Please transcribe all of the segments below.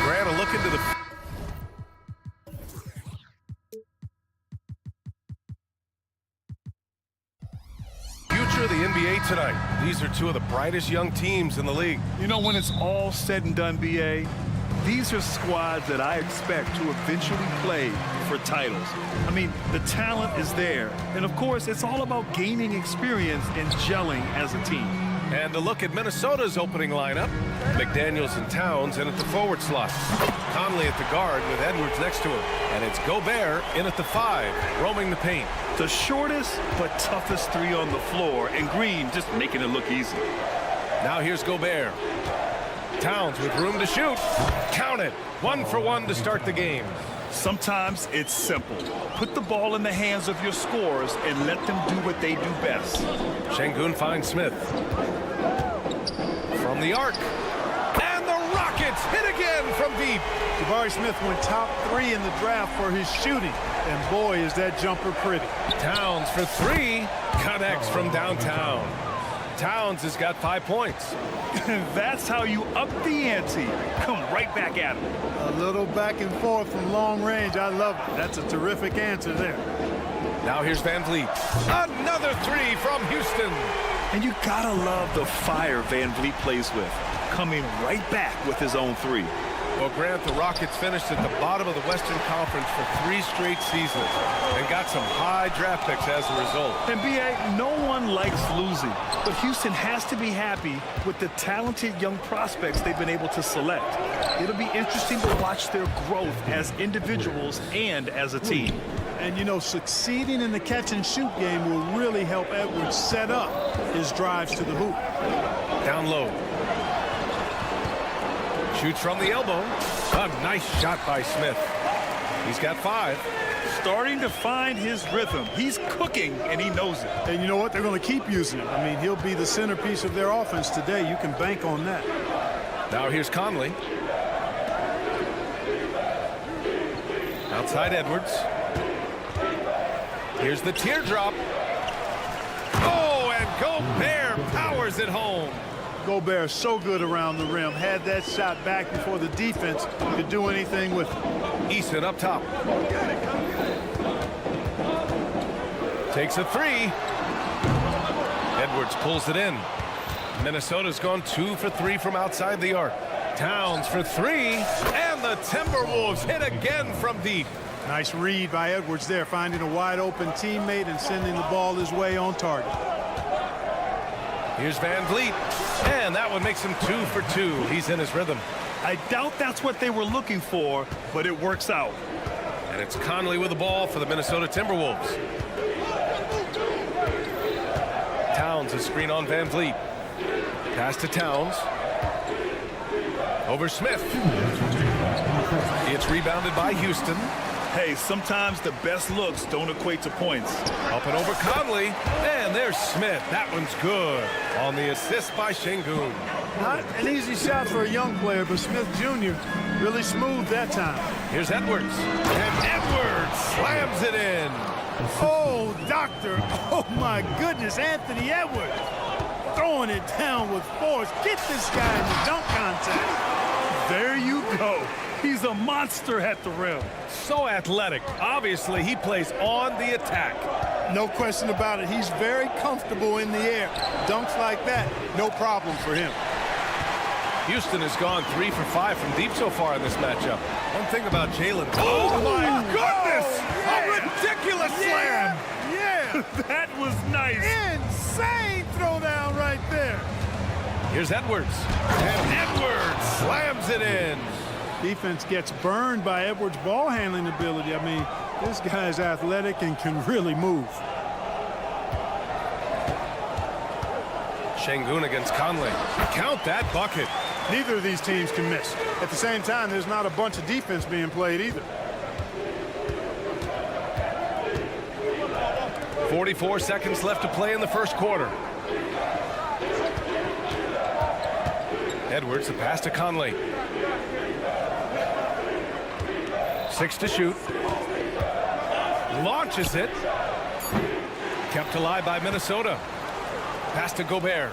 Grant, a look into the future of the NBA tonight. These are two of the brightest young teams in the league. You know, when it's all said and done, BA, these are squads that I expect to eventually play for titles. I mean, the talent is there. And, of course, it's all about gaining experience and gelling as a team. And a look at Minnesota's opening lineup. McDaniels and Towns in at the forward slot. Conley at the guard with Edwards next to him. And it's Gobert in at the 5, roaming the paint. The shortest but toughest three on the floor, and Green just making it look easy. Now here's Gobert. Towns with room to shoot. Count it. 1 for 1 to start the game. Sometimes it's simple. Put the ball in the hands of your scorers and let them do what they do best. Şengün finds Smith. From the arc. And the Rockets hit again from deep. Jabari Smith went top 3 in the draft for his shooting. And boy, is that jumper pretty. Towns for 3. Connects from downtown. Towns has got 5 points. That's how you up the ante. Come right back at him. A little back and forth from long range. I love it. That's a terrific answer there. Now here's Van Vliet. Another 3 from Houston. And you gotta love the fire Van Vliet plays with. Coming right back with his own 3. Well, Grant, the Rockets finished at the bottom of the Western Conference for 3 straight seasons and got some high draft picks as a result. And B.A., no one likes losing, but Houston has to be happy with the talented young prospects they've been able to select. It'll be interesting to watch their growth as individuals and as a team. And, you know, succeeding in the catch-and-shoot game will really help Edwards set up his drives to the hoop. Down low. Shoots from the elbow. A nice shot by Smith. He's got 5. Starting to find his rhythm. He's cooking, and he knows it. And you know what? They're going to keep using him. I mean, he'll be the centerpiece of their offense today. You can bank on that. Now here's Conley. Outside Edwards. Here's the teardrop. Oh, and Gobert powers it home. Gobert so good around the rim. Had that shot back before the defense could do anything with it. Easton up top. Takes a 3. Edwards pulls it in. Minnesota's gone 2 for 3 from outside the arc. Towns for 3. And the Timberwolves hit again from deep. Nice read by Edwards there, finding a wide open teammate and sending the ball his way on target. Here's Van Vliet. And that one makes him 2 for 2. He's in his rhythm. I doubt that's what they were looking for, but it works out. And it's Conley with the ball for the Minnesota Timberwolves. Towns, a screen on Van Vliet. Pass to Towns. Over Smith. It's rebounded by Houston. Hey, sometimes the best looks don't equate to points. Up and over Conley. And there's Smith. That one's good. On the assist by Şengün. Not an easy shot for a young player, but Smith Jr. really smooth that time. Here's Edwards. And Edwards slams it in. Oh, doctor. Oh, my goodness. Anthony Edwards throwing it down with force. Get this guy in the dunk contest. There you go. He's a monster at the rim. So athletic. Obviously, he plays on the attack. No question about it. He's very comfortable in the air. Dunks like that, no problem for him. Houston has gone 3 for 5 from deep so far in this matchup. One thing about Jalen. Oh, my goodness! yeah. A ridiculous slam! Yeah! That was nice. Insane throwdown right there. Here's Edwards. And Edwards slams it in. Defense gets burned by Edwards' ball handling ability. I mean, this guy's athletic and can really move. Şengün against Conley. Count that bucket. Neither of these teams can miss. At the same time, there's not a bunch of defense being played either. 44 seconds left to play in the first quarter. Edwards, the pass to Conley. 6 to shoot. Launches it. Kept alive by Minnesota. Pass to Gobert.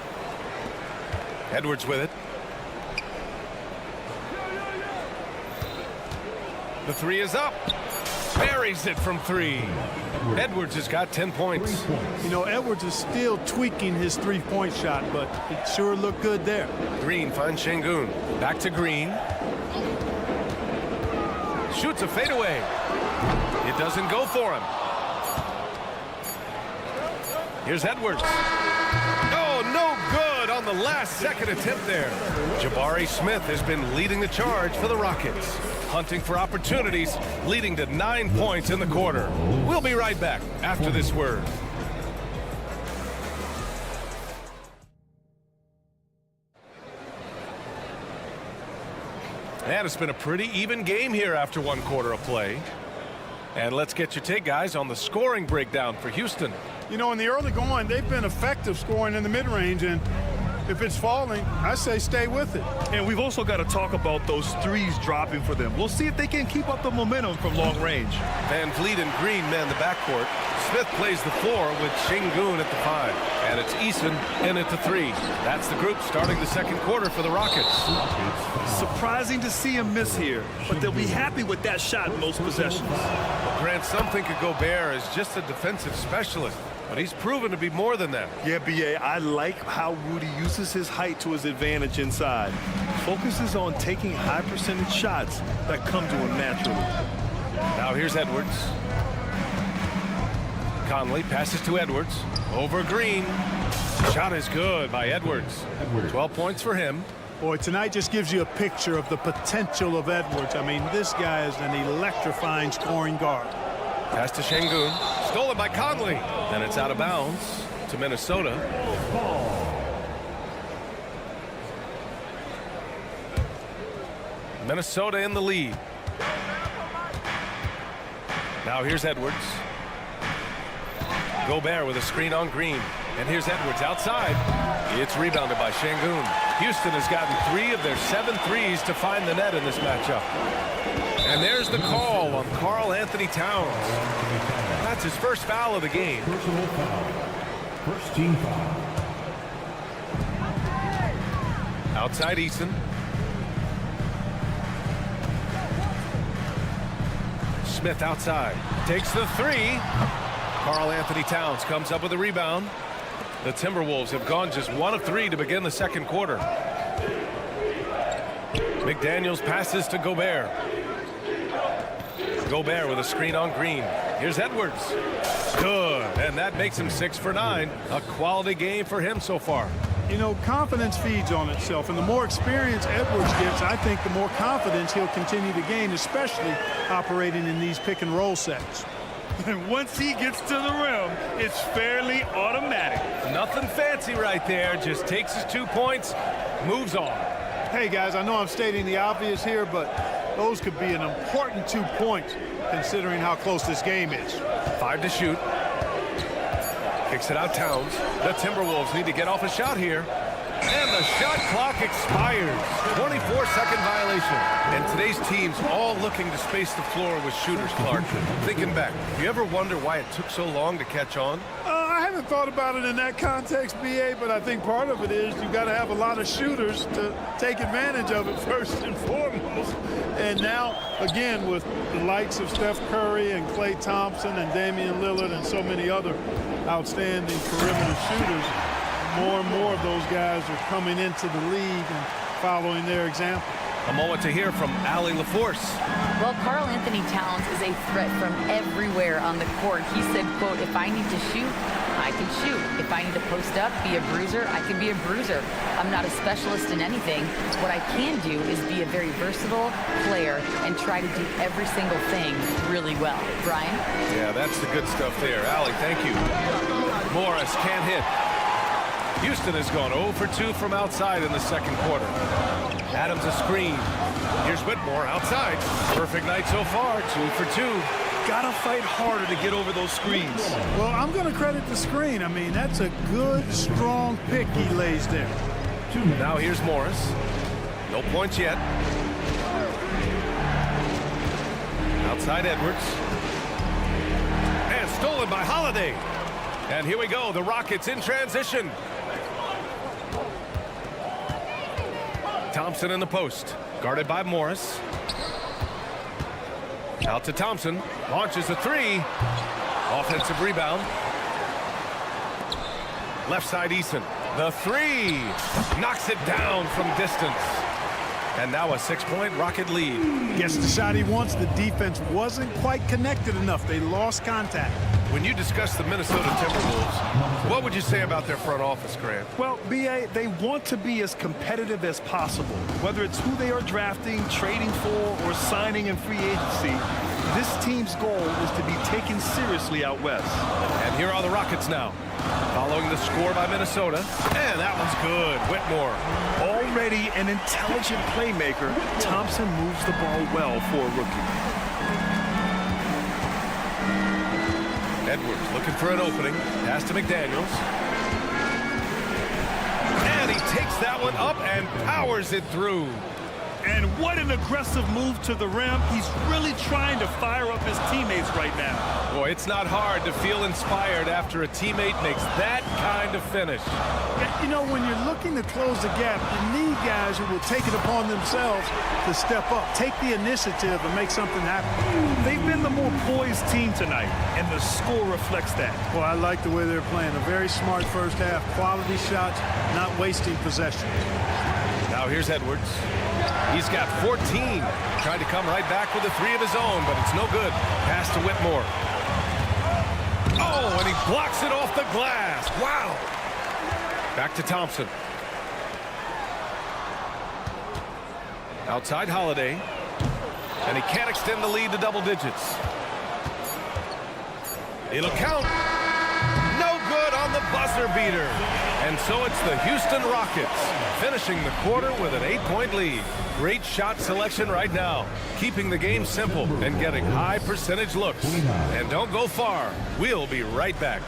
Edwards with it. The three is up. Buries it from 3. Edwards has got 10 points. You know, Edwards is still tweaking his three-point shot, but it sure looked good there. Green finds Şengün. Back to Green. Shoots a fadeaway. It doesn't go for him. Here's Edwards. Oh, no good on the last second attempt there. Jabari Smith has been leading the charge for the Rockets. Hunting for opportunities, leading to 9 points in the quarter. We'll be right back after this word. And it's been a pretty even game here after 1 quarter of play. And let's get your take, guys, on the scoring breakdown for Houston. You know, in the early going, they've been effective scoring in the mid-range, and if it's falling, I say stay with it. And we've also got to talk about those threes dropping for them. We'll see if they can keep up the momentum from long range. Van Vliet and Green man the backcourt. Smith plays the 4 with Şengün at the 5. And it's Eason in at the 3. That's the group starting the second quarter for the Rockets. Surprising to see him miss here, but they'll be happy with that shot in most possessions. Grant, some think of Gobert as just a defensive specialist, but he's proven to be more than that. Yeah, B.A., I like how Rudy uses his height to his advantage inside. Focuses on taking high percentage shots that come to him naturally. Now here's Edwards. Conley passes to Edwards. Over Green. Shot is good by Edwards. 12 points for him. Boy, tonight just gives you a picture of the potential of Edwards. I mean, this guy is an electrifying scoring guard. Pass to Şengün. Stolen by Conley. And it's out of bounds to Minnesota. Minnesota in the lead. Now here's Edwards. Gobert with a screen on Green. And here's Edwards outside. It's rebounded by Şengün. Houston has gotten 3 of their 7 threes to find the net in this matchup. And there's the call on Karl Anthony Towns. That's his first foul of the game. Personal foul. First team foul. Outside Eason. Smith outside. Takes the 3. Karl Anthony Towns comes up with a rebound. The Timberwolves have gone just 1 of 3 to begin the second quarter. McDaniels passes to Gobert. Gobert with a screen on Green. Here's Edwards. Good. And that makes him 6 for 9. A quality game for him so far. You know, confidence feeds on itself, and the more experience Edwards gets, I think the more confidence he'll continue to gain, especially operating in these pick-and-roll sets. And once he gets to the rim, it's fairly automatic. Nothing fancy right there. Just takes his 2 points, moves on. Hey, guys, I know I'm stating the obvious here, but Those could be an important 2 points considering how close this game is. 5 to shoot. Kicks it out Towns. The Timberwolves need to get off a shot here. And the shot clock expires. 24-second violation. And today's team's all looking to space the floor with shooters, Clark. Thinking back, do you ever wonder why it took so long to catch on? I haven't thought about it in that context, BA, but I think part of it is you got to have a lot of shooters to take advantage of it first and foremost. And now, again, with the likes of Steph Curry and Klay Thompson and Damian Lillard and so many other outstanding perimeter shooters, more and more of those guys are coming into the league and following their example. A moment to hear from Allie LaForce. Well, Karl Anthony Towns is a threat from everywhere on the court. He said, quote, if I need to shoot, I can shoot. If I need to post up, be a bruiser, I can be a bruiser. I'm not a specialist in anything. What I can do is be a very versatile player and try to do every single thing really well. Brian? Yeah, that's the good stuff there. Allie, thank you. Morris can't hit. Houston has gone 0 for 2 from outside in the second quarter. Adams a screen. Here's Whitmore outside. Perfect night so far, 2 for 2. Gotta fight harder to get over those screens. Well, I'm going to credit the screen. I mean, that's a good, strong pick he lays there. Now here's Morris. No points yet. Outside Edwards. And stolen by Holiday. And here we go, the Rockets in transition. Thompson in the post, guarded by Morris. Out to Thompson, launches a 3. Offensive rebound. Left side Eason, the 3. Knocks it down from distance. And now a 6-point Rocket lead. Gets the shot he wants. The defense wasn't quite connected enough. They lost contact. When you discuss the Minnesota Timberwolves, what would you say about their front office, Grant? Well, BA, they want to be as competitive as possible. Whether it's who they are drafting, trading for, or signing in free agency, this team's goal is to be taken seriously out west. And here are the Rockets now, following the score by Minnesota. And that one's good. Whitmore. Already an intelligent playmaker, Thompson moves the ball well for a rookie. Edwards looking for an opening. Pass to McDaniels. And he takes that one up and powers it through. And what an aggressive move to the rim. He's really trying to fire up his teammates right now. Boy, it's not hard to feel inspired after a teammate makes that kind of finish. You know, when you're looking to close the gap, you need guys who will take it upon themselves to step up, take the initiative and make something happen. They've been the more poised team tonight, and the score reflects that. Well, I like the way they're playing. A very smart first half, quality shots, not wasting possession. Now here's Edwards. He's got 14. Tried to come right back with a 3 of his own, but it's no good. Pass to Whitmore. Oh, and he blocks it off the glass. Wow. Back to Thompson. Outside Holiday. And he can't extend the lead to double digits. It'll count. No good on the buzzer beater. And so it's the Houston Rockets finishing the quarter with an 8-point lead. Great shot selection right now, keeping the game simple and getting high percentage looks. And don't go far. We'll be right back.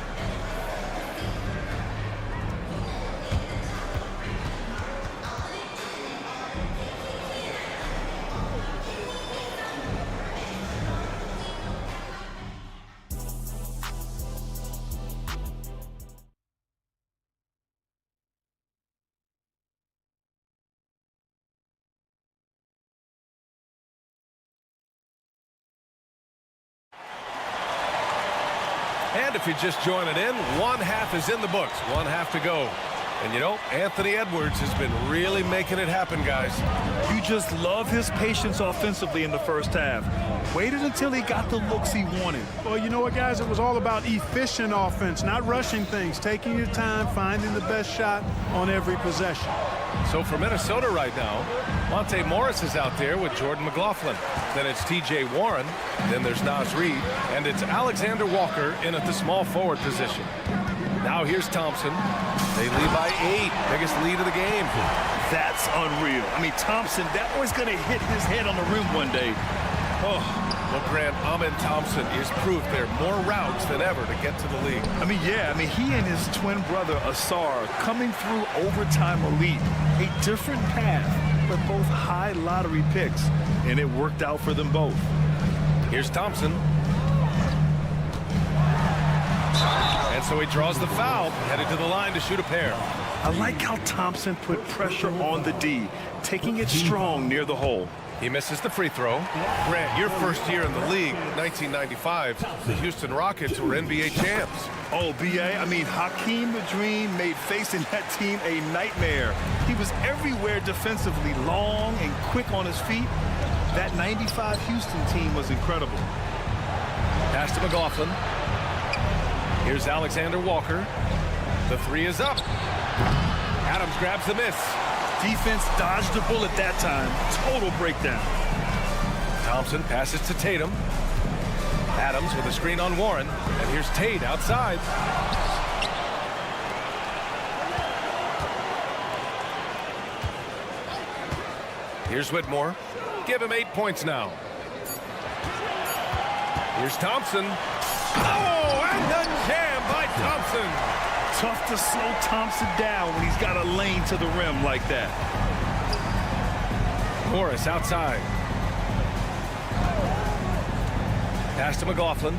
And if you're just joining in, one half is in the books. One half to go. And you know, Anthony Edwards has been really making it happen, guys. You just love his patience offensively in the first half. Waited until he got the looks he wanted. Well, you know what, guys? It was all about efficient offense, not rushing things, taking your time, finding the best shot on every possession. So for Minnesota right now, Monte Morris is out there with Jordan McLaughlin. Then it's T.J. Warren. Then there's Naz Reid. And it's Alexander Walker in at the small forward position. Now here's Thompson. They lead by 8. Biggest lead of the game. That's unreal. I mean, Thompson, that boy's going to hit his head on the rim one day. Oh. Well, Grant, Amen Thompson is proof there are more routes than ever to get to the league. I mean, yeah. I mean, he and his twin brother, Asar, coming through overtime elite. A different path, but both high lottery picks. And it worked out for them both. Here's Thompson. And so he draws the foul, headed to the line to shoot a pair. I like how Thompson put pressure on the D, taking it strong near the hole. He misses the free throw. Grant, your first year in the league, 1995, the Houston Rockets were NBA champs. Oh, B.A., I mean, Hakeem the Dream made facing that team a nightmare. He was everywhere defensively, long and quick on his feet. That 95 Houston team was incredible. Pass to McLaughlin. Here's Alexander Walker. The three is up. Adams grabs the miss. Defense dodged the bullet that time. Total breakdown. Thompson passes to Tatum. Adams with a screen on Warren. And here's Tate outside. Here's Whitmore. Give him 8 points now. Here's Thompson. Oh, and the jam by Thompson. Tough to slow Thompson down when he's got a lane to the rim like that. Morris outside. Pass to McLaughlin.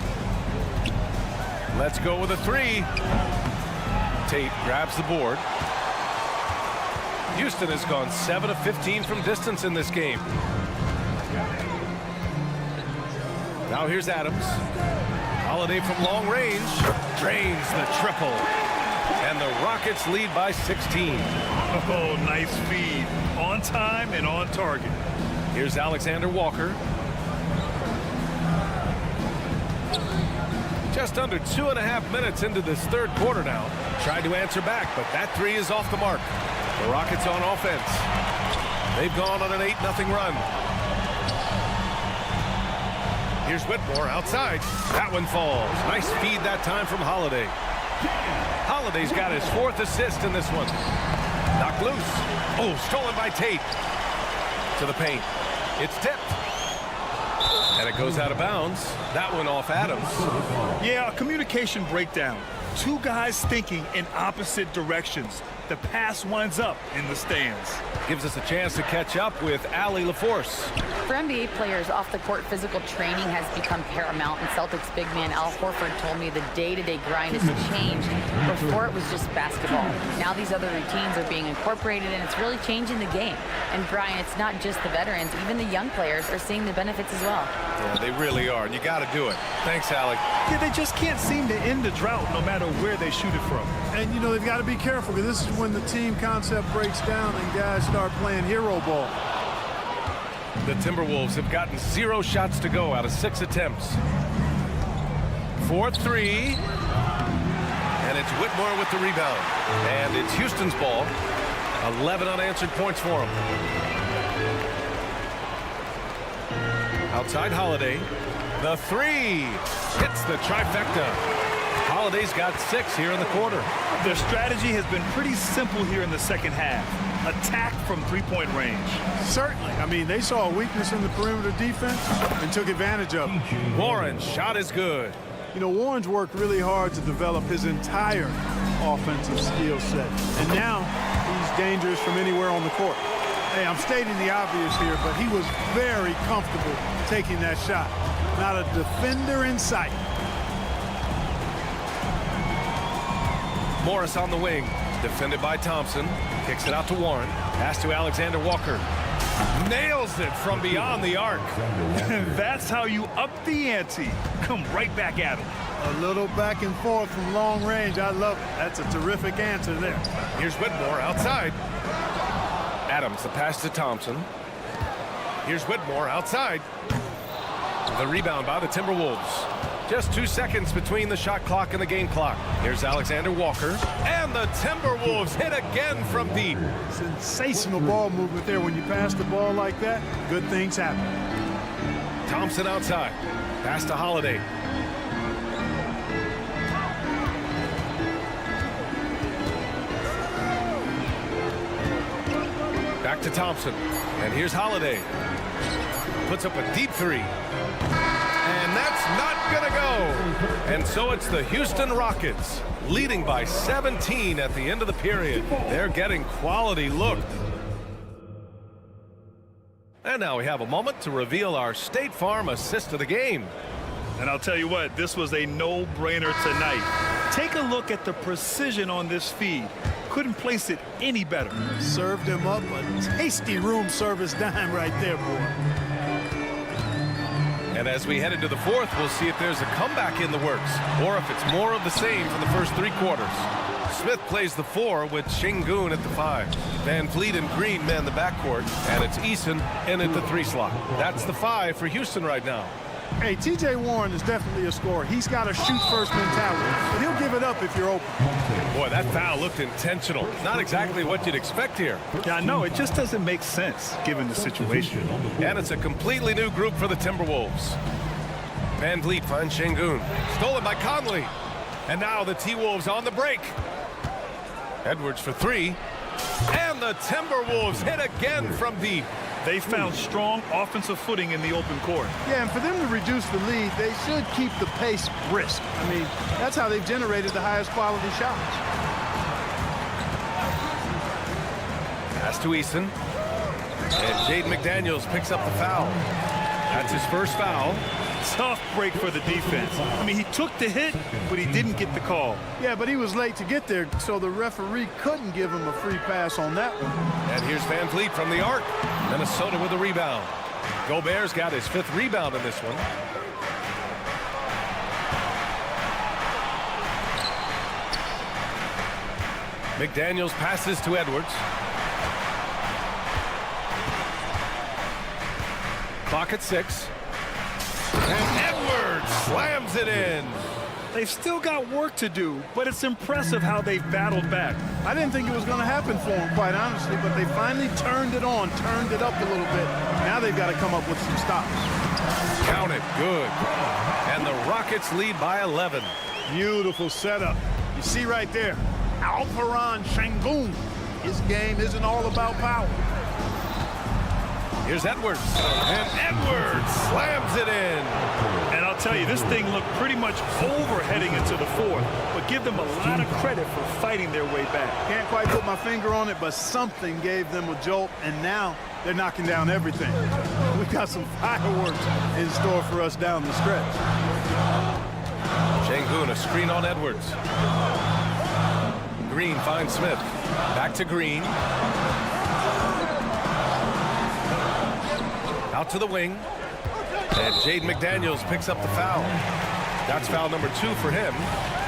Let's go with a three. Tate grabs the board. Houston has gone 7 of 15 from distance in this game. Now here's Adams. Holiday from long range. Drains the triple. And the Rockets lead by 16. Oh, nice feed. On time and on target. Here's Alexander Walker. Just under 2.5 minutes into this third quarter now. Tried to answer back, but that three is off the mark. The Rockets on offense. They've gone on an 8-0 run. Here's Whitmore outside. That one falls. Nice feed that time from Holiday. Holiday's got his 4th assist in this one. Knocked loose. Oh, stolen by Tate. To the paint. It's tipped. And it goes out of bounds. That one off Adams. Yeah, a communication breakdown. Two guys thinking in opposite directions. The pass winds up in the stands. Gives us a chance to catch up with Allie LaForce. For NBA players, off-the-court physical training has become paramount, and Celtics big man Al Horford told me the day-to-day grind has changed. Before it was just basketball. Now these other routines are being incorporated, and it's really changing the game. And Brian, it's not just the veterans, even the young players are seeing the benefits as well. Yeah, they really are, and you got to do it. Thanks, Allie. Yeah, they just can't seem to end the drought no matter where they shoot it from. And, you know, they've got to be careful because this is when the team concept breaks down and guys start playing hero ball. The Timberwolves have gotten 0 shots to go out of 6 attempts. 4-3. And it's Whitmore with the rebound. And it's Houston's ball. 11 unanswered points for him. Outside Holiday. The three. Hits the trifecta. Holiday's got 6 here in the quarter. Their strategy has been pretty simple here in the second half. Attack from three-point range. Certainly. I mean, they saw a weakness in the perimeter defense and took advantage of it. Warren's shot is good. You know, Warren's worked really hard to develop his entire offensive skill set. And now he's dangerous from anywhere on the court. Hey, I'm stating the obvious here, but he was very comfortable taking that shot. Not a defender in sight. Morris on the wing. Defended by Thompson. Kicks it out to Warren. Pass to Alexander Walker. Nails it from beyond the arc. That's how you up the ante. Come right back at him. A little back and forth from long range. I love it. That's a terrific answer there. Here's Whitmore outside. Adams, the pass to Thompson. Here's Whitmore outside. The rebound by the Timberwolves. Just 2 seconds between the shot clock and the game clock. Here's Alexander Walker. And the Timberwolves hit again from deep. Sensational ball movement there. When you pass the ball like that, good things happen. Thompson outside. Pass to Holiday. Back to Thompson. And here's Holiday. Puts up a deep three. And that's not going to go. And so it's the Houston Rockets leading by 17 at the end of the period. They're getting quality look. And now we have a moment to reveal our State Farm assist of the game. And I'll tell you what, this was a no-brainer tonight. Take a look at the precision on this feed. Couldn't place it any better. Served him up a tasty room service dime right there, boy. And as we head into the fourth, we'll see if there's a comeback in the works or if it's more of the same for the first 3 quarters. Smith plays the 4 with Şengün at the 5. Van Vliet and Green man the backcourt, and it's Eason in at the 3 slot. That's the 5 for Houston right now. Hey, T.J. Warren is definitely a scorer. He's got a shoot-first mentality, but he'll give it up if you're open. Boy, that foul looked intentional. Not exactly what you'd expect here. Yeah, I know. It just doesn't make sense given the situation. And it's a completely new group for the Timberwolves. Van Vliet finds Şengün. Stolen by Conley. And now the T-Wolves on the break. Edwards for 3. And the Timberwolves hit again from deep. They found strong offensive footing in the open court. Yeah, and for them to reduce the lead, they should keep the pace brisk. I mean, that's how they've generated the highest quality shots. Pass to Eason. And Jaden McDaniels picks up the foul. That's his first foul. Tough break for the defense. I mean, he took the hit, but he didn't get the call. Yeah, but he was late to get there, so the referee couldn't give him a free pass on that one. And here's Van Vliet from the arc. Minnesota with a rebound. Gobert's got his 5th rebound in this one. McDaniels passes to Edwards. Clock at 6. And Edwards slams it in. They've still got work to do, but it's impressive how they've battled back. I didn't think it was going to happen for them, quite honestly, but they finally turned it on, turned it up a little bit. Now they've got to come up with some stops. Count it, good. And the Rockets lead by 11. Beautiful setup. You see right there, Alperen Şengün. His game isn't all about power. Here's Edwards. And Edwards slams it in. And I'll tell you, this thing looked pretty much over heading into the fourth, but give them a lot of credit for fighting their way back. Can't quite put my finger on it, but something gave them a jolt, and now they're knocking down everything. We've got some fireworks in store for us down the stretch. Şengün, a screen on Edwards. Green finds Smith. Back to Green. Out to the wing. And Jaden McDaniels picks up the foul. That's foul number 2 for him.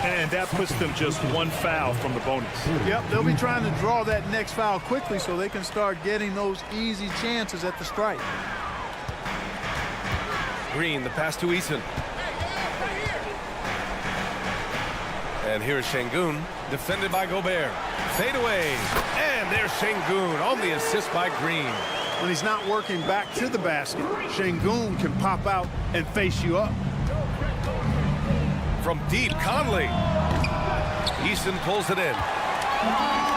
And that puts them just 1 foul from the bonus. Yep, they'll be trying to draw that next foul quickly so they can start getting those easy chances at the strike. Green, the pass to Eason. And here's Şengün, defended by Gobert. Fade away. And there's Şengün on the assist by Green. When he's not working back to the basket, Şengün can pop out and face you up. From deep, Conley. Eason pulls it in.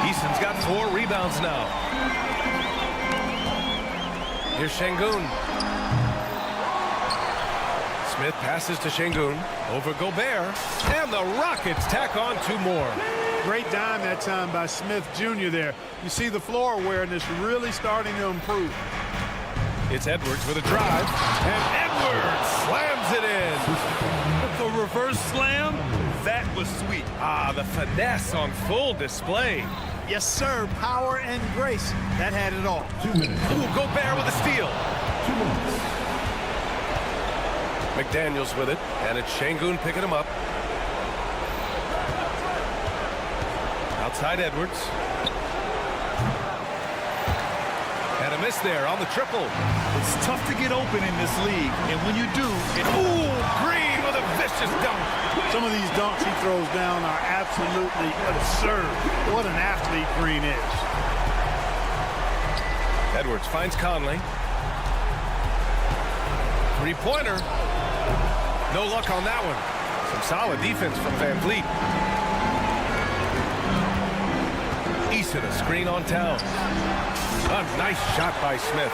Eason's got 4 rebounds now. Here's Şengün. Smith passes to Şengün over Gobert. And the Rockets tack on 2 more. Great dime that time by Smith Jr. there. You see the floor awareness really starting to improve. It's Edwards with a drive. And Edwards slams it in. The reverse slam, that was sweet. Ah, the finesse on full display. Yes, sir. Power and grace. That had it all. 2 minutes. Ooh, Gobert with a steal. 2 minutes. McDaniels with it, and it's Şengün picking him up. Outside Edwards. And a miss there on the triple. It's tough to get open in this league, and when you do, Ooh, Green with a vicious dunk. Some of these dunks he throws down are absolutely absurd. What an athlete Green is. Edwards finds Conley. 3-pointer. No luck on that one. Some solid defense from Van Vliet. Eason, a screen on Towns. A nice shot by Smith.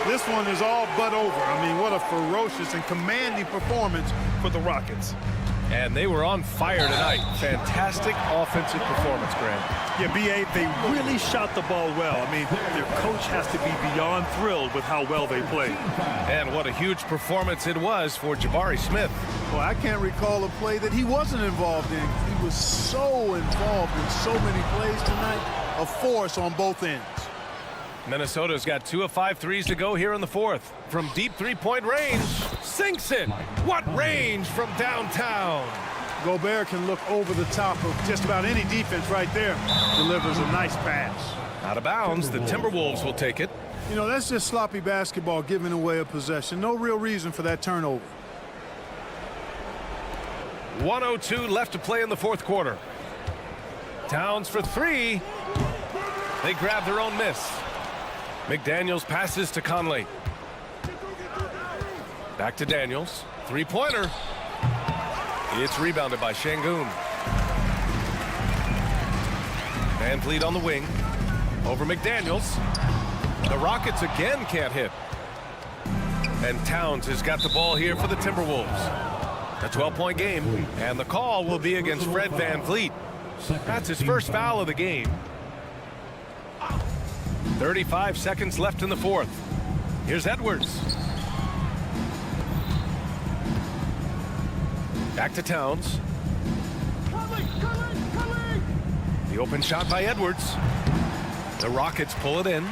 This one is all but over. I mean, what a ferocious and commanding performance for the Rockets. And they were on fire tonight. Fantastic offensive performance, Graham. Yeah, B.A., they really shot the ball well. I mean, their coach has to be beyond thrilled with how well they played. And what a huge performance it was for Jabari Smith. Well, I can't recall a play that he wasn't involved in. He was so involved in so many plays tonight. A force on both ends. Minnesota's got 2 of 5 threes to go here in the fourth. From deep three-point range, sinks it. What range from downtown. Gobert can look over the top of just about any defense right there. Delivers a nice pass. Out of bounds, the Timberwolves will take it. You know, that's just sloppy basketball, giving away a possession. No real reason for that turnover. 1:02 left to play in the fourth quarter. Towns for 3. They grab their own miss. McDaniels passes to Conley. Back to Daniels. Three-pointer. It's rebounded by Şengün. Van Vliet on the wing. Over McDaniels. The Rockets again can't hit. And Towns has got the ball here for the Timberwolves. A 12-point game. And the call will be against Fred Van Vliet. That's his first foul of the game. 35 seconds left in the fourth. Here's Edwards. Back to Towns. The open shot by Edwards. The Rockets pull it in.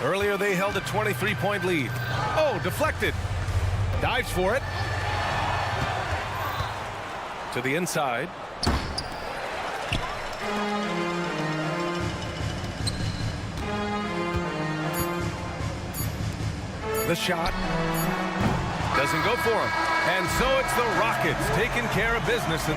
Earlier they held a 23-point lead. Oh, deflected. Dives for it. To the inside. The shot doesn't go for him. And so it's the Rockets taking care of business.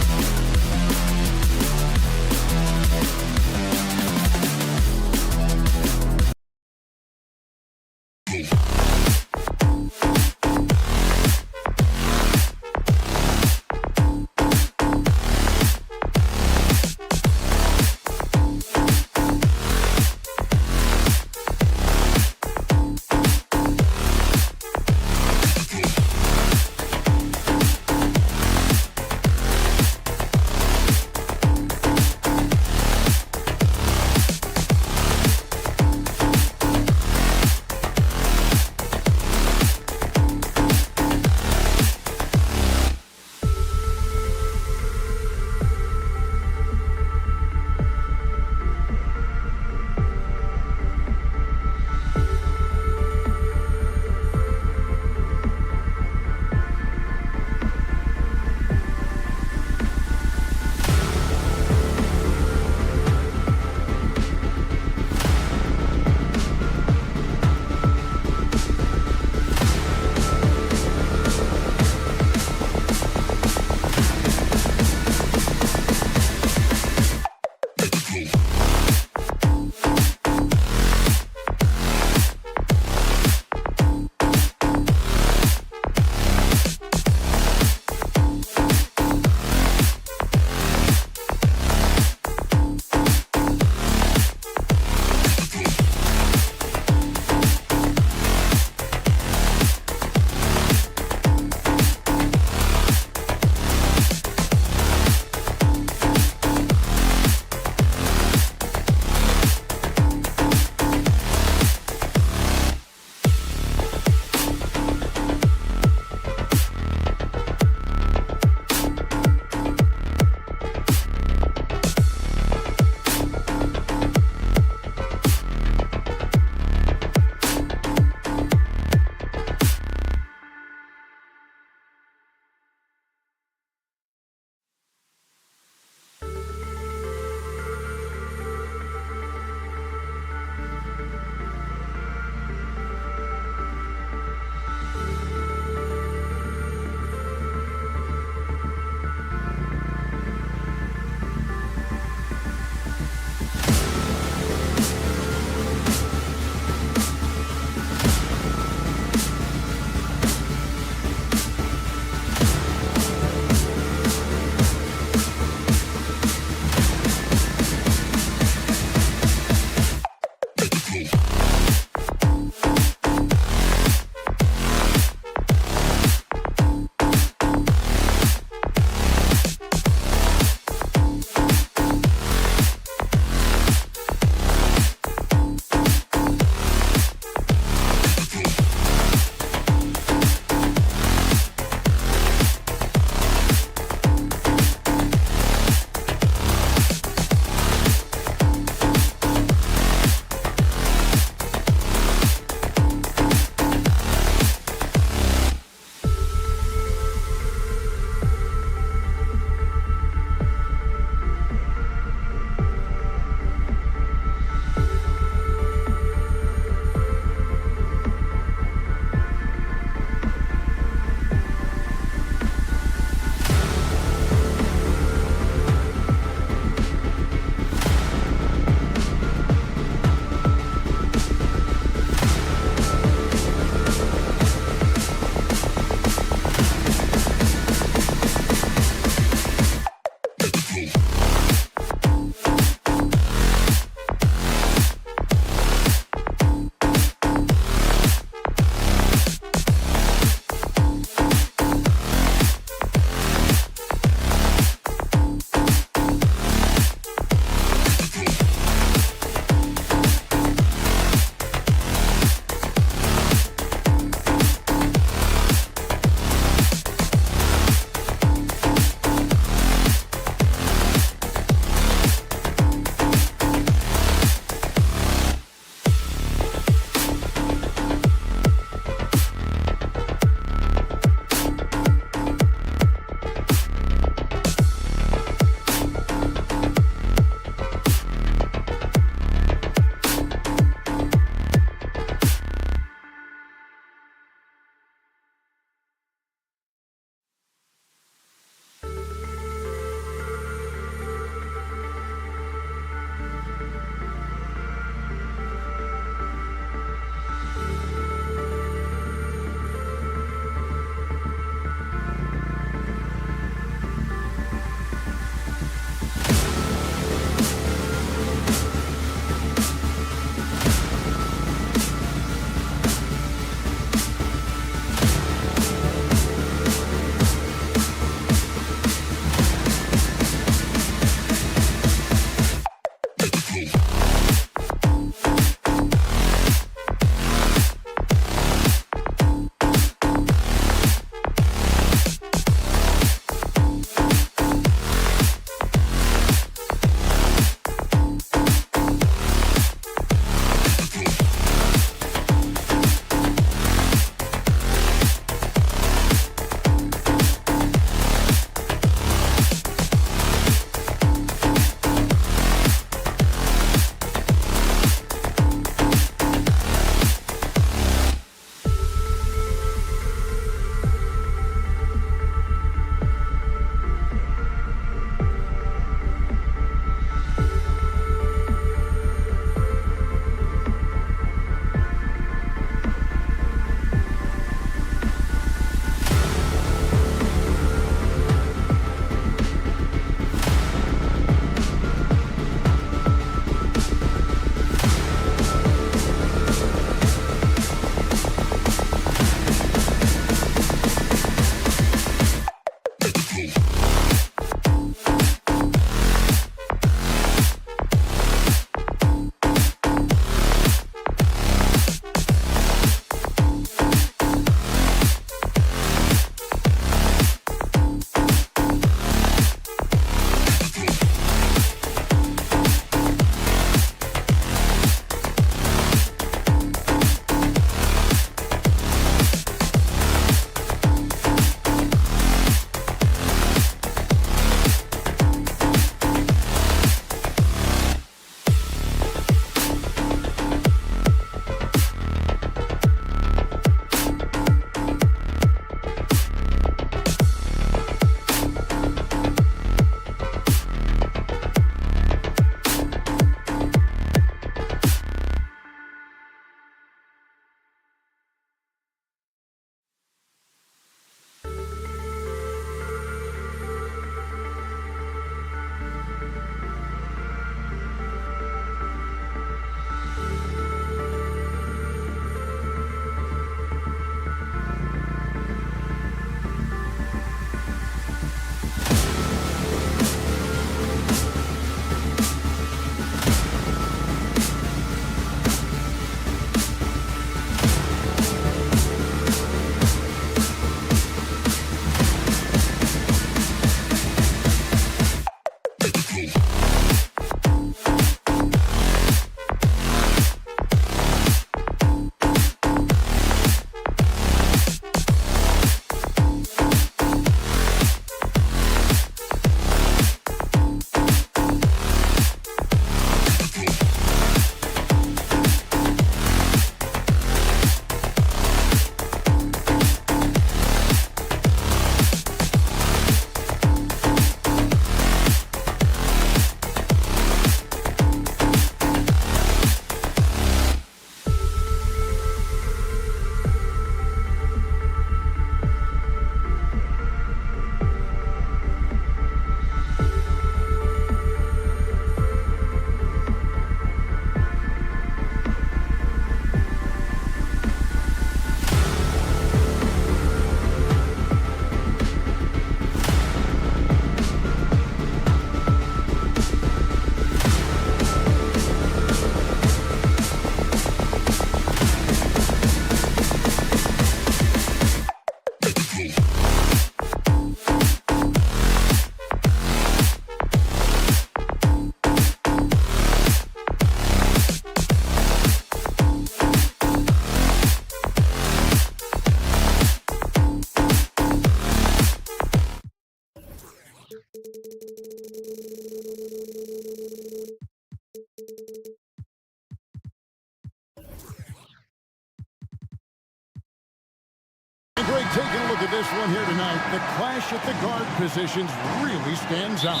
look at this one here tonight. The clash at the guard positions really stands out.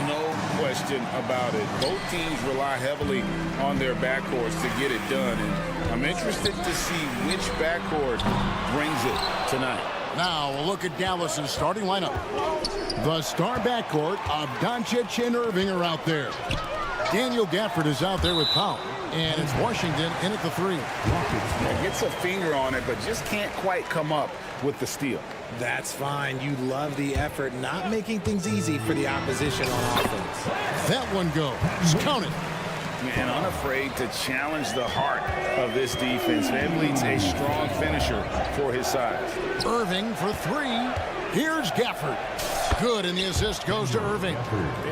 No question about it. Both teams rely heavily on their backcourts to get it done, and I'm interested to see which backcourt brings it tonight. Now a look at Dallas's starting lineup. The star backcourt of Doncic and Irving are out there. Daniel Gafford is out there with Powell, and it's Washington in at the 3. Gets a finger on it, but just can't quite come up with the steal. That's fine. You love the effort, not making things easy for the opposition on offense. That one goes. Count it. Man, unafraid to challenge the heart of this defense. VanVleet's a strong finisher for his size. Irving for 3. Here's Gafford. Good, and the assist goes to Irving.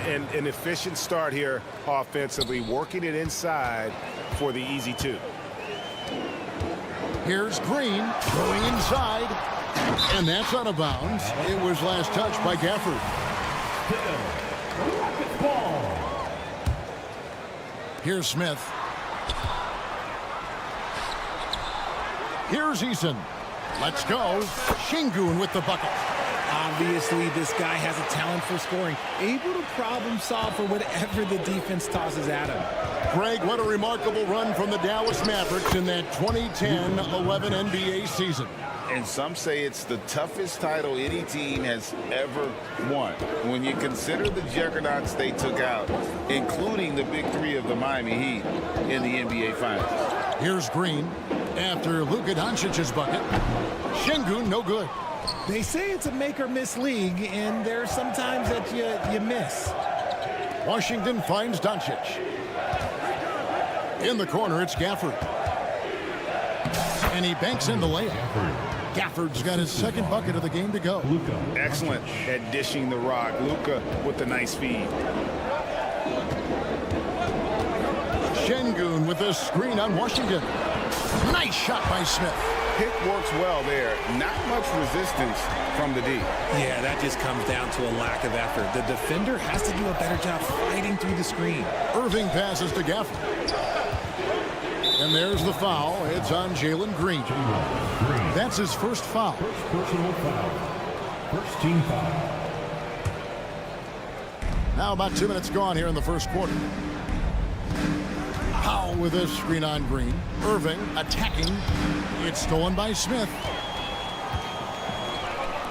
And an efficient start here offensively, working it inside for the easy 2. Here's Green going inside, and that's out of bounds. It was last touched by Gafford. Here's Smith. Here's Eason. Let's go. Şengün with the bucket. Obviously, this guy has a talent for scoring, able to problem solve for whatever the defense tosses at him. Greg, what a remarkable run from the Dallas Mavericks in that 2010-11 NBA season. And some say it's the toughest title any team has ever won. When you consider the juggernauts they took out, including the big 3 of the Miami Heat in the NBA Finals. Here's Green after Luka Doncic's bucket. Şengün, no good. They say it's a make-or-miss league, and there's sometimes that you miss. Washington finds Doncic. In the corner, it's Gafford. And he banks in the layup. Gafford's got his second bucket of the game to go. Excellent at dishing the rock. Luka with the nice feed. Şengün with a screen on Washington. Nice shot by Smith. Pick works well there. Not much resistance from the D. Yeah, that just comes down to a lack of effort. The defender has to do a better job fighting through the screen. Irving passes to Gafford. And there's the foul. It's on Jalen Green. That's his first foul. First personal foul. First team foul. Now about 2 minutes gone here in the first quarter. Powell with a screen on Green. Irving attacking. It's stolen by Smith.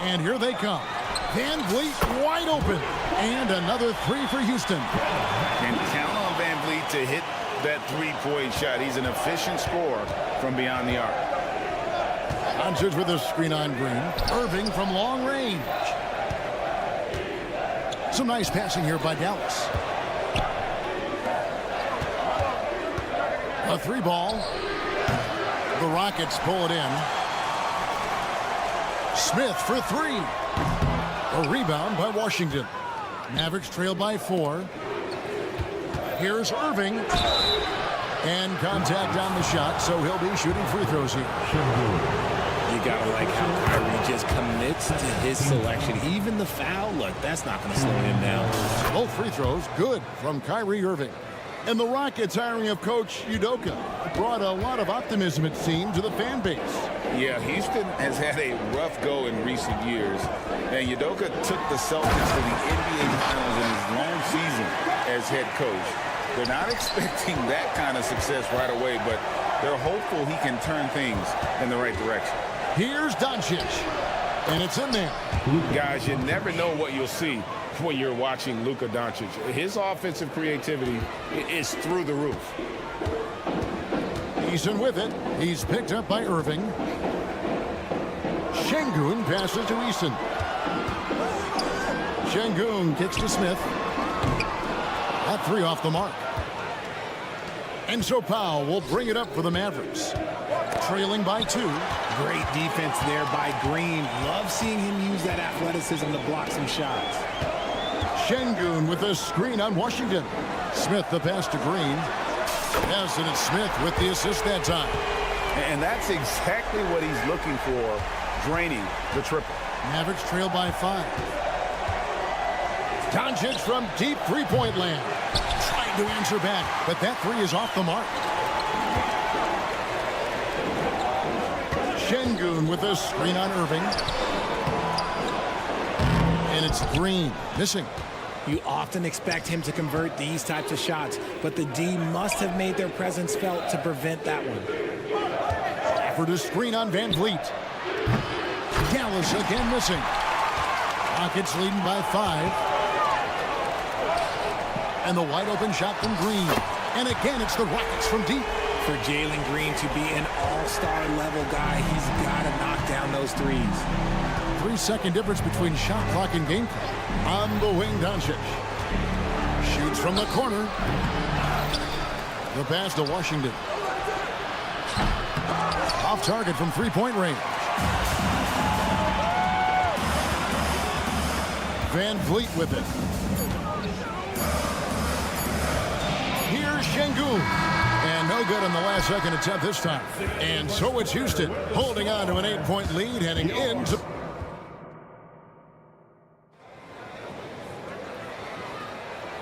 And here they come. VanVleet wide open. And another 3 for Houston. And count on VanVleet to hit that 3-point shot. He's an efficient scorer from beyond the arc. Doncic with a screen on Green. Irving from long range. Some nice passing here by Dallas. A 3 ball. The Rockets pull it in. Smith for 3. A rebound by Washington. Mavericks trail by 4. Here's Irving. And contact on the shot, so he'll be shooting free throws here. You gotta like how Kyrie just commits to his selection. Even the foul, look, that's not gonna slow him down. Both free throws good from Kyrie Irving. And the Rockets hiring of Coach Udoka brought a lot of optimism, it seemed, to the fan base. Yeah, Houston has had a rough go in recent years. And Udoka took the Celtics to the NBA Finals in his long season as head coach. They're not expecting that kind of success right away, but they're hopeful he can turn things in the right direction. Here's Doncic. And it's in there. Guys, you never know what you'll see when you're watching Luka Doncic. His offensive creativity is through the roof. Eason with it. He's picked up by Irving. Şengün passes to Eason. Şengün kicks to Smith. That 3 off the mark. And so Powell will bring it up for the Mavericks. Trailing by 2. Great defense there by Green. Love seeing him use that athleticism to block some shots. Şengün with a screen on Washington. Smith the pass to Green. Yes, and it's Smith with the assist that time. And that's exactly what he's looking for, draining the triple. Mavericks trail by 5. Doncic from deep three-point land. Trying to answer back, but that 3 is off the mark. Şengün Thompson with a screen on Irving. And it's Green, missing. You often expect him to convert these types of shots, but the D must have made their presence felt to prevent that one. For the screen on Van Vliet. Dallas again missing. Rockets leading by 5. And the wide open shot from Green. And again, it's the Rockets from deep. For Jalen Green to be an all-star level guy, he's got to knock down those threes. 3-second difference between shot clock and game clock. On the wing, Doncic. Shoots from the corner. The pass to Washington. Off target from three-point range. Van Vliet with it. Here's Şengün. And no good on the last second attempt this time. And so it's Houston holding on to an 8-point lead heading into...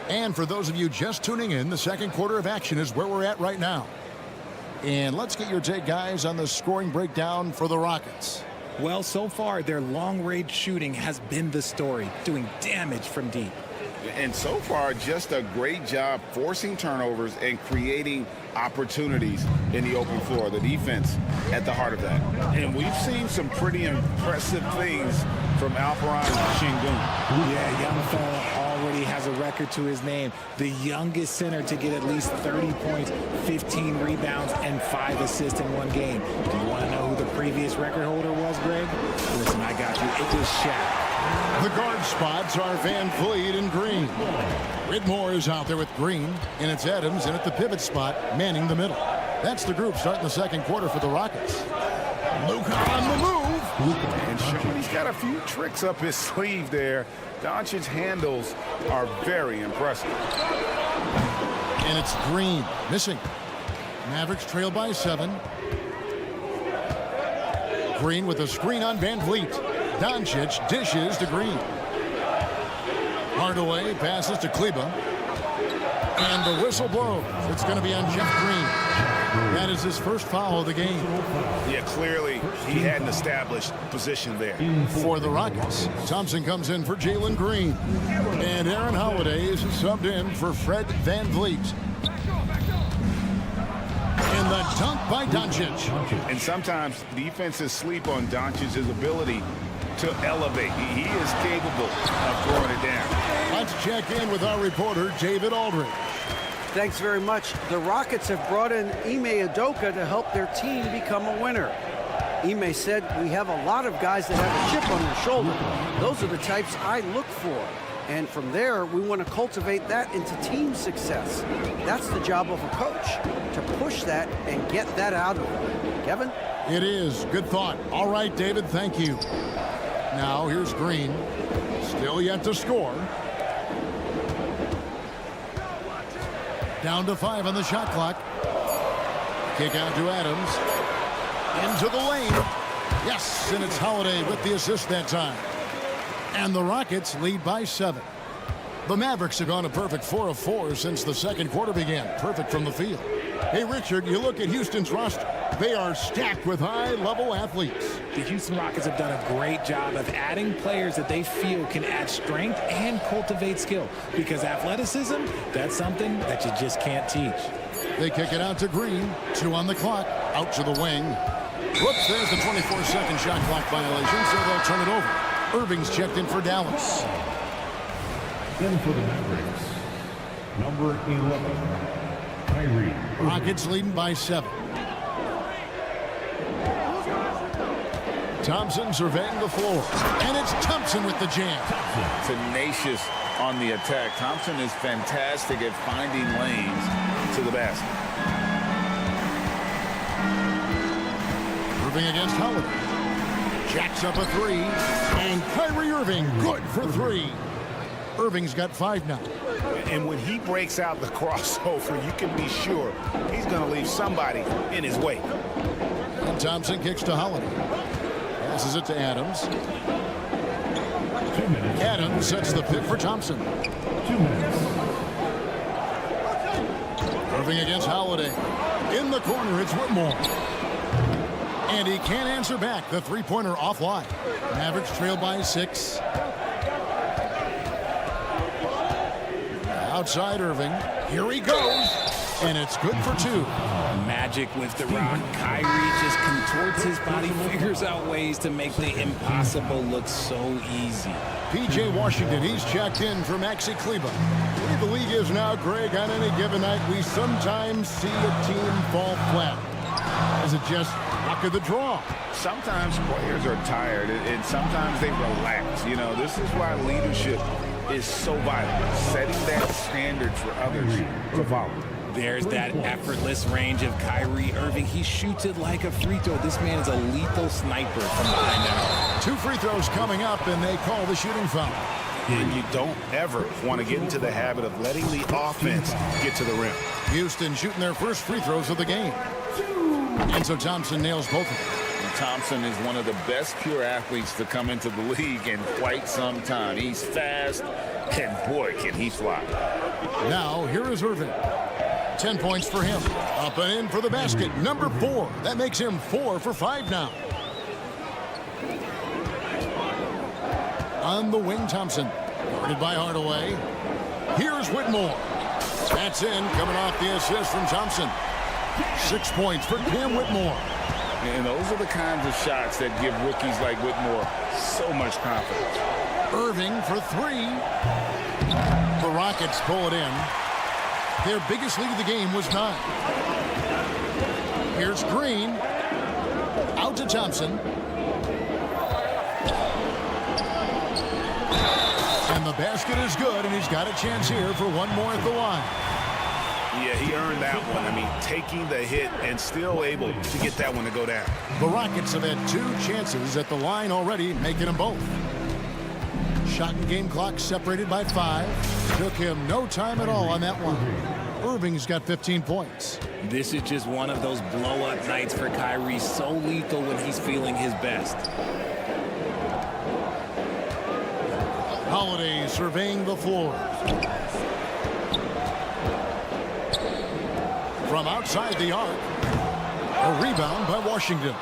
And for those of you just tuning in, the second quarter of action is where we're at right now. And let's get your take, guys, on the scoring breakdown for the Rockets. Well, so far, their long-range shooting has been the story, doing damage from deep. And so far, just a great job forcing turnovers and creating opportunities in the open floor. The defense at the heart of that. And we've seen some pretty impressive things from Alperen Şengün. Yeah, young fella already has a record to his name. The youngest center to get at least 30 points, 15 rebounds, and 5 assists in one game. Do you want to know who the previous record holder was, Greg? Listen, I got you. It was Shaq. The guard spots are Van Vliet and Green. Whitmore is out there with Green, and it's Adams in at the pivot spot, manning the middle. That's the group starting the second quarter for the Rockets. Luka on the move. And showing he's got a few tricks up his sleeve there. Doncic's handles are very impressive. And it's Green, missing. Mavericks trail by 7. Green with a screen on Van Vliet. Doncic dishes to Green. Hardaway passes to Kleba. And the whistle blows. It's going to be on Jeff Green. That is his first foul of the game. Yeah, clearly he had an established position there. For the Rockets, Thompson comes in for Jalen Green. And Aaron Holiday is subbed in for Fred Van Vliet. And the dunk by Doncic. And sometimes defenses sleep on Doncic's ability to elevate. He is capable of throwing it down. Let's check in with our reporter, David Aldridge. Thanks very much. The Rockets have brought in Ime Udoka to help their team become a winner. Ime said, "We have a lot of guys that have a chip on their shoulder. Those are the types I look for. And from there, we want to cultivate that into team success. That's the job of a coach, to push that and get that out of them." Kevin? It is. Good thought. All right, David, thank you. Now, here's Green. Still yet to score. Down to 5 on the shot clock. Kick out to Adams. Into the lane. Yes, and it's Holiday with the assist that time. And the Rockets lead by 7. The Mavericks have gone a perfect 4 of 4 since the second quarter began. Perfect from the field. Hey, Richard, you look at Houston's roster. They are stacked with high-level athletes. The Houston Rockets have done a great job of adding players that they feel can add strength and cultivate skill. Because athleticism, that's something that you just can't teach. They kick it out to Green. 2 on the clock. Out to the wing. Whoops, there's the 24-second shot clock violation, so they'll turn it over. Irving's checked in for Dallas. In for the Mavericks, number 11, Kyrie. Rockets leading by 7. Thompson surveying the floor. And it's Thompson with the jam. Tenacious on the attack. Thompson is fantastic at finding lanes to the basket. Irving against Holiday. Jacks up a 3. And Kyrie Irving, good for 3. Irving's got 5 now. And when he breaks out the crossover, you can be sure he's going to leave somebody in his way. And Thompson kicks to Holiday. Passes it to Adams. 2 minutes. Adams sets the pick for Thompson. 2 minutes. Irving against Holiday. In the corner, it's Whitmore. And he can't answer back. The three-pointer offline. Mavericks trail by 6. Outside Irving. Here he goes. And it's good for 2. Magic with the rock. Kyrie just contorts his body, figures out ways to make the impossible look so easy. P.J. Washington, he's checked in for Maxi Kleba. The way the league is now, Greg, on any given night, we sometimes see a team fall flat. Is it just luck of the draw? Sometimes players are tired, and sometimes they relax. You know, this is why leadership is so vital, setting that standard for others to follow. There's that effortless range of Kyrie Irving. He shoots it like a free throw. This man is a lethal sniper from behind that arc. 2 free throws coming up, and they call the shooting foul. And you don't ever want to get into the habit of letting the offense get to the rim. Houston shooting their first free throws of the game. And so Thompson nails both of them. Thompson is one of the best pure athletes to come into the league in quite some time. He's fast, and boy, can he fly. Now, here is Irving. 10 points for him. Up and in for the basket. Number 4. That makes him 4 for 5 now. On the wing, Thompson. Guarded by Hardaway. Here's Whitmore. That's in, coming off the assist from Thompson. 6 points for Cam Whitmore. And those are the kinds of shots that give rookies like Whitmore so much confidence. Irving for 3. The Rockets pull it in. Their biggest lead of the game was 9. Here's Green. Out to Thompson. And the basket is good, and he's got a chance here for one more at the line. Yeah, he earned that one. I mean, taking the hit and still able to get that one to go down. The Rockets have had 2 chances at the line already, making them both. Shot and game clock separated by 5. Took him no time at all on that one. Irving's got 15 points. This is just one of those blow-up nights for Kyrie. So lethal when he's feeling his best. Holiday surveying the floor. From outside the arc. A rebound by Washington.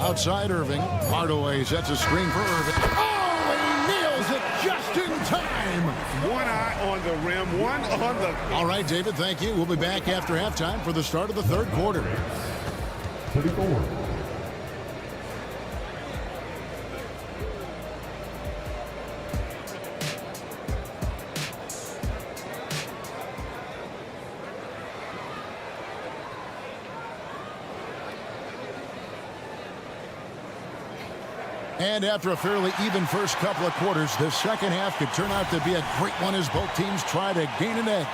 Outside Irving. Hardaway sets a screen for Irving. Oh, he nails it just in time. One eye on the rim, one on the... All right, David, thank you. We'll be back after halftime for the start of the third quarter. 34. And after a fairly even first couple of quarters, the second half could turn out to be a great one as both teams try to gain an edge.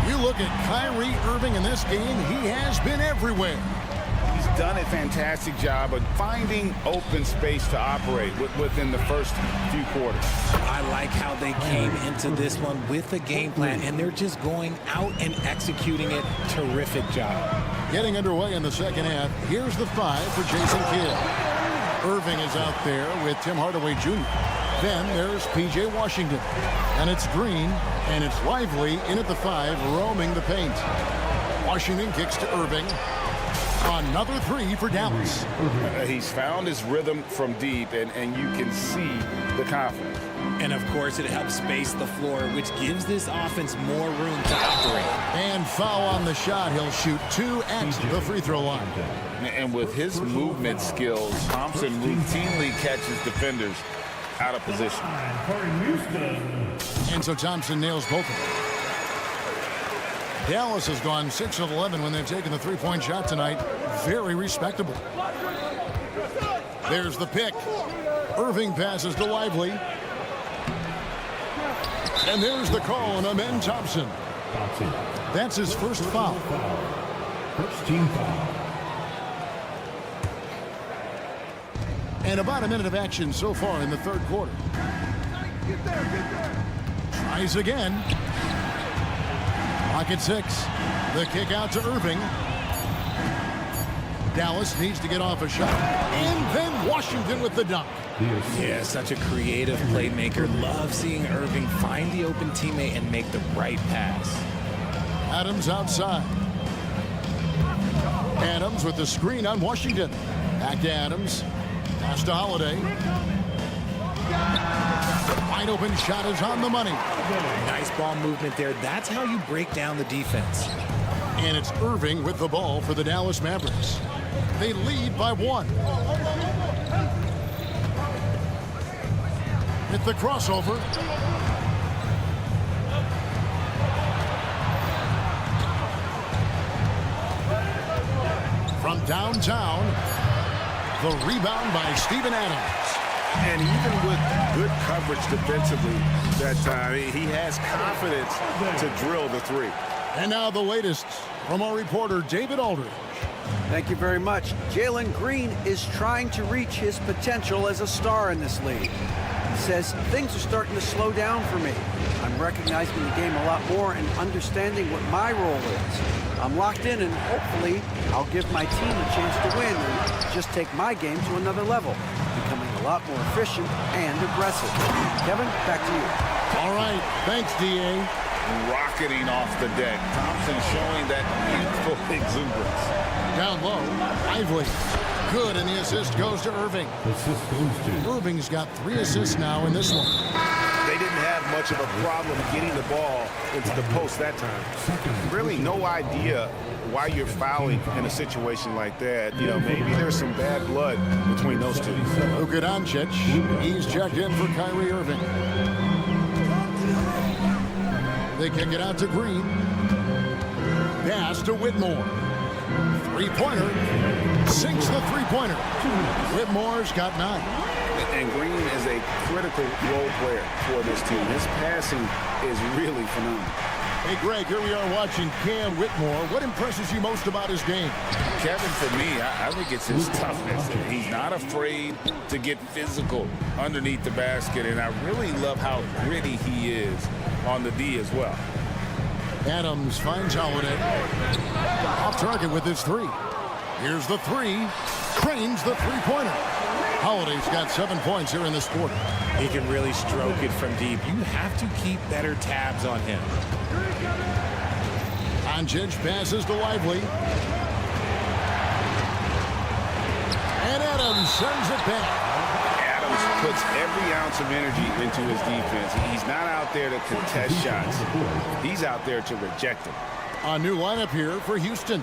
You look at Kyrie Irving in this game, he has been everywhere. He's done a fantastic job of finding open space to operate within the first few quarters. I like how they came into this one with a game plan, and they're just going out and executing it. Terrific job. Getting underway in the second half, here's the 5 for Jason Kidd. Irving is out there with Tim Hardaway Jr. Then there's P.J. Washington. And it's Green, and it's Lively in at the 5, roaming the paint. Washington kicks to Irving. Another 3 for Dallas. He's found his rhythm from deep, and you can see the confidence. And, of course, it helps space the floor, which gives this offense more room to operate. And foul on the shot. He'll shoot 2 at the free throw line. And with his movement skills, Thompson routinely catches defenders out of position. And so Thompson nails both of them. Dallas has gone 6 of 11 when they've taken the three-point shot tonight. Very respectable. There's the pick. Irving passes to Lively. And there's the call on Amen Thompson. That's his first foul. First team foul. And about a minute of action so far in the third quarter. Tries again. Clock at 6. The kick out to Irving. Dallas needs to get off a shot. And then Washington with the dunk. Yeah, such a creative playmaker. Love seeing Irving find the open teammate and make the right pass. Adams outside. Adams with the screen on Washington. Back to Adams. Pass to Holiday. Wide open shot is on the money. Nice ball movement there. That's how you break down the defense. And it's Irving with the ball for the Dallas Mavericks. They lead by 1. Hit the crossover. From downtown, the rebound by Steven Adams. And even with good coverage defensively that time, he has confidence to drill the 3. And now the latest from our reporter, David Aldridge. Thank you very much. Jalen Green is trying to reach his potential as a star in this league. He says, things are starting to slow down for me. I'm recognizing the game a lot more and understanding what my role is. I'm locked in, and hopefully I'll give my team a chance to win and just take my game to another level, becoming a lot more efficient and aggressive. Kevin, back to you. All right. Thanks, D.A. Rocketing off the deck. Thompson showing that youthful exuberance. Down low, Lively. Good, and the assist goes to Irving. Assist goes to Irving's got 3 assists now in this one. They didn't have much of a problem getting the ball into the post that time. Really no idea why you're fouling in a situation like that. You know, maybe there's some bad blood between those two. Luka Doncic, he's checked in for Kyrie Irving. They kick it out to Green. Pass to Whitmore. Three-pointer. Sinks the three-pointer. Whitmore's got 9. And Green is a critical role player for this team. His passing is really phenomenal. Hey, Greg, here we are watching Cam Whitmore. What impresses you most about his game? Kevin, for me, I think it's his toughness. He's not afraid to get physical underneath the basket, and I really love how gritty he is on the D as well. Adams finds Holiday. Off target with his 3. Here's the 3. Cranes the three-pointer. Holiday's got 7 points here in this quarter. He can really stroke it from deep. You have to keep better tabs on him. Doncic passes to Lively. And Adams sends it back. Adams puts every ounce of energy into his defense. He's not out there to contest shots. He's out there to reject them. A new lineup here for Houston.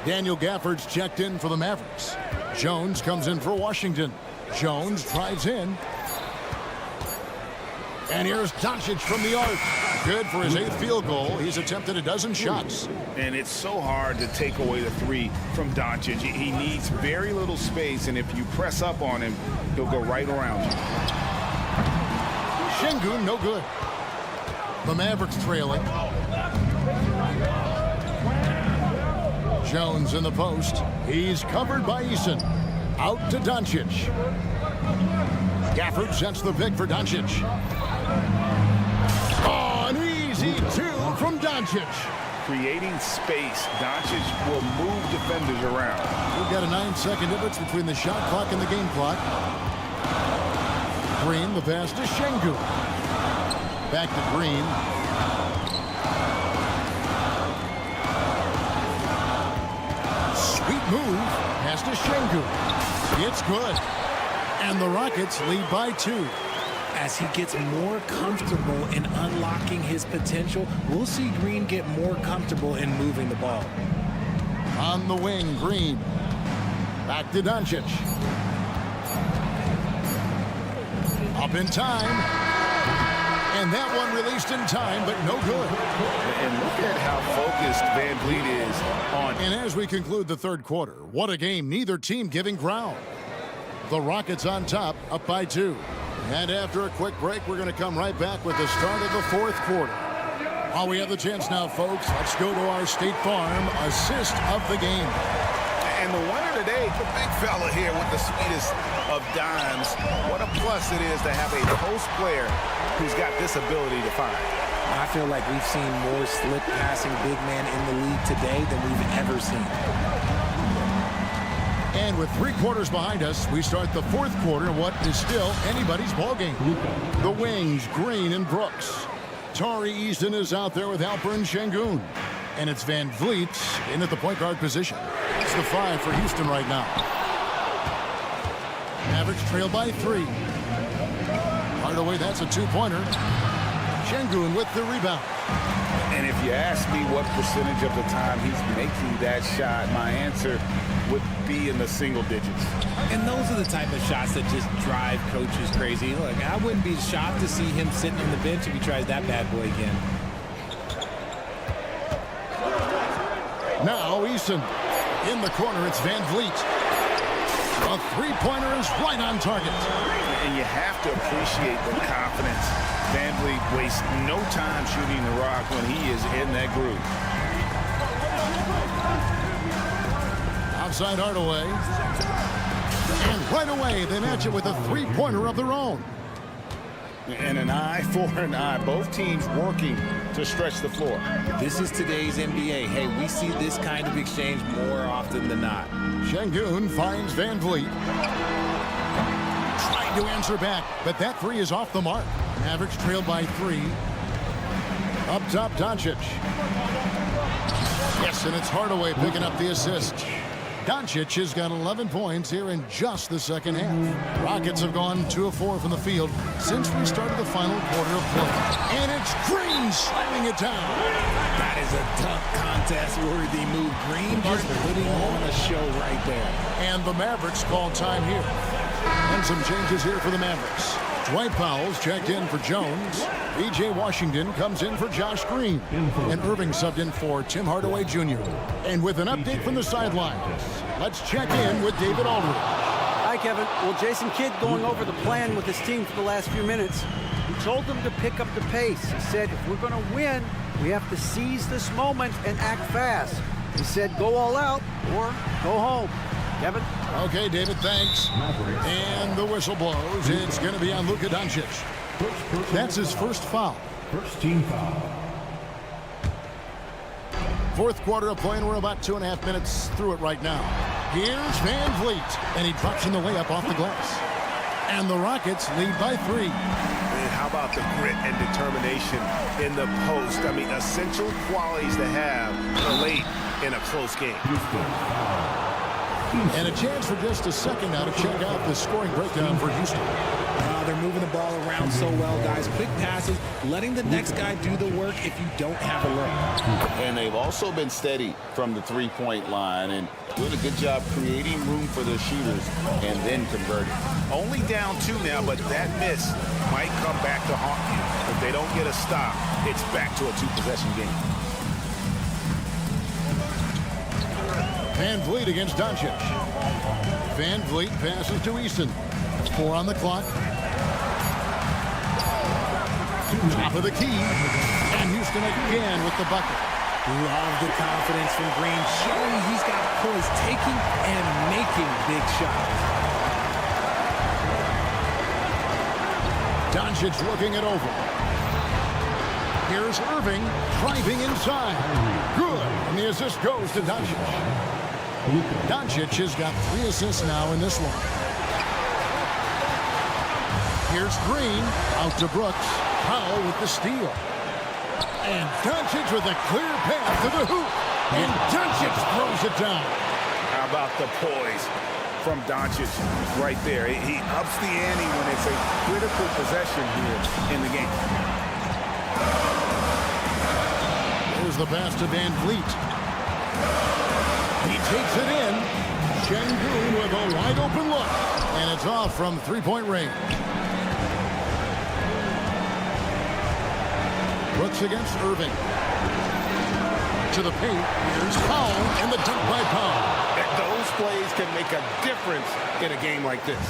Daniel Gafford's checked in for the Mavericks. Jones comes in for Washington. Jones drives in. And here's Doncic from the arc. Good for his 8th field goal. He's attempted a dozen shots. And it's so hard to take away the 3 from Doncic. He needs very little space, and if you press up on him, he'll go right around you. Şengün, no good. The Mavericks trailing. Jones in the post. He's covered by Eason. Out to Doncic. Gafford sets the pick for Doncic. Oh, an easy 2 from Doncic. Creating space, Doncic will move defenders around. We've got a 9-second difference between the shot clock and the game clock. Green, the pass to Şengün. Back to Green. Sweet move. Pass to Şengün. It's good. And the Rockets lead by 2. As he gets more comfortable in unlocking his potential, we'll see Green get more comfortable in moving the ball. On the wing, Green. Back to Doncic. Up in time. And that one released in time, but no good. And look at how focused Van Vliet is on. And as we conclude the third quarter, what a game, neither team giving ground. The Rockets on top, up by 2. And after a quick break, we're going to come right back with the start of the fourth quarter. While we have the chance now, folks, let's go to our State Farm assist of the game. And the winner today, the big fella here with the sweetest of dimes. What a plus it is to have a post player who's got this ability to find. I feel like we've seen more slip passing big man in the league today than we've ever seen. And with 3 quarters behind us, we start the fourth quarter in what is still anybody's ballgame. The wings, Green and Brooks. Tari Eason is out there with Alperen Şengün. And it's Van Vliet in at the point guard position. the 5 for Houston right now. Mavericks trail by 3. Hardaway, that's a 2-pointer. Şengün with the rebound. And if you ask me what percentage of the time he's making that shot, my answer would be in the single digits. And those are the type of shots that just drive coaches crazy. Look, I wouldn't be shocked to see him sitting on the bench if he tries that bad boy again. Now Eason. In the corner, it's Van Vliet. A 3-pointer is right on target. And you have to appreciate the confidence. Van Vliet wastes no time shooting the rock when he is in that groove. Outside Hardaway. And right away, they match it with a 3-pointer of their own. And an eye for an eye. Both teams working to stretch the floor. This is today's NBA. Hey, we see this kind of exchange more often than not. Şengün finds Van Vliet. Trying to answer back, but that 3 is off the mark. Mavericks trail by 3. Up top, Doncic. Yes, and it's Hardaway picking up the assist. Doncic has got 11 points here in just the second half. Rockets have gone 2 of 4 from the field since we started the final quarter of play. And it's Green slamming it down. That is a dunk contest-worthy move. Green just putting on a show right there. And the Mavericks call time here. And some changes here for the Mavericks. Dwight Powell's checked in for Jones. B.J. Washington comes in for Josh Green. And Irving subbed in for Tim Hardaway Jr. And with an update from the sidelines, let's check in with David Aldridge. Hi, Kevin. Well, Jason Kidd going over the plan with his team for the last few minutes. He told them to pick up the pace. He said, if we're going to win, we have to seize this moment and act fast. He said, go all out or go home. Kevin? Okay, David, thanks. And the whistle blows. It's going to be on Luka Doncic. That's his first foul. First team foul. Fourth quarter of play, and we're about 2.5 minutes through it right now. Here's Van Vliet, and he drops in the layup off the glass. And the Rockets lead by 3. And how about the grit and determination in the post? I mean, essential qualities to have late in a close game. And a chance for just a second now to check out the scoring breakdown for Houston. They're moving the ball around so well, guys. Quick passes, letting the next guy do the work if you don't have a look. And they've also been steady from the 3-point line and doing a good job creating room for their shooters and then converting. Only down 2 now, but that miss might come back to haunt you. If they don't get a stop, it's back to a 2-possession game. Van Vliet against Doncic. Van Vliet passes to Eason. 4 on the clock. Top of the key. And Houston again with the bucket. Love the confidence from Green, showing he's got poise, taking and making big shots. Doncic looking it over. Here's Irving driving inside. Good. And the assist goes to Doncic. Doncic has got 3 assists now in this one. Here's Green out to Brooks. Powell with the steal. And Doncic with a clear path to the hoop. And Doncic throws it down. How about the poise from Doncic right there? He ups the ante when it's a critical possession here in the game. Here's the pass to Van Vliet. He takes it in. Şengün with a wide open look. And it's off from 3-point range. Brooks against Irving. To the paint. Here's Powell and the dunk by Powell. And those plays can make a difference in a game like this.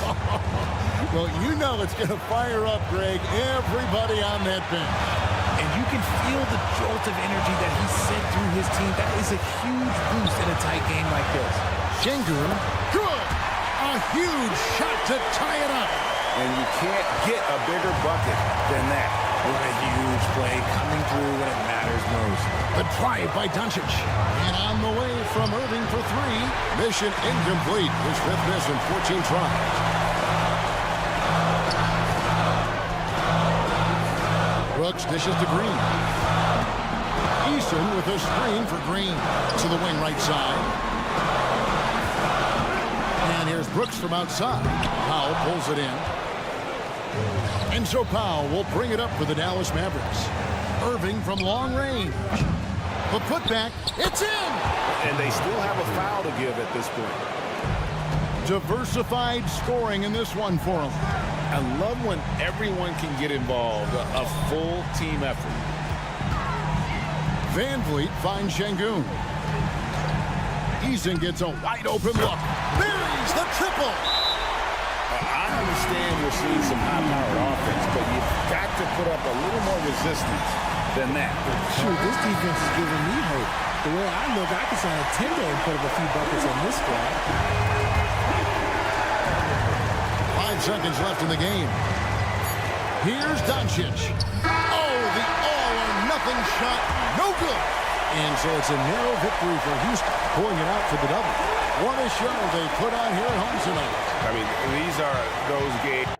Well, you know it's going to fire up, Greg, everybody on that bench. And you can feel the jolt of energy that he sent through his team. That is a huge boost in a tight game like this. Şengün, good! A huge shot to tie it up. And you can't get a bigger bucket than that. What a huge play coming through when it matters most. The drive by Doncic. And on the way from Irving for 3. Mission incomplete. His 5th miss in 14 tries. Brooks dishes to Green. Eason with a screen for Green. To the wing right side. There's Brooks from outside. Powell pulls it in. And so Powell will bring it up for the Dallas Mavericks. Irving from long range. The putback, it's in! And they still have a foul to give at this point. Diversified scoring in this one for them. I love when everyone can get involved, a full team effort. Van Vliet finds Şengün. Eason gets a wide open look. Buries the triple. I understand we're seeing some high-powered offense, but you've got to put up a little more resistance than that. Shoot, this defense is giving me hope. The way I look, I can sign a tender and put up a few buckets on this squad. 5 seconds left in the game. Here's Doncic. Oh, the all-or-nothing shot. No good. And so it's a narrow victory for Houston, pulling it out for the double. What a show they put on here at home tonight. I mean, these are those games.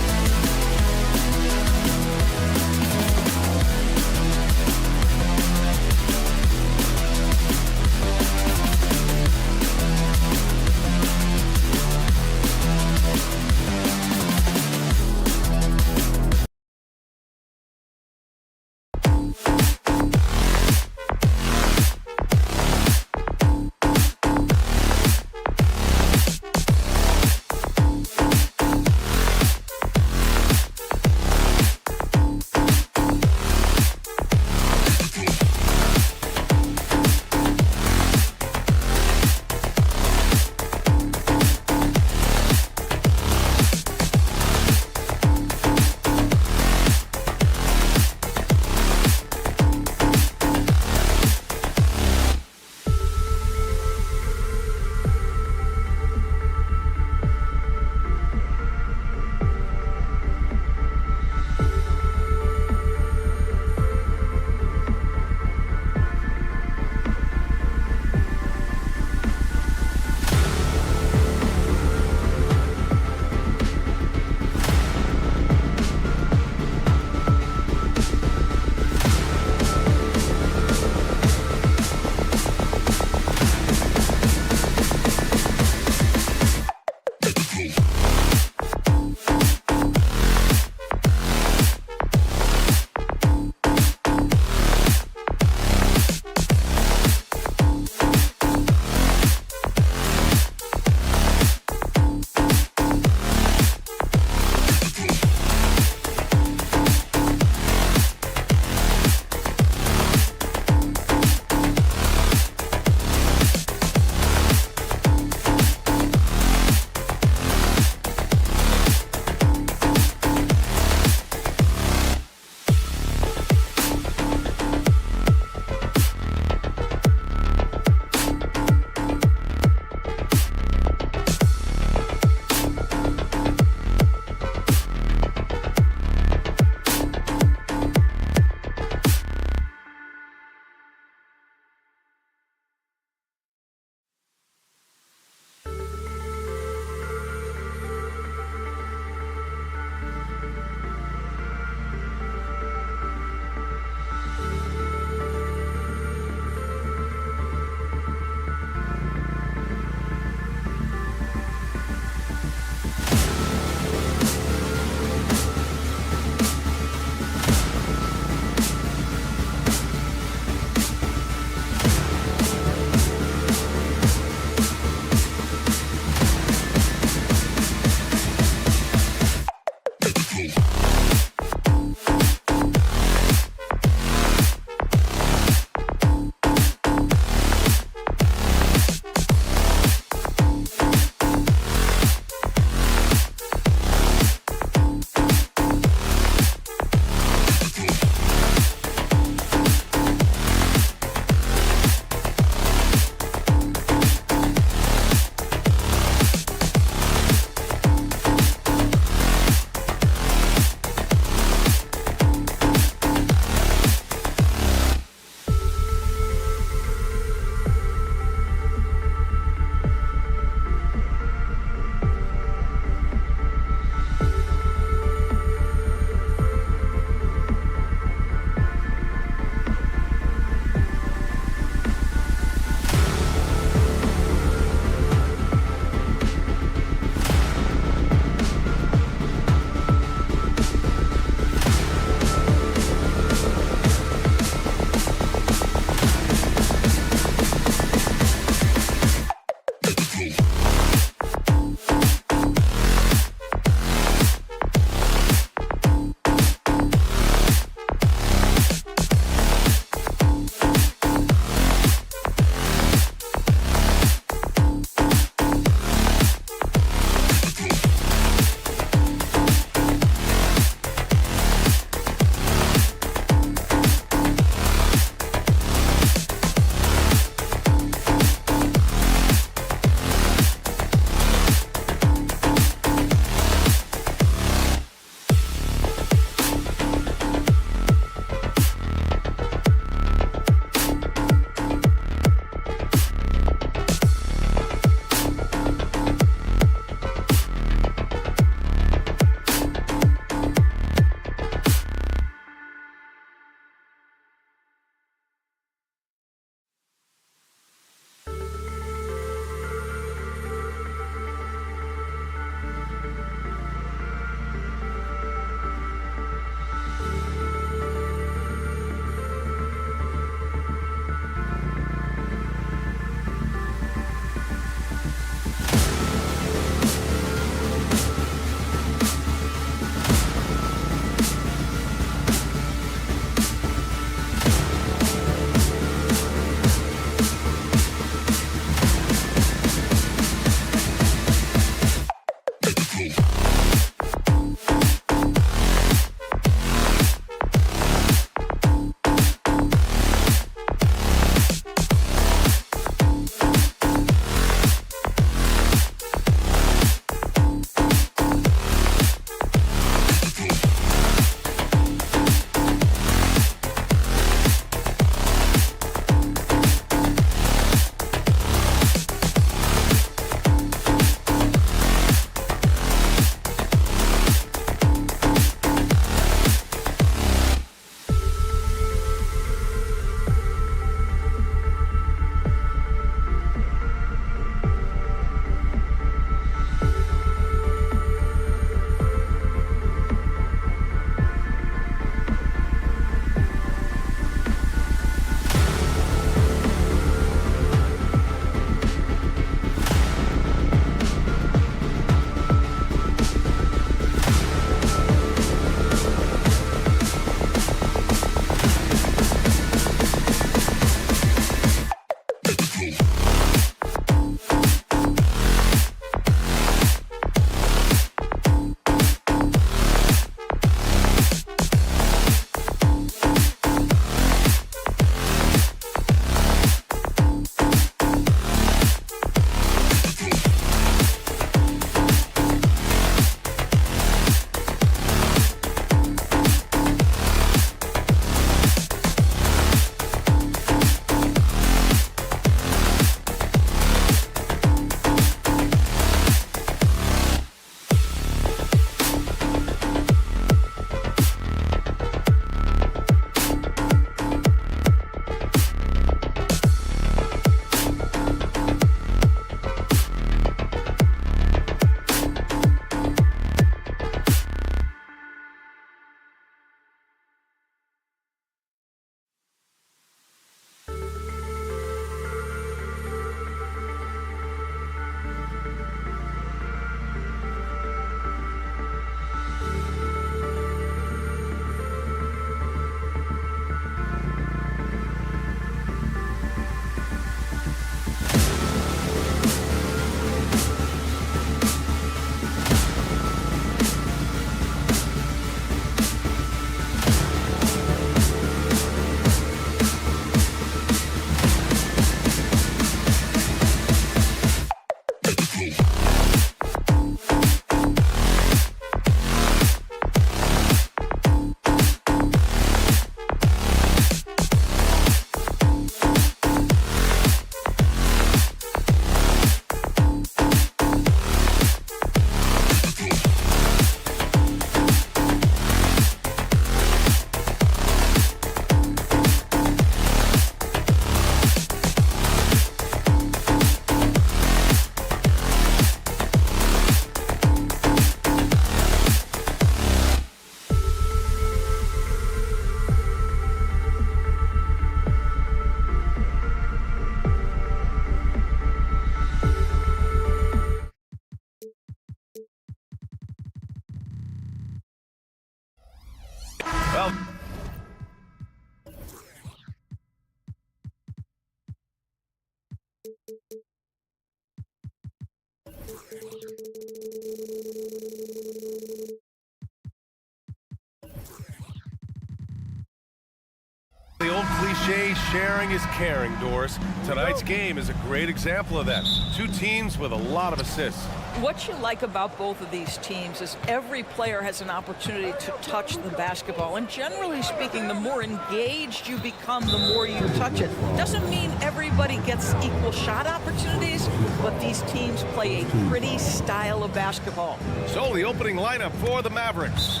The old cliche, sharing is caring, Doris. Tonight's game is a great example of that. Two teams with a lot of assists. What you like about both of these teams is every player has an opportunity to touch the basketball. And generally speaking, the more engaged you become, the more you touch it. Doesn't mean everybody gets equal shot opportunities, but these teams play a pretty style of basketball. So the opening lineup for the Mavericks.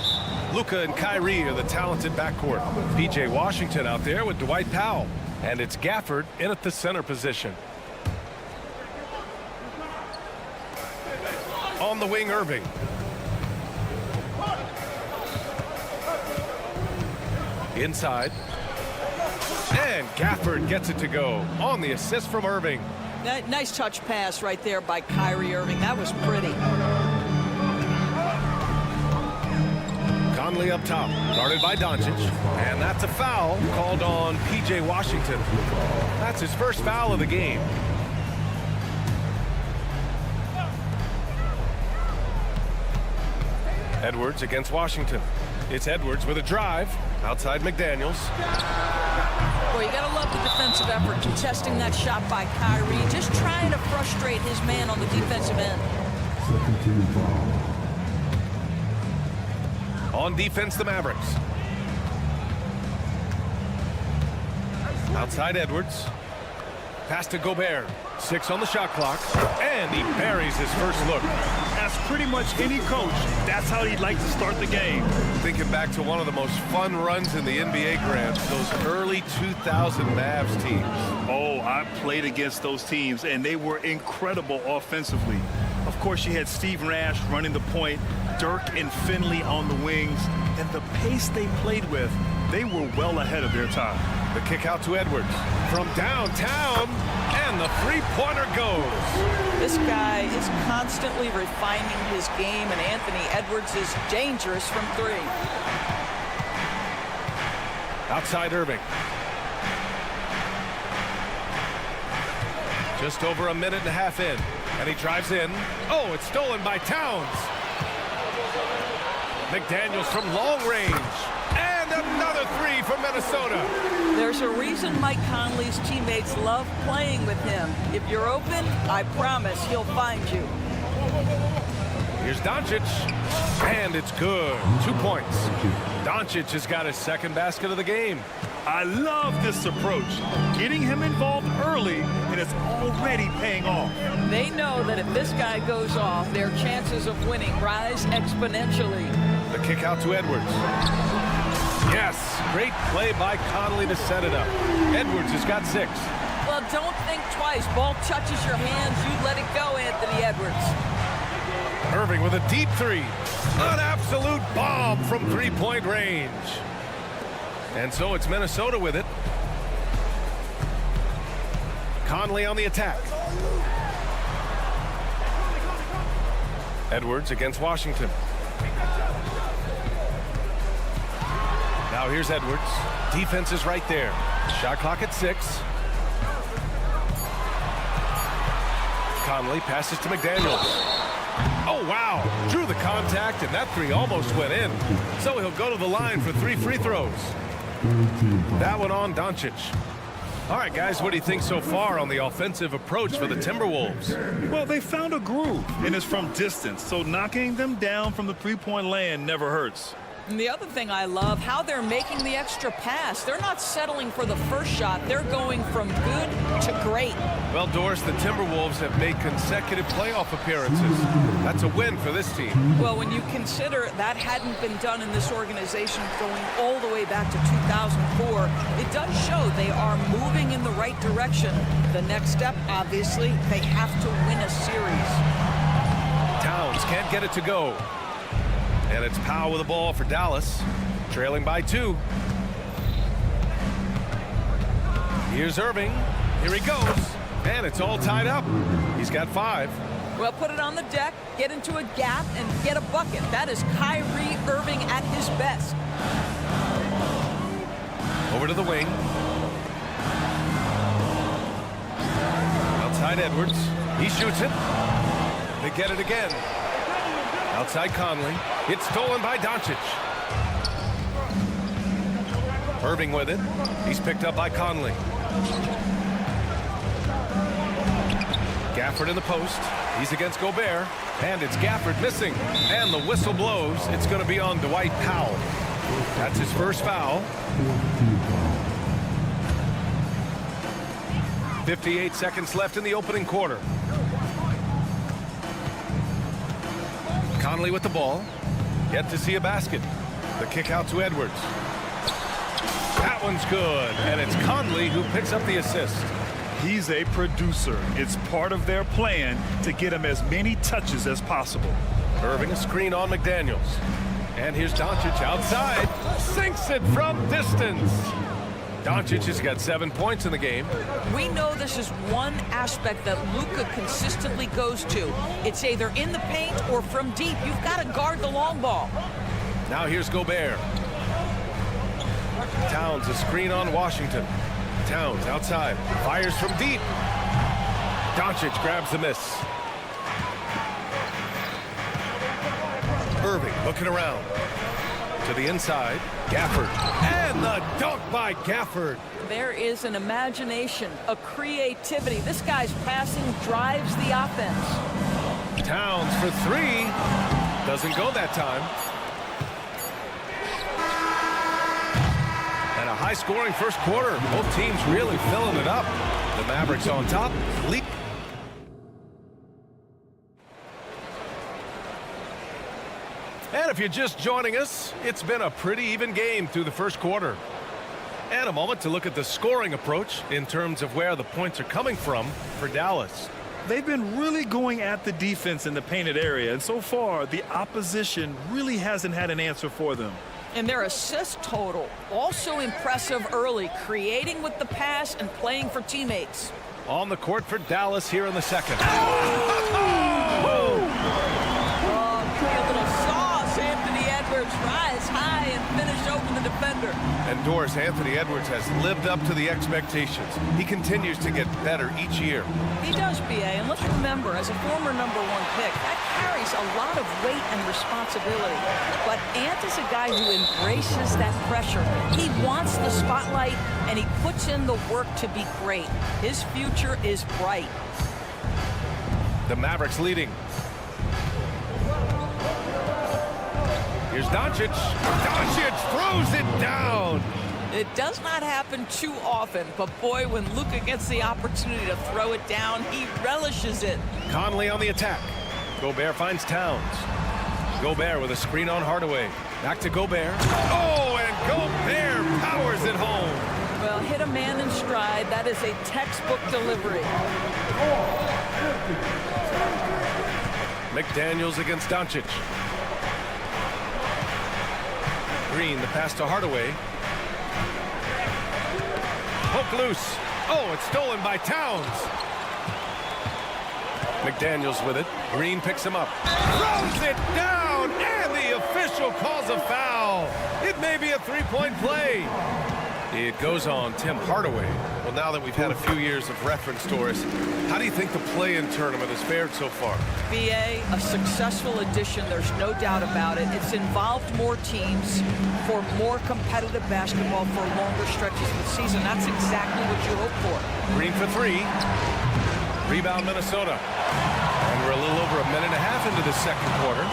Luka and Kyrie are the talented backcourt. P.J. Washington out there with Dwight Powell. And it's Gafford in at the center position. On the wing, Irving. Inside. And Gafford gets it to go on the assist from Irving. Nice touch pass right there by Kyrie Irving. That was pretty. Conley up top, guarded by Doncic. And that's a foul called on P.J. Washington. That's his first foul of the game. Edwards against Washington. It's Edwards with a drive. Outside McDaniels. Boy, you gotta love the defensive effort, contesting that shot by Kyrie, just trying to frustrate his man on the defensive end. Second team foul. On defense, the Mavericks. Outside Edwards. Pass to Gobert. 6 on the shot clock. And he buries his first look. That's pretty much any coach. That's how he'd like to start the game. Thinking back to one of the most fun runs in the NBA, Grant, those early 2000 Mavs teams. Oh, I played against those teams, and they were incredible offensively. Of course, you had Steve Nash running the point, Dirk and Finley on the wings, and the pace they played with, they were well ahead of their time. The kick out to Edwards from downtown, and the three-pointer goes. This guy is constantly refining his game, and Anthony Edwards is dangerous from 3. Outside Irving. Just over a minute and a half in, and he drives in. Oh, it's stolen by Towns. McDaniels from long range. And another 3 from Minnesota. There's a reason Mike Conley's teammates love playing with him. If you're open, I promise he'll find you. Here's Doncic. And it's good. 2 points. Doncic has got his second basket of the game. I love this approach. Getting him involved early, and it's already paying off. They know that if this guy goes off, their chances of winning rise exponentially. The kick out to Edwards. Yes, great play by Conley to set it up. Edwards has got 6. Well, don't think twice. Ball touches your hands, you let it go, Anthony Edwards. Irving with a deep 3. An absolute bomb from three-point range. And so it's Minnesota with it. Conley on the attack. Edwards against Washington. Now here's Edwards. Defense is right there. Shot clock at 6. Conley passes to McDaniels. Oh, wow. Drew the contact, and that 3 almost went in. So he'll go to the line for 3 free throws. That one on Doncic. All right, guys, what do you think so far on the offensive approach for the Timberwolves? Well, they found a groove, and it's from distance, so knocking them down from the three-point land never hurts. And the other thing I love, how they're making the extra pass. They're not settling for the first shot. They're going from good to great. Well, Doris, the Timberwolves have made consecutive playoff appearances. That's a win for this team. Well, when you consider that hadn't been done in this organization going all the way back to 2004, it does show they are moving in the right direction. The next step, obviously, they have to win a series. Towns can't get it to go. And it's Powell with the ball for Dallas, trailing by 2. Here's Irving. Here he goes. And it's all tied up. He's got 5. Well, put it on the deck, get into a gap, and get a bucket. That is Kyrie Irving at his best. Over to the wing. Outside Edwards. He shoots it. They get it again. Outside Conley. It's stolen by Doncic. Irving with it. He's picked up by Conley. Gafford in the post. He's against Gobert. And it's Gafford missing. And the whistle blows. It's going to be on Dwight Powell. That's his first foul. 58 seconds left in the opening quarter. Conley with the ball. Yet to see a basket. The kick out to Edwards. That one's good. And it's Conley who picks up the assist. He's a producer. It's part of their plan to get him as many touches as possible. Irving a screen on McDaniels. And here's Doncic outside. Sinks it from distance. Doncic has got 7 points in the game. We know this is one aspect that Luka consistently goes to. It's either in the paint or from deep. You've got to guard the long ball. Now here's Gobert. Towns a screen on Washington. Towns outside. Fires from deep. Doncic grabs the miss. Irving looking around. To the inside. Gafford. And the dunk by Gafford. There is an imagination, a creativity. This guy's passing drives the offense. Towns for three. Doesn't go that time. And a high-scoring first quarter. Both teams really filling it up. The Mavericks on top. Leap. And if you're just joining us, it's been a pretty even game through the first quarter. And a moment to look at the scoring approach in terms of where the points are coming from for Dallas. They've been really going at the defense in the painted area, and so far the opposition really hasn't had an answer for them. And their assist total, also impressive early, creating with the pass and playing for teammates. On the court for Dallas here in the second. Rise high and finish over the defender. And Doris, Anthony Edwards has lived up to the expectations. He continues to get better each year. He does, B.A., and let's remember, as a former #1 pick, that carries a lot of weight and responsibility. But Ant is a guy who embraces that pressure. He wants the spotlight, and he puts in the work to be great. His future is bright. The Mavericks leading. Here's Doncic. Doncic throws it down. It does not happen too often, but boy, when Luka gets the opportunity to throw it down, he relishes it. Conley on the attack. Gobert finds Towns. Gobert with a screen on Hardaway. Back to Gobert. Oh, and Gobert powers it home. Well, hit a man in stride. That is a textbook delivery. McDaniels against Doncic. Green, the pass to Hardaway. Poke loose. Oh, it's stolen by Towns. McDaniels with it. Green picks him up. Throws it down, and the official calls a foul. It may be a three-point play. It goes on Tim Hardaway. Well, now that we've had a few years of reference, Doris, how do you think the play-in tournament has fared so far? BA, a successful addition, there's no doubt about it. It's involved more teams for more competitive basketball for longer stretches of the season. That's exactly what you hope for. Green for three. Rebound Minnesota. And we're a little over a minute and a half into the second quarter.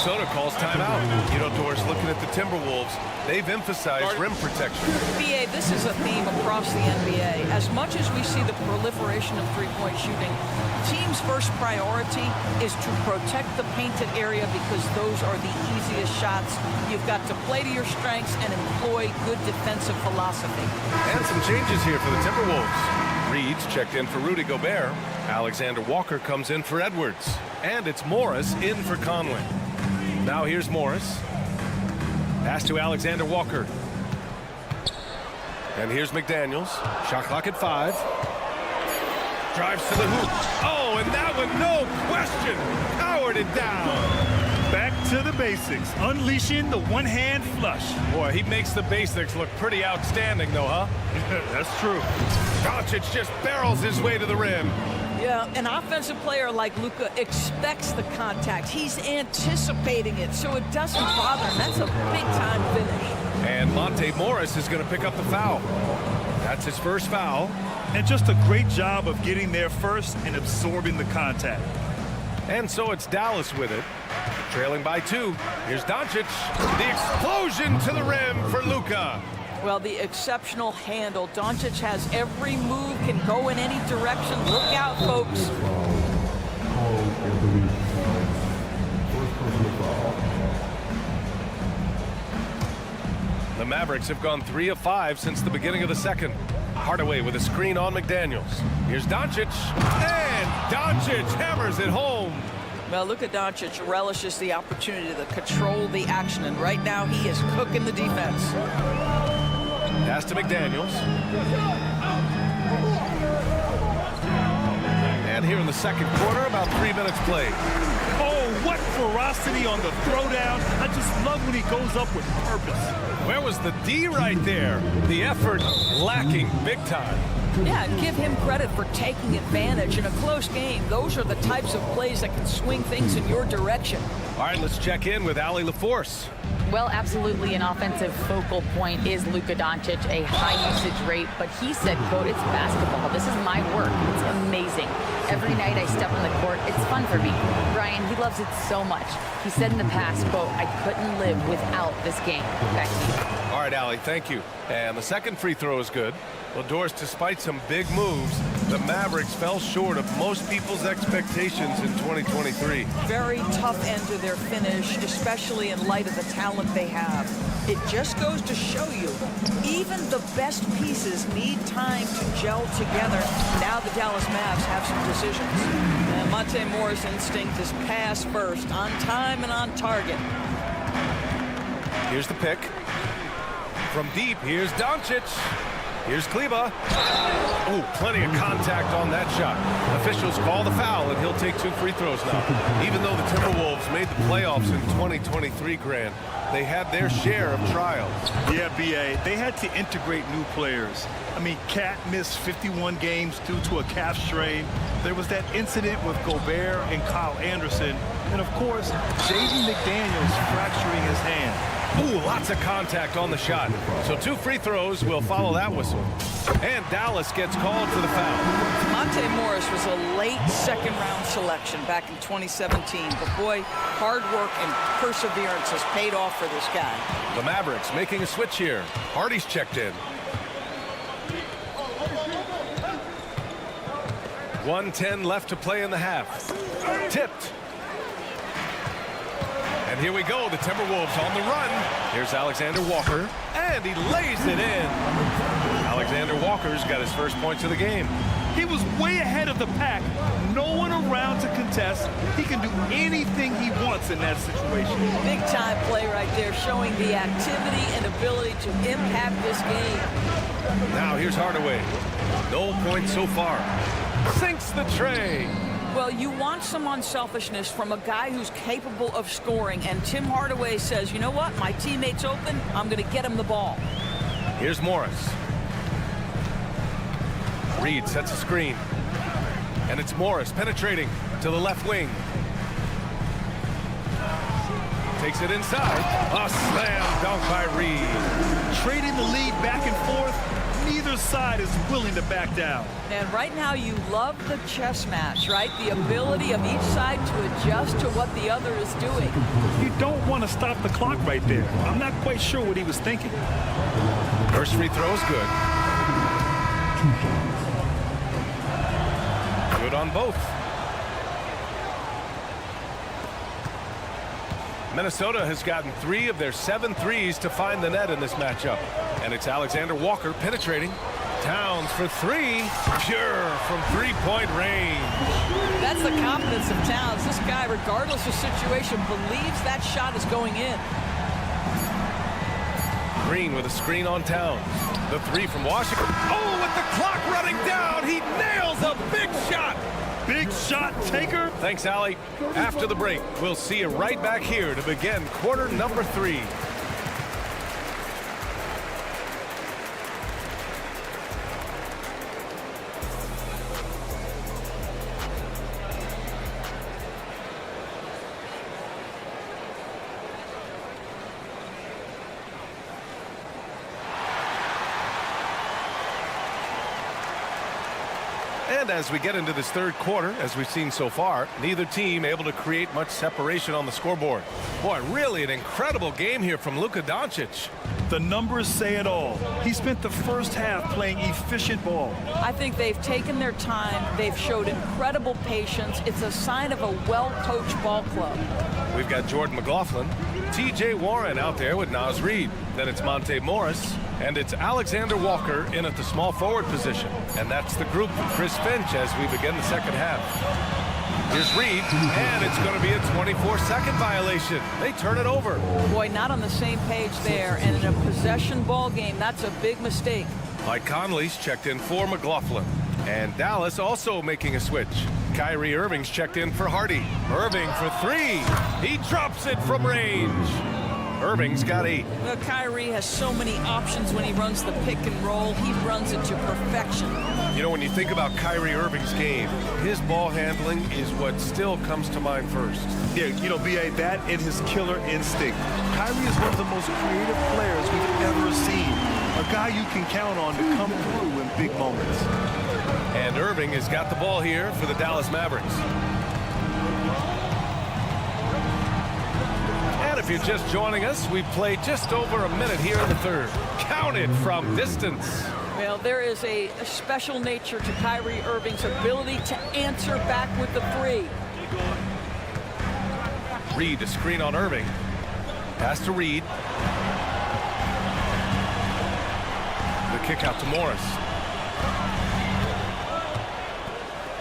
Minnesota calls timeout. You know, Doris, looking at the Timberwolves, they've emphasized rim protection. BA, this is a theme across the NBA. As much as we see the proliferation of three-point shooting, team's first priority is to protect the painted area because those are the easiest shots. You've got to play to your strengths and employ good defensive philosophy. And some changes here for the Timberwolves. Reed's checked in for Rudy Gobert. Alexander Walker comes in for Edwards. And it's Morris in for Conley. Now here's Morris. Pass to Alexander Walker. And here's McDaniels. Shot clock at 5. Drives to the hoop. Oh, and that one, no question, powered it down. Back to the basics, unleashing the one-hand flush. Boy, he makes the basics look pretty outstanding, though, huh? That's true. Doncic just barrels his way to the rim. Yeah, an offensive player like Luka expects the contact. He's anticipating it, so it doesn't bother him. That's a big-time finish. And Monte Morris is going to pick up the foul. That's his first foul. And just a great job of getting there first and absorbing the contact. And so it's Dallas with it. Trailing by 2. Here's Doncic. The explosion to the rim for Luka. Well, the exceptional handle. Doncic has every move, can go in any direction. Look out, folks. The Mavericks have gone 3 of 5 since the beginning of the second. Hardaway with a screen on McDaniels. Here's Doncic. And Doncic hammers it home. Well, Luka Doncic relishes the opportunity to control the action, and right now he is cooking the defense. Pass to McDaniels. And here in the second quarter, about 3 minutes played. Oh, what ferocity on the throwdown. I just love when he goes up with purpose. Where was the D right there? The effort lacking big time. Yeah, and give him credit for taking advantage in a close game. Those are the types of plays that can swing things in your direction. All right, let's check in with Allie LaForce. Well, absolutely an offensive focal point is Luka Doncic, a high usage rate, but he said, quote, it's basketball. This is my work. It's amazing. Every night I step on the court, it's fun for me. Brian, he loves it so much. He said in the past, quote, I couldn't live without this game. Back to you. All right, Allie, thank you. And the second free throw is good. Well, Doris, despite some big moves, the Mavericks fell short of most people's expectations in 2023. Very tough end to their finish, especially in light of the talent they have. It just goes to show you, even the best pieces need time to gel together. Now the Dallas Mavs have some decisions. And Monte Morris' instinct is pass first, on time and on target. Here's the pick. From deep, here's Doncic. Here's Kleba. Oh, plenty of contact on that shot. Officials call the foul, and he'll take 2 free throws now. Even though the Timberwolves made the playoffs in 2023, Grant, they had their share of trials. Yeah, B.A., they had to integrate new players. I mean, Cat missed 51 games due to a calf strain. There was that incident with Gobert and Kyle Anderson. And, of course, Jaden McDaniels fracturing his hand. Ooh, lots of contact on the shot. So 2 free throws will follow that whistle. And Dallas gets called for the foul. Monte Morris was a late second-round selection back in 2017. But, boy, hard work and perseverance has paid off for this guy. The Mavericks making a switch here. Hardy's checked in. 1:10 left to play in the half. Tipped. And here we go, the Timberwolves on the run. Here's Alexander Walker, and he lays it in. Alexander Walker's got his first points of the game. He was way ahead of the pack. No one around to contest. He can do anything he wants in that situation. Big-time play right there, showing the activity and ability to impact this game. Now here's Hardaway. No points so far. Sinks the tray. Well, you want some unselfishness from a guy who's capable of scoring, and Tim Hardaway says, you know what, my teammate's open, I'm going to get him the ball. Here's Morris. Reed sets a screen. And it's Morris penetrating to the left wing. Takes it inside. A slam dunk by Reed. Trading the lead back and forth. Neither side is willing to back down. And right now you love the chess match, right? The ability of each side to adjust to what the other is doing. You don't want to stop the clock right there. I'm not quite sure what he was thinking. First free throw is good. Good on both. Minnesota has gotten 3 of their 7 threes to find the net in this matchup. And it's Alexander Walker penetrating. Towns for 3. Pure from 3-point range. That's the confidence of Towns. This guy, regardless of situation, believes that shot is going in. Green with a screen on Towns. The 3 from Washington. Oh, with the clock running down, he nails a big shot. big shot taker. Thanks, Allie. After the break, we'll see you right back here to begin quarter number 3. And as we get into this third quarter, as we've seen so far, neither team able to create much separation on the scoreboard. Boy, really an incredible game here from Luka Doncic. The numbers say it all. He spent the first half playing efficient ball. I think they've taken their time. They've showed incredible patience. It's a sign of a well-coached ball club. We've got Jordan McLaughlin, T.J. Warren out there with Naz Reid. Then it's Monte Morris. And it's Alexander Walker in at the small forward position. And that's the group for Chris Finch as we begin the second half. Here's Reid, and it's going to be a 24-second violation. They turn it over. Boy, not on the same page there. And in a possession ball game, that's a big mistake. Mike Conley's checked in for McLaughlin. And Dallas also making a switch. Kyrie Irving's checked in for Hardy. Irving for 3. He drops it from range. Irving's got 8. Well, Kyrie has so many options when he runs the pick and roll. He runs it to perfection. You know, when you think about Kyrie Irving's game, his ball handling is what still comes to mind first. Yeah, you know, B.A., that and his killer instinct. Kyrie is one of the most creative players we've ever seen. A guy you can count on to come through in big moments. And Irving has got the ball here for the Dallas Mavericks. And if you're just joining us, we've played just over a minute here in the third. Counted from distance. Well, there is a special nature to Kyrie Irving's ability to answer back with the 3. Reid, a screen on Irving. Pass to Reid. The kick out to Morris.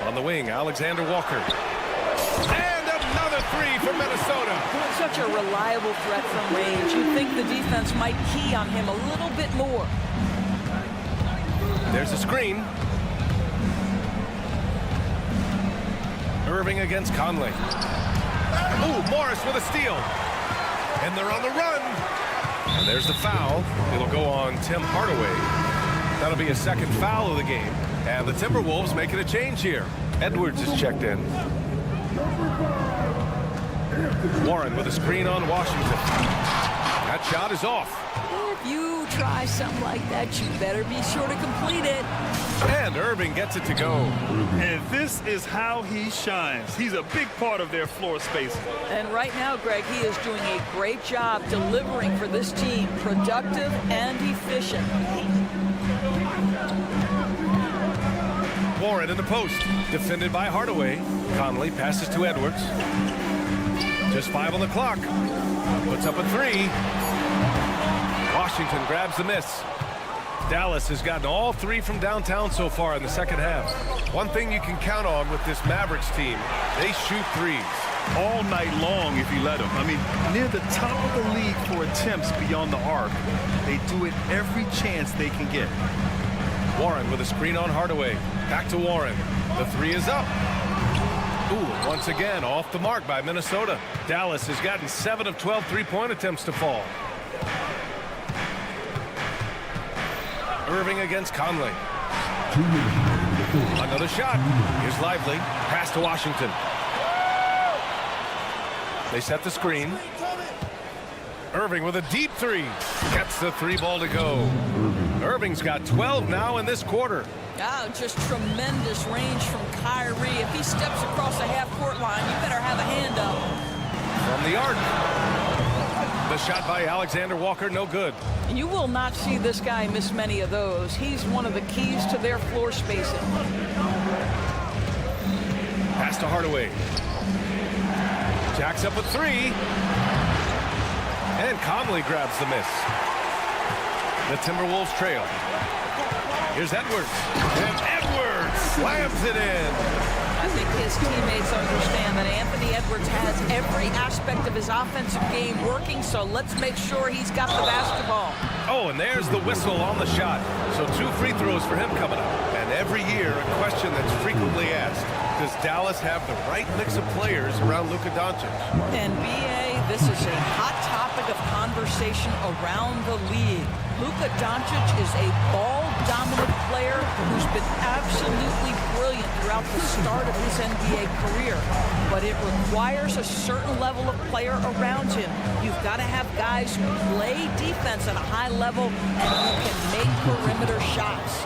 On the wing, Alexander Walker. And another 3 for Minnesota. Such a reliable threat from range. You'd think the defense might key on him a little bit more. There's a screen. Irving against Conley. Ooh, Morris with a steal. And they're on the run. And there's the foul. It'll go on Tim Hardaway. That'll be a second foul of the game. And the Timberwolves making a change here. Edwards is checked in. Warren with a screen on Washington. That shot is off. If you try something like that, you better be sure to complete it. And Irving gets it to go. And this is how he shines. He's a big part of their floor space. And right now, Greg, he is doing a great job delivering for this team. Productive and efficient. Warren in the post. Defended by Hardaway. Conley passes to Edwards. Just 5 on the clock. Puts up a 3. Washington grabs the miss. Dallas has gotten all 3 from downtown so far in the second half. One thing you can count on with this Mavericks team, they shoot 3s. All night long if you let them. I mean, near the top of the league for attempts beyond the arc. They do it every chance they can get. Warren with a screen on Hardaway. Back to Warren. The 3 is up. Ooh, once again, off the mark by Minnesota. Dallas has gotten 7 of 12 three-point attempts to fall. Irving against Conley. Another shot. Here's Lively. Pass to Washington. They set the screen. Irving with a deep 3. Gets the 3 ball to go. Irving's got 12 now in this quarter. Oh, just tremendous range from Kyrie. If he steps across the half-court line, you better have a hand up. From the arc. The shot by Alexander Walker, no good. And you will not see this guy miss many of those. He's one of the keys to their floor spacing. Pass to Hardaway. Jacks up a 3. And Conley grabs the miss. The Timberwolves trail. Here's Edwards. And Edwards slams it in. think his teammates understand that Anthony Edwards has every aspect of his offensive game working, so let's make sure he's got the basketball. Oh, and there's the whistle on the shot. So 2 free throws for him coming up. And every year, a question that's frequently asked, does Dallas have the right mix of players around Luka Doncic? And BA, this is a hot topic of conversation around the league. Luka Doncic is a ball-dominant player who's been absolutely brilliant throughout the start of his NBA career. But it requires a certain level of player around him. You've got to have guys who play defense at a high level and who can make perimeter shots.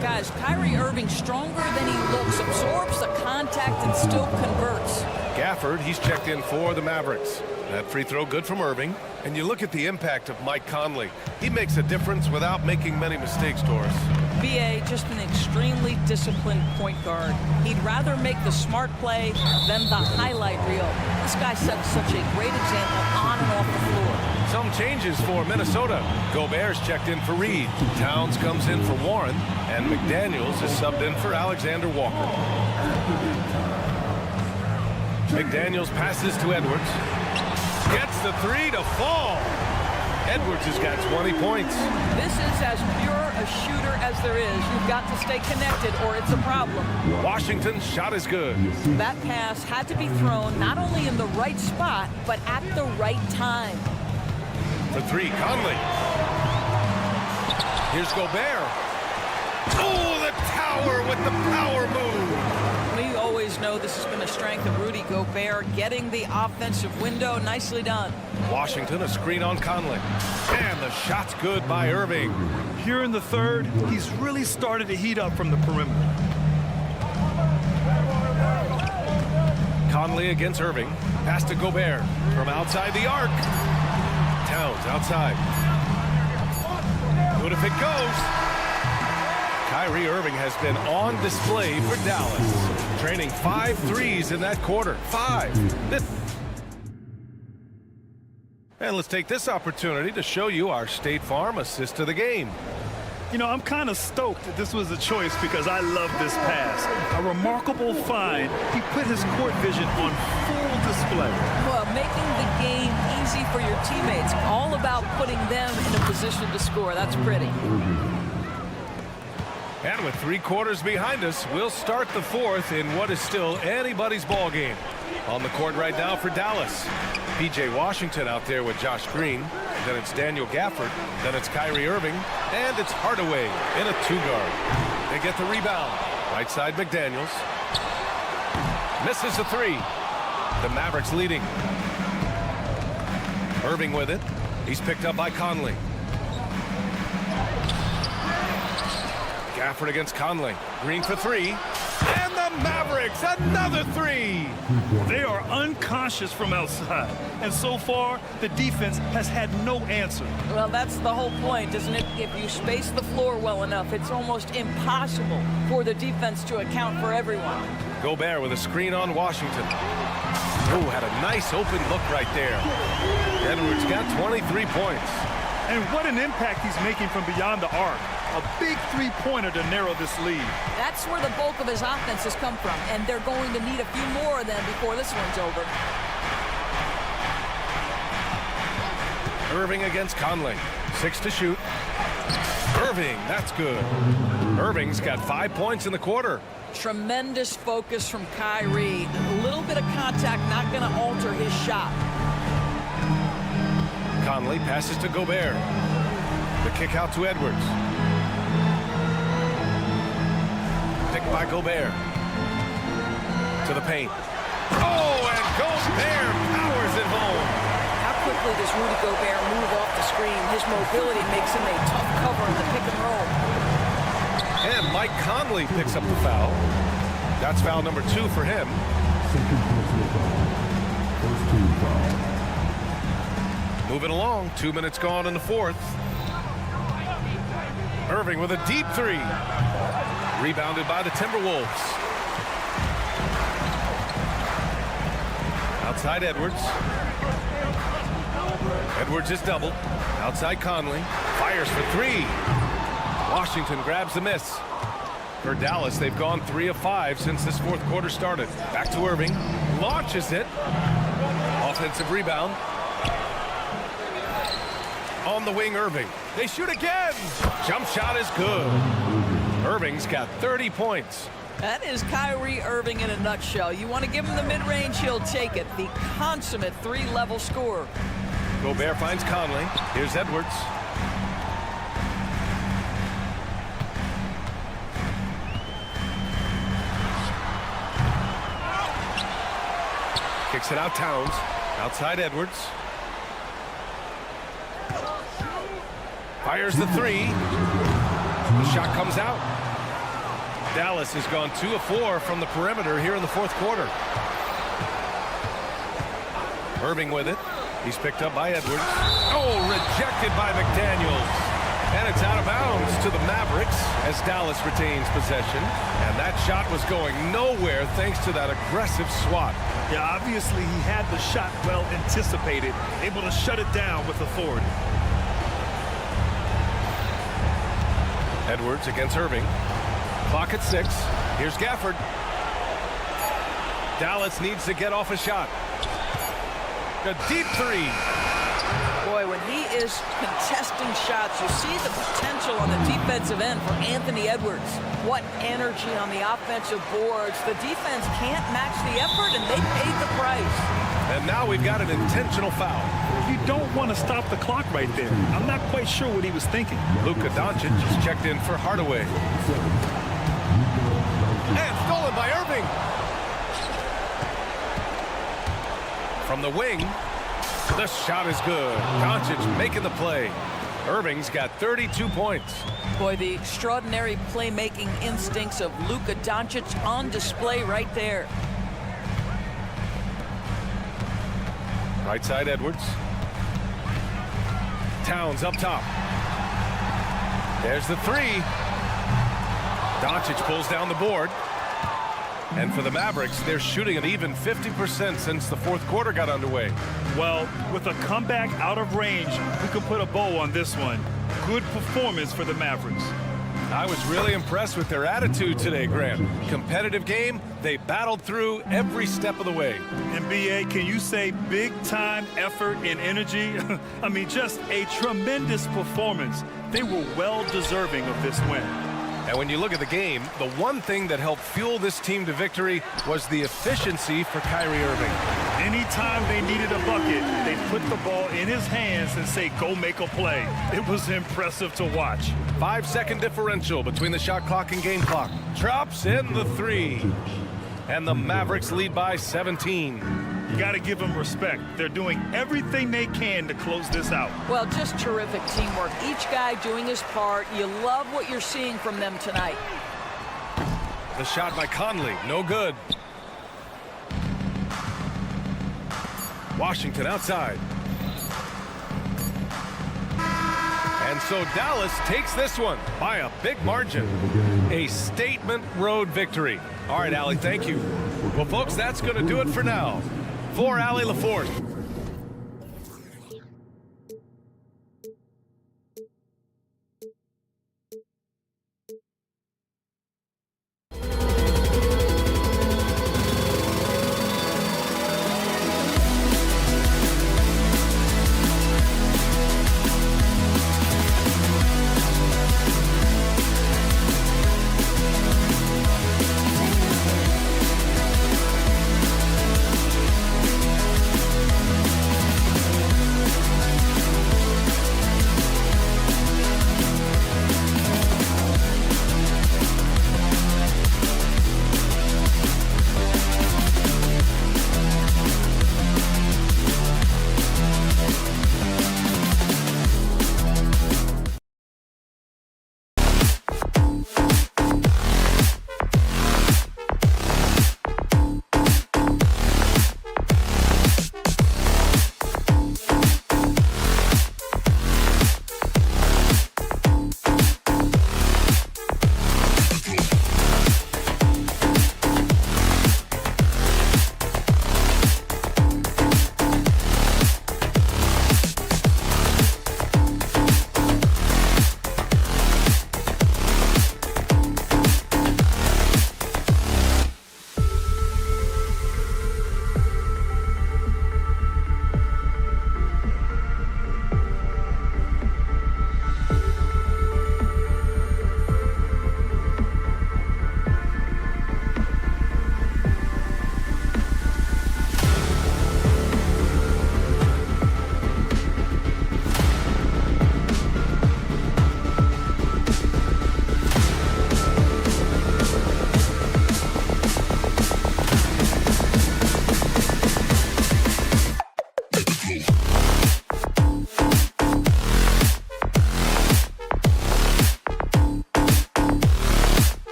Guys, Kyrie Irving, stronger than he looks, absorbs the contact and still converts. Gafford, he's checked in for the Mavericks. That free throw good from Irving. And you look at the impact of Mike Conley. He makes a difference without making many mistakes, Doris. BA, just an extremely disciplined point guard. He'd rather make the smart play than the highlight reel. This guy sets such a great example on and off the floor. Some changes for Minnesota. Gobert's checked in for Reed. Towns comes in for Warren. And McDaniels is subbed in for Alexander Walker. McDaniels passes to Edwards. Gets the 3 to fall. Edwards has got 20 points. This is as pure a shooter as there is. You've got to stay connected or it's a problem. Washington's shot is good. That pass had to be thrown not only in the right spot, but at the right time. For 3, Conley. Here's Gobert. Oh, the tower with the power move. We always know this has been a strength of Rudy Gobert, getting the offensive window. Nicely done. Washington, a screen on Conley. And the shot's good by Irving. Here in the third, he's really started to heat up from the perimeter. Conley against Irving. Pass to Gobert from outside the arc. Towns outside. Good if it goes. Kyrie Irving has been on display for Dallas. Training 5 threes in that quarter. 5. And let's take this opportunity to show you our State Farm assist to the game. You know, I'm kind of stoked that this was a choice because I love this pass. A remarkable find. He put his court vision on full display. Well, making the game easy for your teammates. All about putting them in a position to score. That's pretty. And with 3 quarters behind us, we'll start the 4th in what is still anybody's ball game. On the court right now for Dallas. P.J. Washington out there with Josh Green. Then it's Daniel Gafford. Then it's Kyrie Irving. And it's Hardaway in a 2-guard. They get the rebound. Right side McDaniels. Misses the 3. The Mavericks leading. Irving with it. He's picked up by Conley. Gafford against Conley. Green for 3. And the Mavericks, another 3. They are unconscious from outside. And so far, the defense has had no answer. Well, that's the whole point, isn't it? If you space the floor well enough, it's almost impossible for the defense to account for everyone. Gobert with a screen on Washington. Oh, had a nice open look right there. Edwards got 23 points. And what an impact he's making from beyond the arc. A big 3-pointer to narrow this lead. That's where the bulk of his offense has come from, and they're going to need a few more of them before this one's over. Irving against Conley. 6 to shoot. Irving, that's good. Irving's got 5 points in the quarter. Tremendous focus from Kyrie. A little bit of contact not going to alter his shot. Conley passes to Gobert. The kick out to Edwards. Picked by Gobert. To the paint. Oh, and Gobert powers it home. How quickly does Rudy Gobert move off the screen? His mobility makes him a tough cover in the pick and roll. And Mike Conley picks up the foul. That's foul number 2 for him. Moving along, 2 minutes gone in the 4th. Irving with a deep 3. Rebounded by the Timberwolves. Outside Edwards. Edwards is doubled. Outside Conley. Fires for 3. Washington grabs the miss. For Dallas, they've gone 3 of 5 since this fourth quarter started. Back to Irving. Launches it. Offensive rebound. On the wing, Irving. They shoot again. Jump shot is good. Irving's got 30 points. That is Kyrie Irving in a nutshell. You want to give him the mid-range, he'll take it. The consummate three-level scorer. Gobert finds Conley. Here's Edwards. Kicks it out, Towns. Outside Edwards. Fires the three. The shot comes out. Dallas has gone 2 of 4 from the perimeter here in the fourth quarter. Irving with it. He's picked up by Edwards. Oh, rejected by McDaniels. And it's out of bounds to the Mavericks as Dallas retains possession. And that shot was going nowhere thanks to that aggressive swat. Yeah, obviously he had the shot well anticipated, able to shut it down with authority. Edwards against Irving. Clock at 6. Here's Gafford. Dallas needs to get off a shot. A deep three. Boy, when he is contesting shots, you see the potential on the defensive end for Anthony Edwards. What energy on the offensive boards. The defense can't match the effort, and they paid the price. And now we've got an intentional foul. You don't want to stop the clock right there. I'm not quite sure what he was thinking. Luka Doncic is checked in for Hardaway. And stolen by Irving. From the wing, the shot is good. Doncic making the play. Irving's got 32 points. Boy, the extraordinary playmaking instincts of Luka Doncic on display right there. Right side, Edwards. Towns up top. There's the three. Doncic pulls down the board. And for the Mavericks, they're shooting an even 50% since the fourth quarter got underway. Well, with a comeback out of range, we can put a bow on this one. Good performance for the Mavericks. I was really impressed with their attitude today, Grant. Competitive game, they battled through every step of the way. NBA, can you say big-time effort and energy? I mean, just a tremendous performance. They were well deserving of this win. And when you look at the game, the one thing that helped fuel this team to victory was the efficiency for Kyrie Irving. Anytime they needed a bucket, they put the ball in his hands and say, go make a play. It was impressive to watch. 5-second differential between the shot clock and game clock. Drops in the three. And the Mavericks lead by 17. You got to give them respect. They're doing everything they can to close this out. Well, just terrific teamwork. Each guy doing his part. You love what you're seeing from them tonight. The shot by Conley, no good. Washington outside. And so Dallas takes this one by a big margin. A statement road victory. All right, Allie, thank you. Well, folks, that's going to do it for now. For Allie LaForce.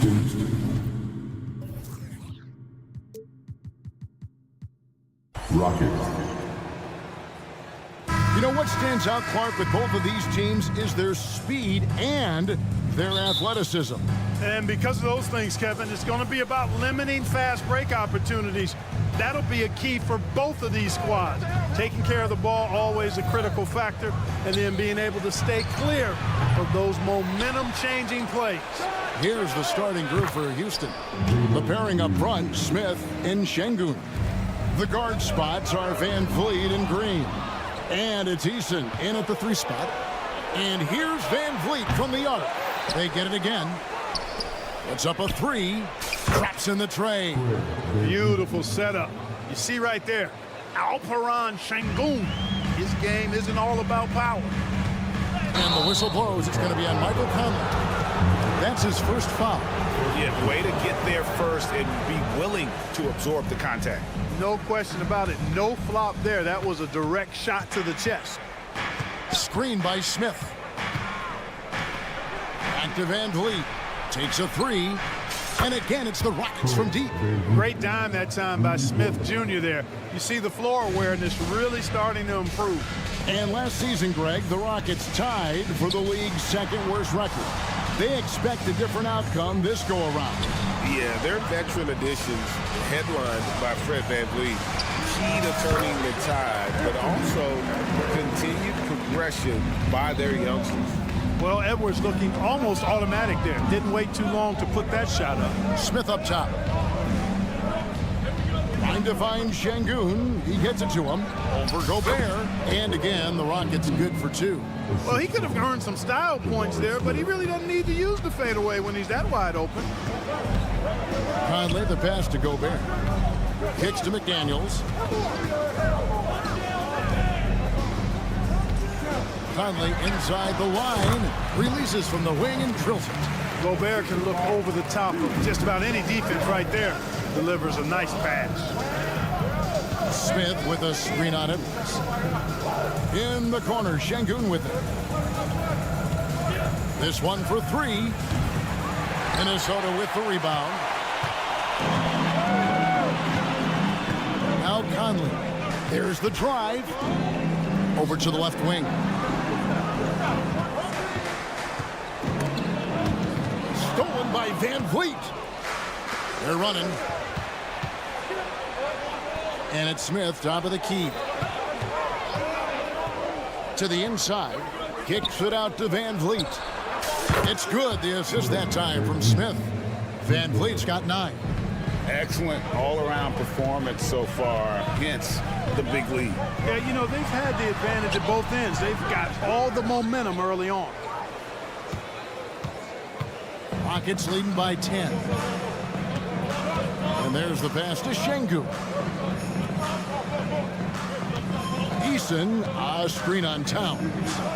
Houston. Rockets. You know what stands out, Clark, with both of these teams is their speed and their athleticism. And because of those things, Kevin, it's going to be about limiting fast break opportunities. That'll be a key for both of these squads. Taking care of the ball, always a critical factor, and then being able to stay clear of those momentum-changing plays. Here's the starting group for Houston. The pairing up front, Smith and Şengün. The guard spots are Van Vliet and Green. And it's Eason in at the 3 spot. And here's Van Vliet from the arc. They get it again. It's up a 3. Traps in the tray. Beautiful setup. You see right there, Alperen Şengün. His game isn't all about power. And the whistle blows. It's going to be on Michael Conley. That's his first foul. Yeah, way to get there first and be willing to absorb the contact. No question about it. No flop there. That was a direct shot to the chest. Screen by Smith. Back to Van Vliet. Takes a 3. And again, it's the Rockets from deep. Great dime that time by Smith Jr. there. You see the floor awareness really starting to improve. And last season, Greg, the Rockets tied for the league's second worst record. They expect a different outcome this go-around. Yeah, their veteran additions, headlined by Fred VanVleet, key to turning the tide, but also continued progression by their youngsters. Well, Edwards looking almost automatic there. Didn't wait too long to put that shot up. Smith up top. Trying to find Şengün. He gets it to him. Over Gobert. And again, the Rockets good for 2. Well, he could have earned some style points there, but he really doesn't need to use the fadeaway when he's that wide open. Conley, the pass to Gobert. Kicks to McDaniels. Conley inside the line. Releases from the wing and drills it. Gobert can look over the top of just about any defense right there. Delivers a nice pass. Smith with a screen on it. In the corner, Şengün with it. This one for 3. Minnesota with the rebound. Now Conley. There's the drive. Over to the left wing. Stolen by Van Vliet. They're running. And it's Smith, top of the key. To the inside. Kicks it out to Van Vliet. It's good. The assist that time from Smith. Van Vliet's got 9. Excellent all-around performance so far, hence the big lead. Yeah, you know, they've had the advantage at both ends. They've got all the momentum early on. Rockets leading by 10. And there's the pass to Şengün. Eason, a screen on Towns.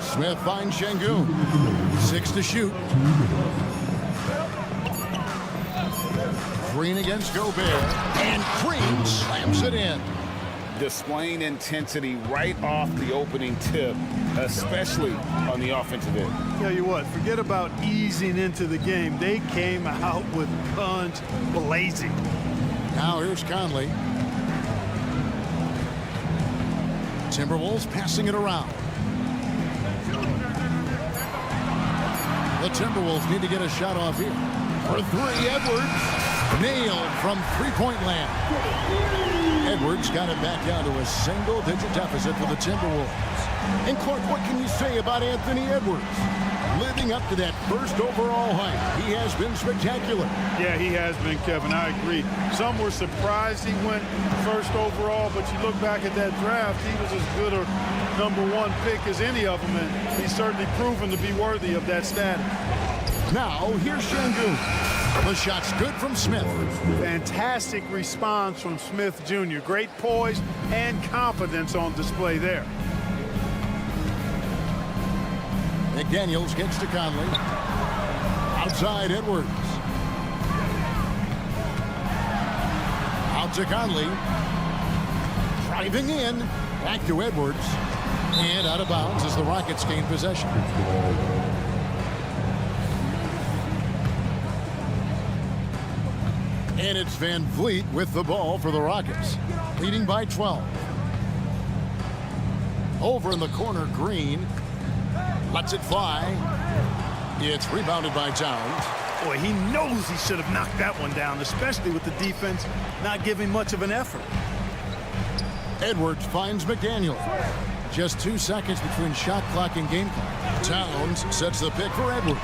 Smith finds Şengün. 6 to shoot. Green against Gobert. And Green slams it in. Displaying intensity right off the opening tip, especially on the offensive end. Tell you what, forget about easing into the game. They came out with guns blazing. Now here's Conley. Timberwolves passing it around. The Timberwolves need to get a shot off here. For 3, Edwards. Nailed from three-point land. Edwards got it back down to a single-digit deficit for the Timberwolves. And Clark, what can you say about Anthony Edwards? Living up to that first overall hype, he has been spectacular. Yeah, he has been, Kevin. I agree. Some were surprised he went first overall, but you look back at that draft, he was as good a #1 pick as any of them, and he's certainly proven to be worthy of that status. Now, here's Şengün. The shot's good from Smith. Fantastic response from Smith Jr. Great poise and confidence on display there. McDaniels gets to Conley. Outside Edwards. Out to Conley. Driving in. Back to Edwards. And out of bounds as the Rockets gain possession. And it's Van Vliet with the ball for the Rockets, leading by 12. Over in the corner, Green lets it fly. It's rebounded by Towns. Boy, he knows he should have knocked that one down, especially with the defense not giving much of an effort. Edwards finds McDaniel. Just 2 seconds between shot clock and game clock. Towns sets the pick for Edwards.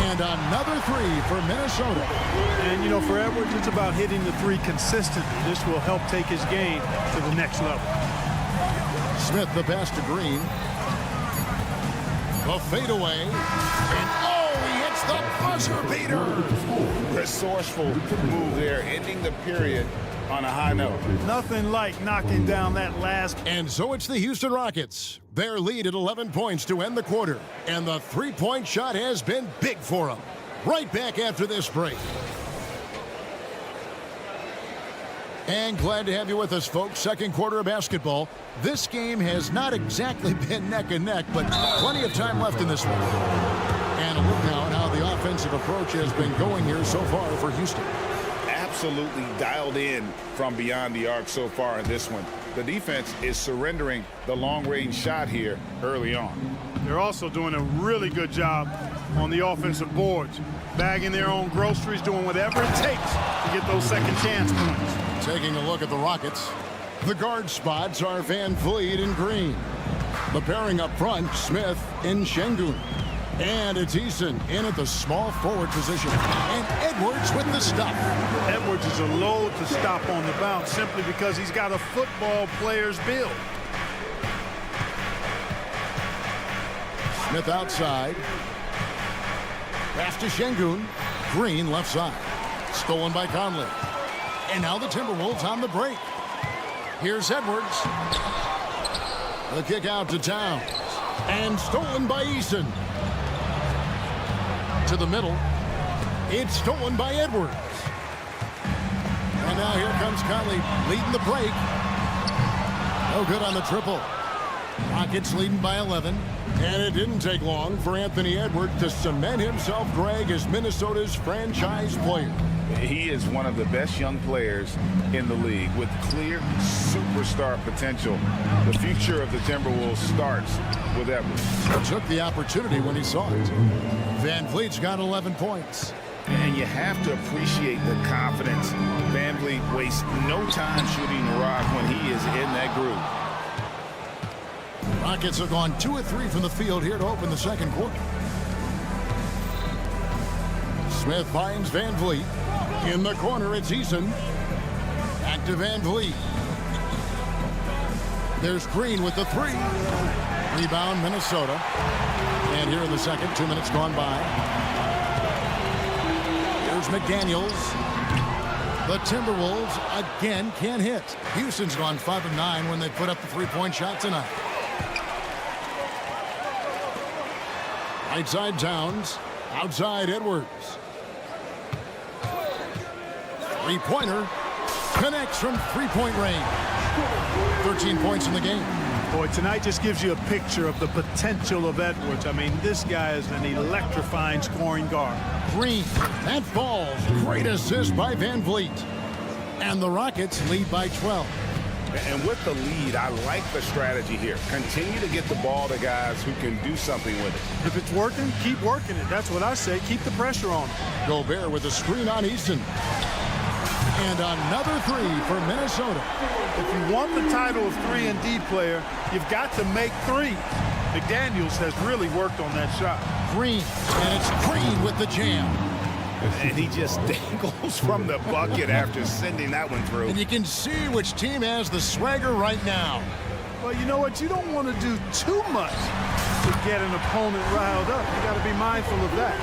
And another three for Minnesota. And, you know, for Edwards, it's about hitting the three consistently. This will help take his game to the next level. Smith the pass to Green. The fadeaway. And oh, he hits the buzzer beater. Resourceful move there, ending the period on a high note. Nothing like knocking down that last. And so it's the Houston Rockets. Their lead at 11 points to end the quarter. And the three-point shot has been big for them. Right back after this break. And glad to have you with us, folks. Second quarter of basketball. This game has not exactly been neck and neck, but plenty of time left in this one. And a look now at how the offensive approach has been going here so far for Houston. Absolutely dialed in from beyond the arc so far in this one. The defense is surrendering the long-range shot here early on. They're also doing a really good job on the offensive boards, bagging their own groceries, doing whatever it takes to get those second chance points. Taking a look at the Rockets, the guard spots are Van Vliet and Green. The pairing up front, Smith and Şengün. And it's Eason in at the small forward position. And Edwards with the stop. Edwards is a load to stop on the bounce simply because he's got a football player's build. Smith outside. Pass to Şengün. Green left side. Stolen by Conley. And now the Timberwolves on the break. Here's Edwards. The kick out to Towns. And stolen by Eason. To the middle. It's stolen by Edwards. And now here comes Conley leading the break. No good on the triple. Rockets leading by 11. And it didn't take long for Anthony Edwards to cement himself, Greg, as Minnesota's franchise player. He is one of the best young players in the league with clear superstar potential. The future of the Timberwolves starts with Edwards. He took the opportunity when he saw it. Van Vliet's got 11 points. And you have to appreciate the confidence. Van Vliet wastes no time shooting the rock when he is in that groove. Rockets have gone 2 of 3 from the field here to open the second quarter. Smith finds Van Vliet. In the corner, it's Eason. Back to Van Vliet. There's Green with the three. Rebound, Minnesota. And here in the second, 2 minutes gone by. Here's McDaniels. The Timberwolves again can't hit. Houston's gone 5 of 9 when they put up the three-point shot tonight. Right side Towns. Outside Edwards. Three-pointer connects from three-point range. 13 points in the game. Boy, tonight just gives you a picture of the potential of Edwards. I mean, this guy is an electrifying scoring guard. Green, that falls. Great assist by Van Vliet. And the Rockets lead by 12. And with the lead, I like the strategy here. Continue to get the ball to guys who can do something with it. If it's working, keep working it. That's what I say. Keep the pressure on him. Gobert with a screen on Easton. And another three for Minnesota. If you want the title of 3-and-D player, you've got to make threes. McDaniels has really worked on that shot. Green, and it's Green with the jam. And he just dangles from the bucket after sending that one through. And you can see which team has the swagger right now. Well, you know what? You don't want to do too much to get an opponent riled up. You got to be mindful of that.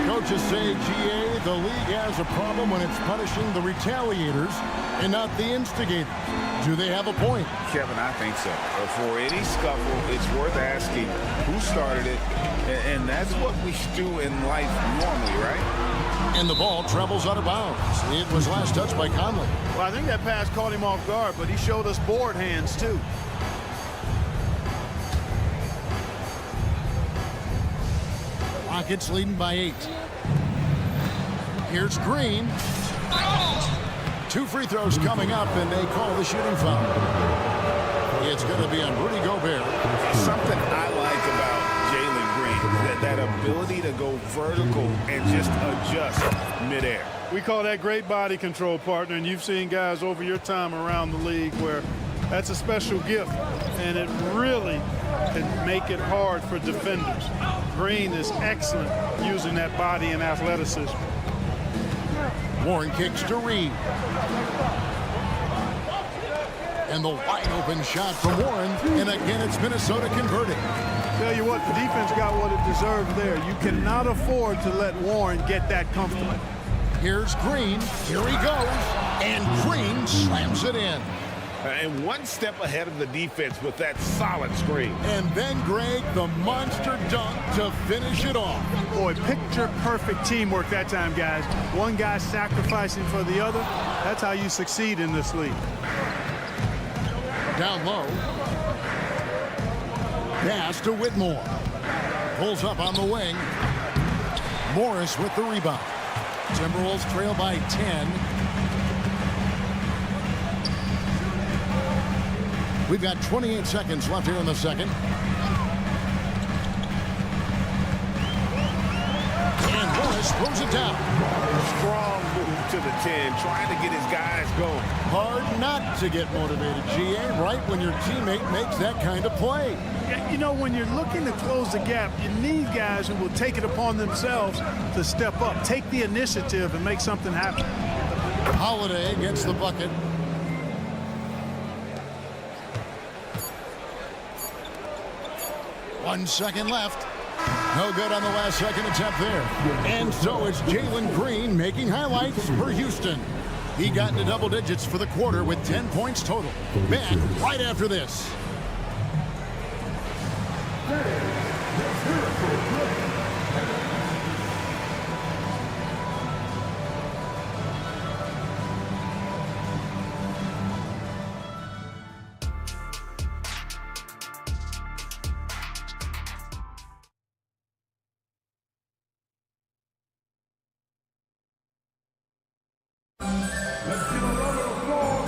Coaches say, GA, the league has a problem when it's punishing the retaliators and not the instigators. Do they have a point? Kevin, I think so. For any scuffle, it's worth asking who started it, and that's what we do in life normally, right? And the ball travels out of bounds. It was last touched by Conley. Well, I think that pass caught him off guard, but he showed us board hands, too. Rockets leading by 8. Here's Green. 2 free throws coming up, and they call the shooting foul. It's going to be on Rudy Gobert. Something I like about Jalen Green, that ability to go vertical and just adjust midair. We call that great body control, partner, and you've seen guys over your time around the league where that's a special gift, and it really can make it hard for defenders. Green is excellent using that body and athleticism. Warren kicks to Reed. And the wide open shot from Warren, and again it's Minnesota converting. Tell you what, the defense got what it deserved there. You cannot afford to let Warren get that comfortable. Here's Green. Here he goes. And Green slams it in. And one step ahead of the defense with that solid screen. And then, Greg, the monster dunk to finish it off. Boy, picture-perfect teamwork that time, guys. One guy sacrificing for the other. That's how you succeed in this league. Down low. Pass to Whitmore. Pulls up on the wing. Morris with the rebound. Timberwolves trail by 10. We've got 28 seconds left here in the second. And Morris throws it down. Strong move to the 10, trying to get his guys going. Hard not to get motivated, GA, right when your teammate makes that kind of play. You know, when you're looking to close the gap, you need guys who will take it upon themselves to step up, take the initiative, and make something happen. Holiday gets the bucket. One second left. No good on the last second attempt there. And so it's Jalen Green making highlights for Houston. He got into double digits for the quarter with 10 points total. Back right after this.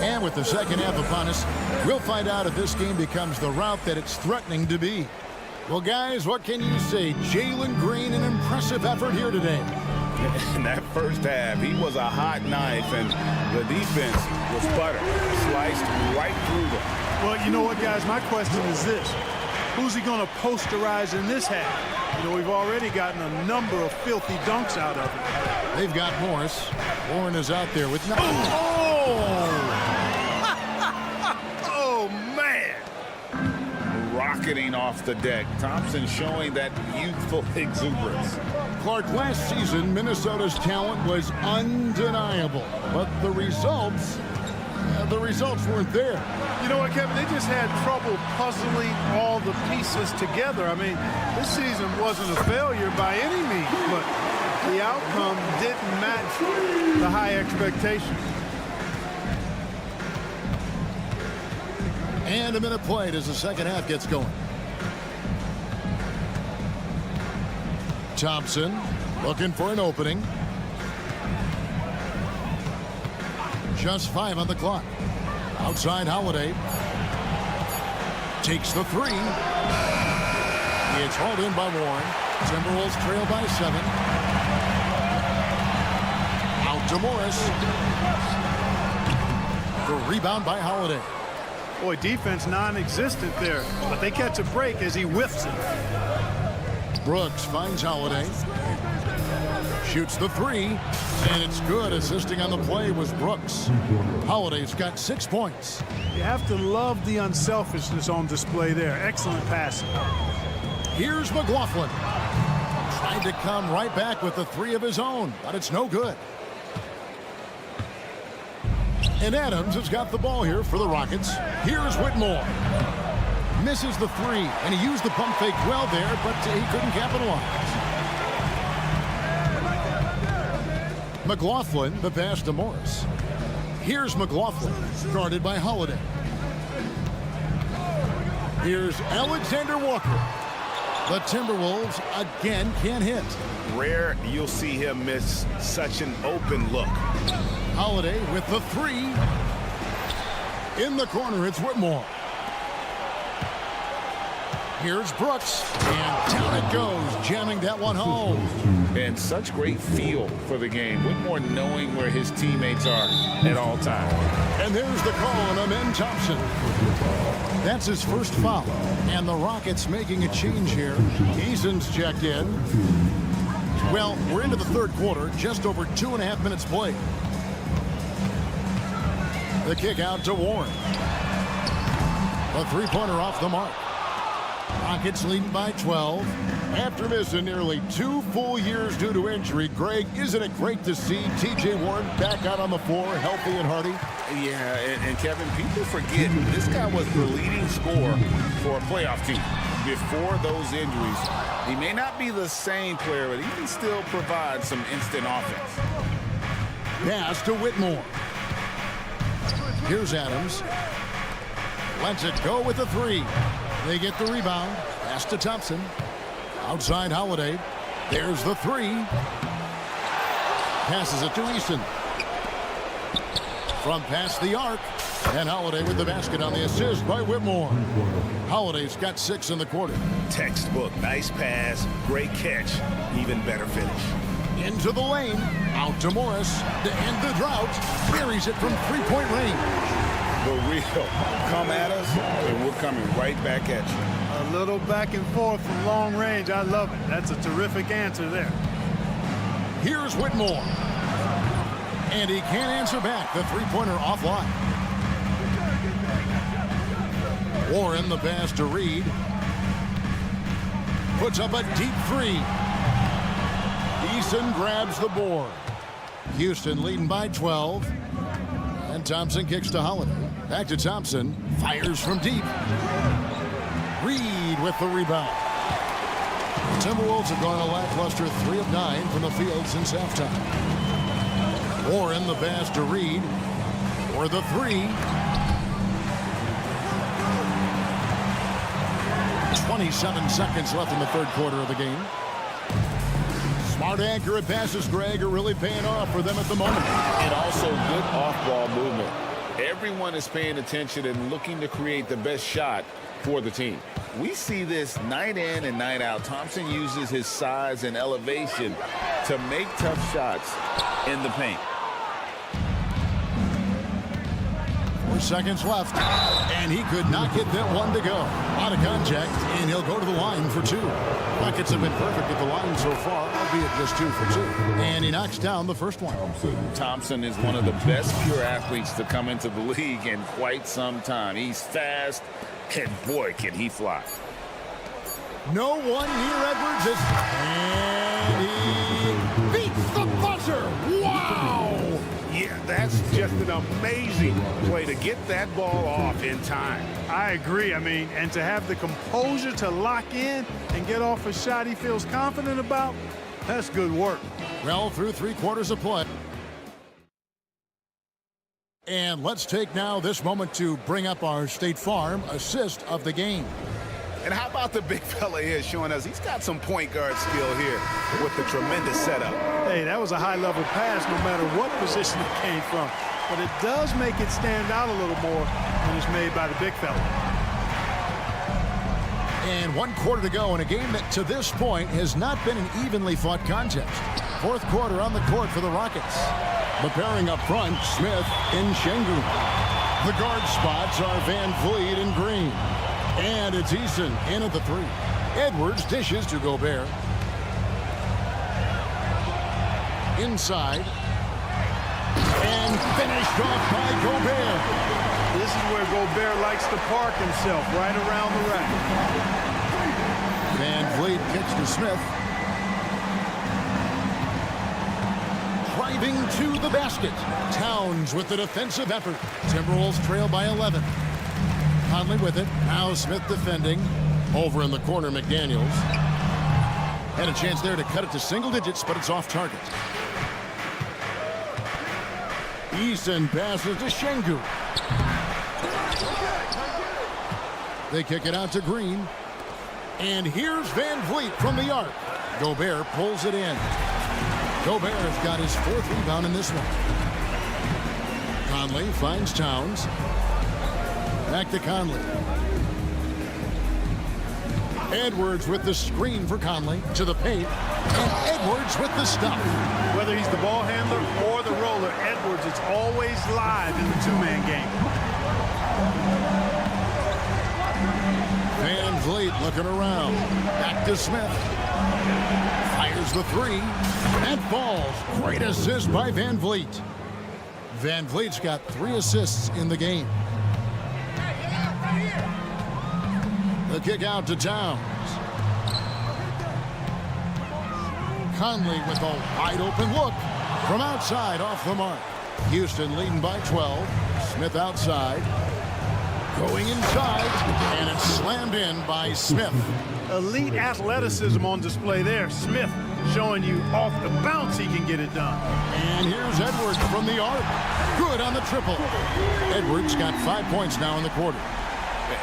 And with the second half upon us, we'll find out if this game becomes the route that it's threatening to be. Well, guys, what can you say? Jalen Green, an impressive effort here today. In that first half, he was a hot knife, and the defense was butter, sliced right through them. Well, you know what, guys? My question is this. Who's he going to posterize in this half? You know, we've already gotten a number of filthy dunks out of him. They've got Morris. Warren is out there with no. Oh! Oh, man! Rocketing off the deck. Thompson showing that youthful exuberance. Clark, last season, Minnesota's talent was undeniable, but the results weren't there. You know what, Kevin? They just had trouble puzzling all the pieces together. I mean, this season wasn't a failure by any means, but the outcome didn't match the high expectations. And a minute played as the second half gets going. Thompson looking for an opening. Just 5 on the clock. Outside Holiday. Takes the 3. It's hauled in by Warren. Timberwolves trail by 7. Out to Morris. The rebound by Holiday. Boy, defense non-existent there, but they catch a break as he whiffs it. Brooks finds Holiday. Shoots the 3, and it's good. Assisting on the play was Brooks. Holiday's got 6 points. You have to love the unselfishness on display there. Excellent passing. Here's McLaughlin. Tried to come right back with the 3 of his own, but it's no good. And Adams has got the ball here for the Rockets. Here's Whitmore. Misses the 3, and he used the pump fake well there, but he couldn't capitalize. McLaughlin, the pass to Morris. Here's McLaughlin, guarded by Holiday. Here's Alexander Walker. The Timberwolves again can't hit. Rare you'll see him miss such an open look. Holiday with the three. In the corner, it's Whitmore. Here's Brooks, and down it goes, jamming that one home. And such great feel for the game. Whitmore knowing where his teammates are at all times. And there's the call on Amen Thompson. That's his first foul. And the Rockets making a change here. Eason's checked in. Well, we're into the third quarter, just over 2.5 minutes played. The kick out to Warren. A three-pointer off the mark. Rockets leading by 12. After missing nearly 2 full years due to injury, Greg, isn't it great to see T.J. Warren back out on the floor, healthy and hearty? Yeah, and Kevin, people forget this guy was the leading scorer for a playoff team before those injuries. He may not be the same player, but he can still provide some instant offense. Pass to Whitmore. Here's Adams. Lets it go with the three. They get the rebound. Pass to Thompson. Outside Holiday. There's the three. Passes it to Easton. From past the arc. And Holiday with the basket on the assist by Whitmore. Holiday's got 6 in the quarter. Textbook. Nice pass. Great catch. Even better finish. Into the lane. Out to Morris. To end the drought. Buries it from three-point range. The wheel come at us, and we're coming right back at you. A little back and forth from long range. I love it. That's a terrific answer there. Here's Whitmore. And he can't answer back. The three-pointer offline. Warren the pass to Reed. Puts up a deep three. Eason grabs the board. Houston leading by 12. And Thompson kicks to Holiday. Back to Thompson. Fires from deep. Reed with the rebound. The Timberwolves have gone a lackluster 3 of 9 from the field since halftime. Warren the pass to Reed. For the three. 27 seconds left in the third quarter of the game. Smart, accurate passes, Greg, are really paying off for them at the moment. And also good off-ball movement. Everyone is paying attention and looking to create the best shot for the team. We see this night in and night out. Thompson uses his size and elevation to make tough shots in the paint. 4 seconds left, and he could not get that one to go. Out of contact, and he'll go to the line for 2. Rockets have been perfect at the line so far, albeit just 2 for 2. And he knocks down the first one. Thompson is one of the best pure athletes to come into the league in quite some time. He's fast, and boy, can he fly. No one near Edwards is... And he beats the buzzer! Wow! Yeah, that's just an amazing play to get that ball off in time. I agree. I mean, and to have the composure to lock in and get off a shot he feels confident about, that's good work. Well, through 3 quarters of play. And let's take now this moment to bring up our State Farm assist of the game. And how about the big fella here showing us he's got some point guard skill here with the tremendous setup. Hey, that was a high-level pass no matter what position it came from. But it does make it stand out a little more when it's made by the big fella. And 1 quarter to go in a game that to this point has not been an evenly fought contest. 4th quarter on the court for the Rockets. The pairing up front, Smith and Şengün. The guard spots are Van Vliet and Green. And it's Eason in at the 3. Edwards dishes to Gobert. Inside. And finished off by Gobert. This is where Gobert likes to park himself, right around the rack. Van Vliet kicks to Smith. Driving to the basket. Towns with the defensive effort. Timberwolves trail by 11. Conley with it. Now Smith defending. Over in the corner, McDaniels. Had a chance there to cut it to single digits, but it's off target. Eason passes to Şengün. They kick it out to Green. And here's Van Vliet from the arc. Gobert pulls it in. Gobert has got his 4th rebound in this one. Conley finds Towns. Back to Conley. Edwards with the screen for Conley to the paint. And Edwards with the stop. Whether he's the ball handler or the roller, Edwards is always live in the two-man game. Van Vliet looking around. Back to Smith. Fires the 3. And falls. Great assist by Van Vliet. Van Vliet's got 3 assists in the game. The kick out to Towns. Conley with a wide open look from outside off the mark. Houston leading by 12. Smith outside. Going inside, and it's slammed in by Smith. Elite athleticism on display there. Smith showing you off the bounce he can get it done. And here's Edwards from the arc. Good on the triple. Edwards got 5 points now in the quarter.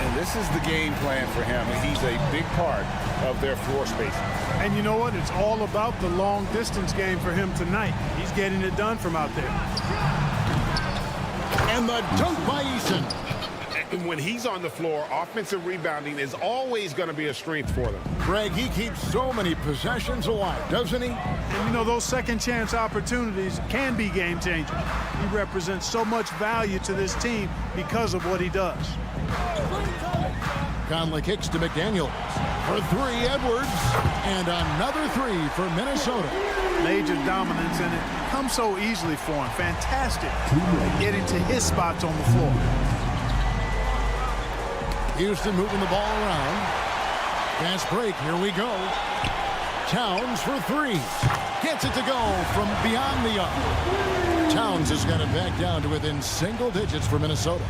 And this is the game plan for him. He's a big part of their floor spacing. And you know what? It's all about the long distance game for him tonight. He's getting it done from out there. And the dunk by Eason. And when he's on the floor, offensive rebounding is always going to be a strength for them. Greg, he keeps so many possessions alive, doesn't he? And you know, those second chance opportunities can be game changers. He represents so much value to this team because of what he does. Conley kicks to McDaniels. For 3, Edwards. And another 3 for Minnesota. Major dominance, and it comes so easily for him. Fantastic at getting to his spots on the floor. Houston moving the ball around. Fast break. Here we go. Towns for 3. Gets it to go from beyond the arc. Towns has got it back down to within single digits for Minnesota.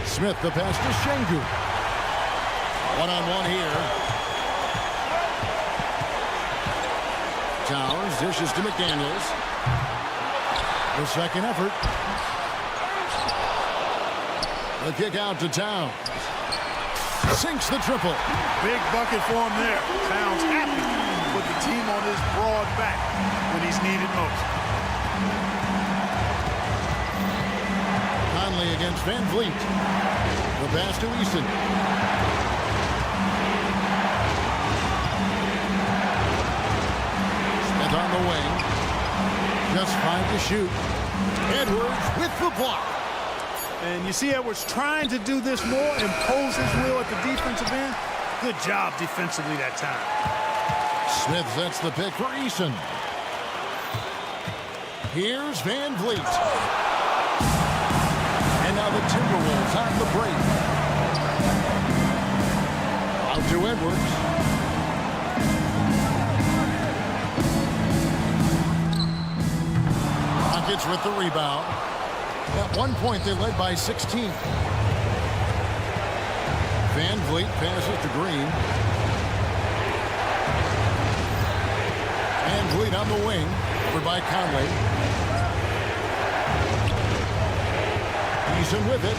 Smith the pass to Şengün. One-on-one here. Towns dishes to McDaniels. The second effort. The kick out to Towns. Sinks the triple. Big bucket for him there. Towns happy to put the team on his broad back when he's needed most. Conley against Van Vliet. The pass to Eason. Smith on the wing. Just 5 to shoot. Edwards with the block. And you see Edwards trying to do this more, impose his will at the defensive end. Good job defensively that time. Smith sets the pick for Eason. Here's Van Vliet. And now the Timberwolves on the break. Out to Edwards. Rockets with the rebound. At one point, they led by 16. Van Vliet passes to Green. Van Vliet on the wing. Over by Conley. Eason with it.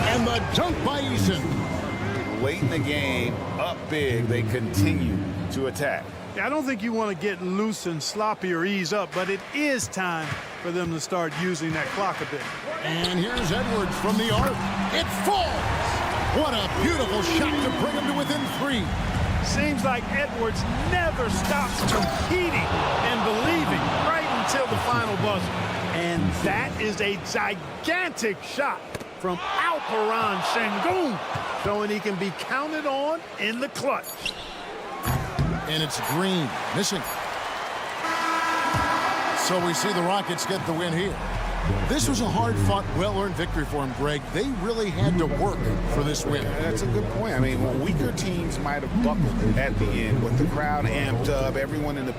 And the dunk by Eason. Late in the game, up big, they continue to attack. I don't think you want to get loose and sloppy or ease up, but it is time for them to start using that clock a bit. And here's Edwards from the arc. It falls. What a beautiful shot to bring him to within 3. Seems like Edwards never stops competing and believing right until the final buzzer. And that is a gigantic shot from Alperen Şengün, showing he can be counted on in the clutch. And it's Green missing. So we see the Rockets get the win here. This was a hard-fought, well-earned victory for them, Greg. They really had to work for this win. That's a good point. I mean, weaker teams might have buckled at the end, with the crowd amped up, everyone in the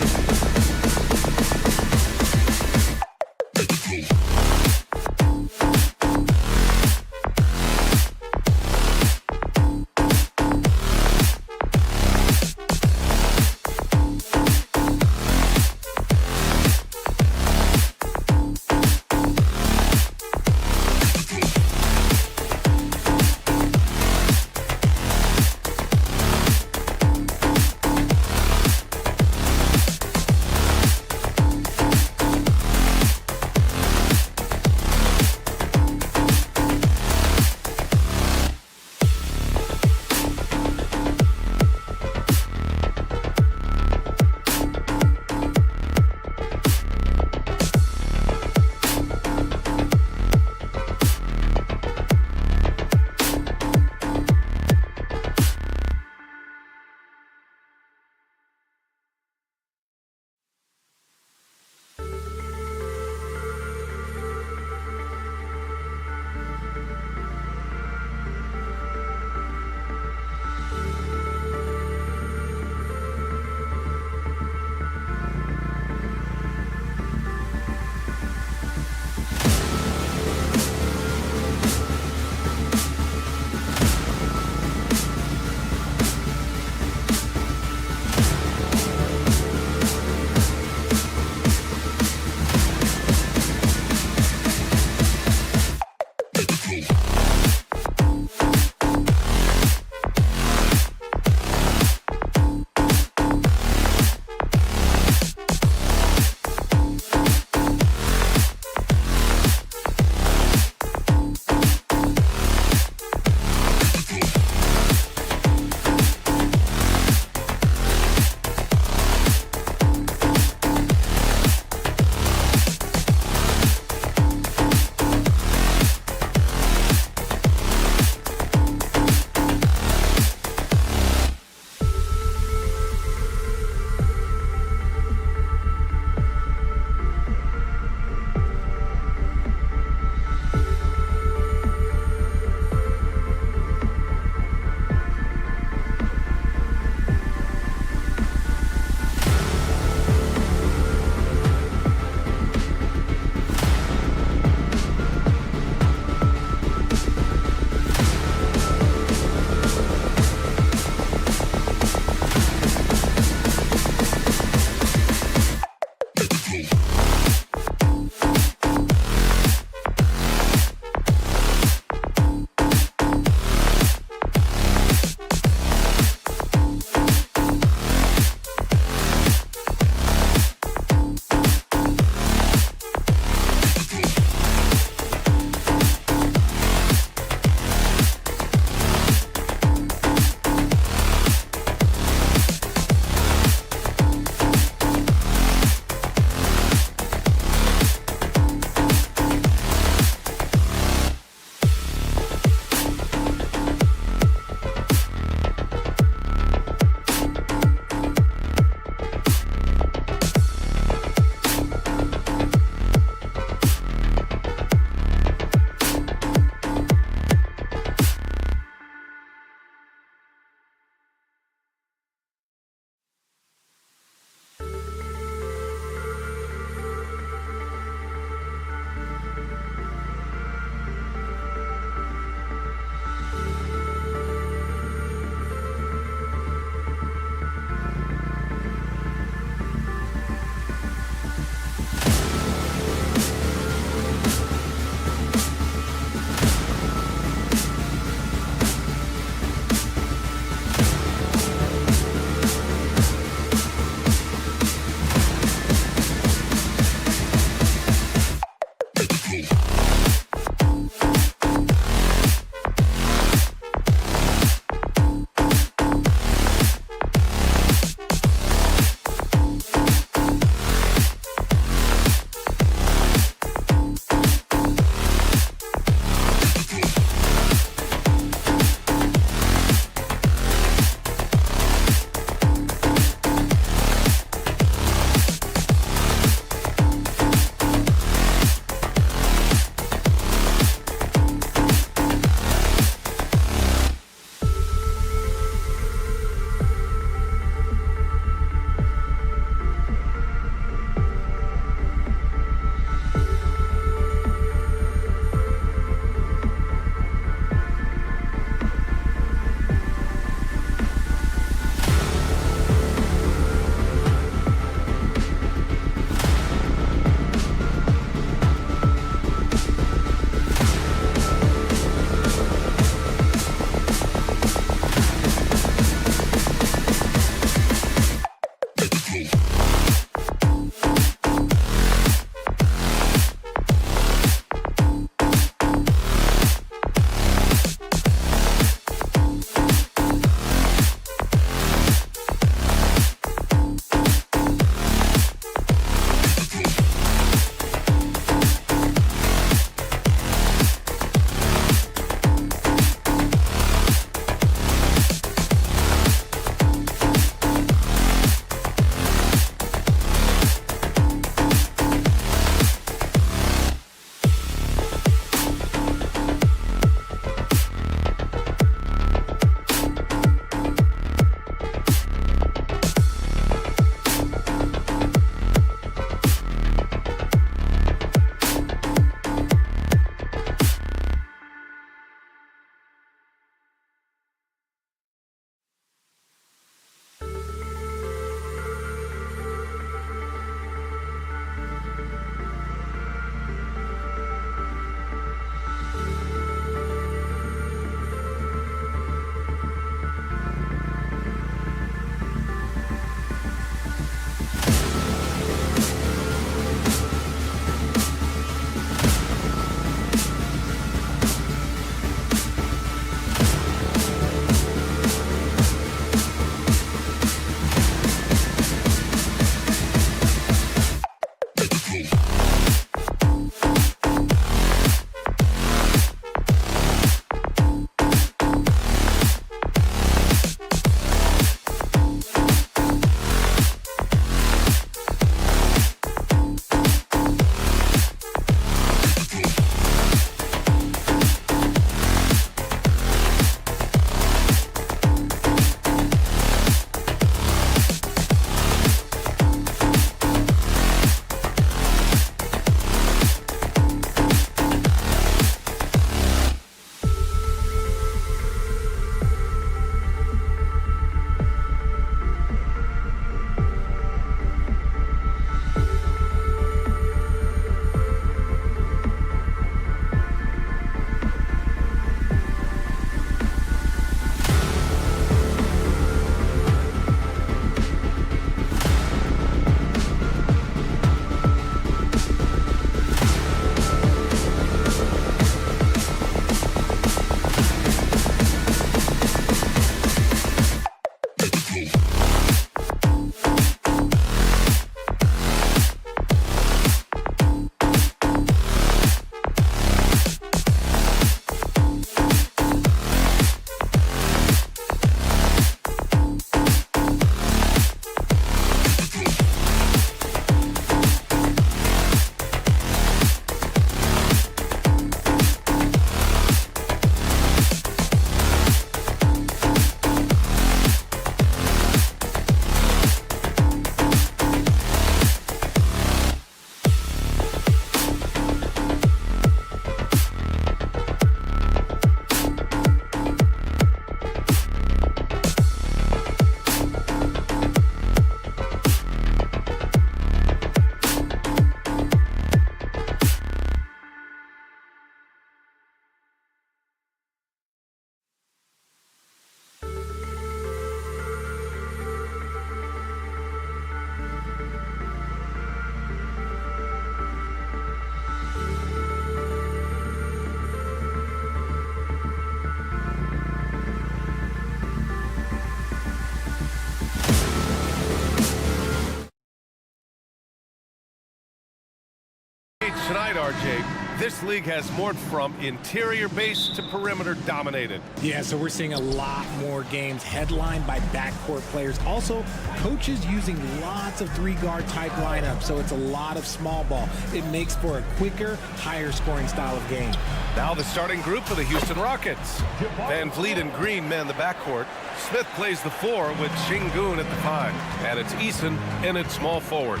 stage tonight, RJ, this league has morphed from interior base to perimeter dominated. Yeah, so we're seeing a lot more games headlined by backcourt players. Also, coaches using lots of three-guard type lineups, so it's a lot of small ball. It makes for a quicker, higher scoring style of game. Now the starting group for the Houston Rockets. Van Vliet and Green man the backcourt. Smith plays the 4 with Şengün at the 5. And it's Eason in at small forward.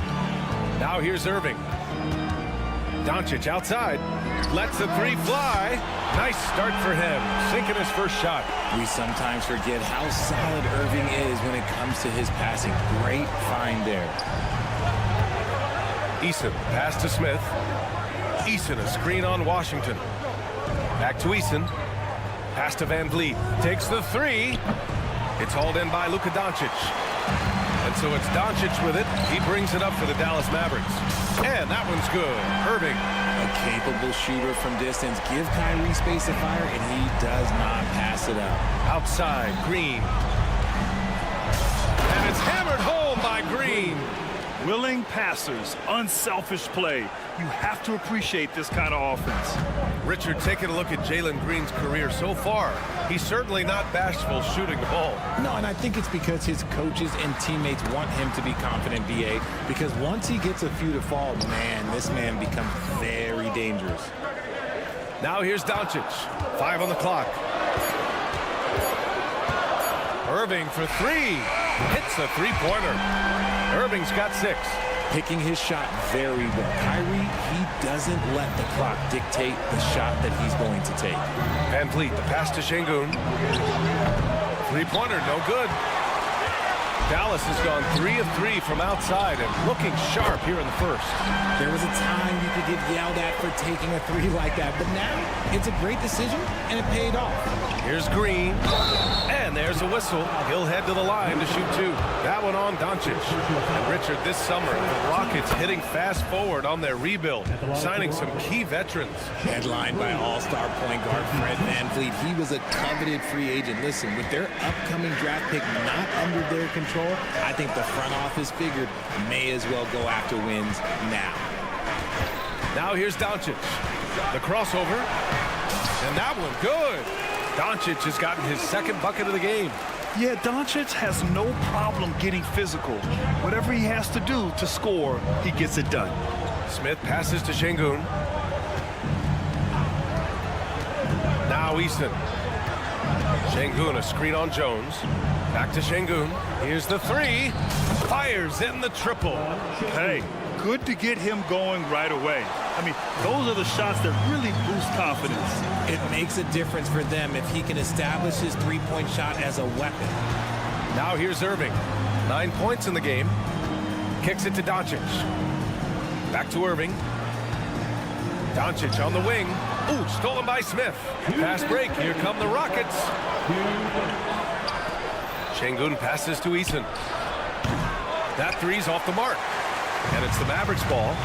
Now here's Irving. Doncic outside. Lets the 3 fly. Nice start for him. Sinking his first shot. We sometimes forget how solid Irving is when it comes to his passing. Great find there. Eason pass to Smith. Eason a screen on Washington. Back to Eason. Pass to Van Vliet. Takes the 3. It's hauled in by Luka Doncic. And so it's Doncic with it. He brings it up for the Dallas Mavericks. And that one's good. Irving. A capable shooter from distance. Give Kyrie space to fire, and he does not pass it up. Outside, Green. And it's hammered home by Green. Willing passers, unselfish play. You have to appreciate this kind of offense. Richard, taking a look at Jalen Green's career so far, he's certainly not bashful shooting the ball. No, and I think it's because his coaches and teammates want him to be confident, BA, because once he gets a few to fall, man, this man becomes very dangerous. Now here's Doncic. 5 on the clock. Irving for 3. Hits a three-pointer. Irving's got 6. Picking his shot very well. Kyrie, he doesn't let the clock dictate the shot that he's going to take. Van Vliet, the pass to Şengün. Three-pointer, no good. Dallas has gone 3 of 3 from outside and looking sharp here in the first. There was a time you could get yelled at for taking a 3 like that, but now it's a great decision and it paid off. Here's Green. And there's a whistle. He'll head to the line to shoot 2. That one on Doncic. And Richard, this summer, the Rockets hitting fast forward on their rebuild, signing some key veterans. Headlined by all-star point guard Fred Van Vliet. He was a coveted free agent. Listen, with their upcoming draft pick not under their control, I think the front office figured may as well go after wins now. Now here's Doncic. The crossover. And that one good. Doncic has gotten his second bucket of the game. Yeah, Doncic has no problem getting physical. Whatever he has to do to score, he gets it done. Smith passes to Şengün. Now Eason. Şengün, a screen on Jones. Back to Şengün. Here's the 3. Fires in the triple. Hey, good to get him going right away. I mean, those are the shots that really boost confidence. It makes a difference for them if he can establish his three-point shot as a weapon. Now here's Irving. 9 points in the game. Kicks it to Doncic. Back to Irving. Doncic on the wing. Ooh, stolen by Smith. Fast break. Here come the Rockets. Şengün passes to Eason. That 3's off the mark. And it's the Mavericks ball.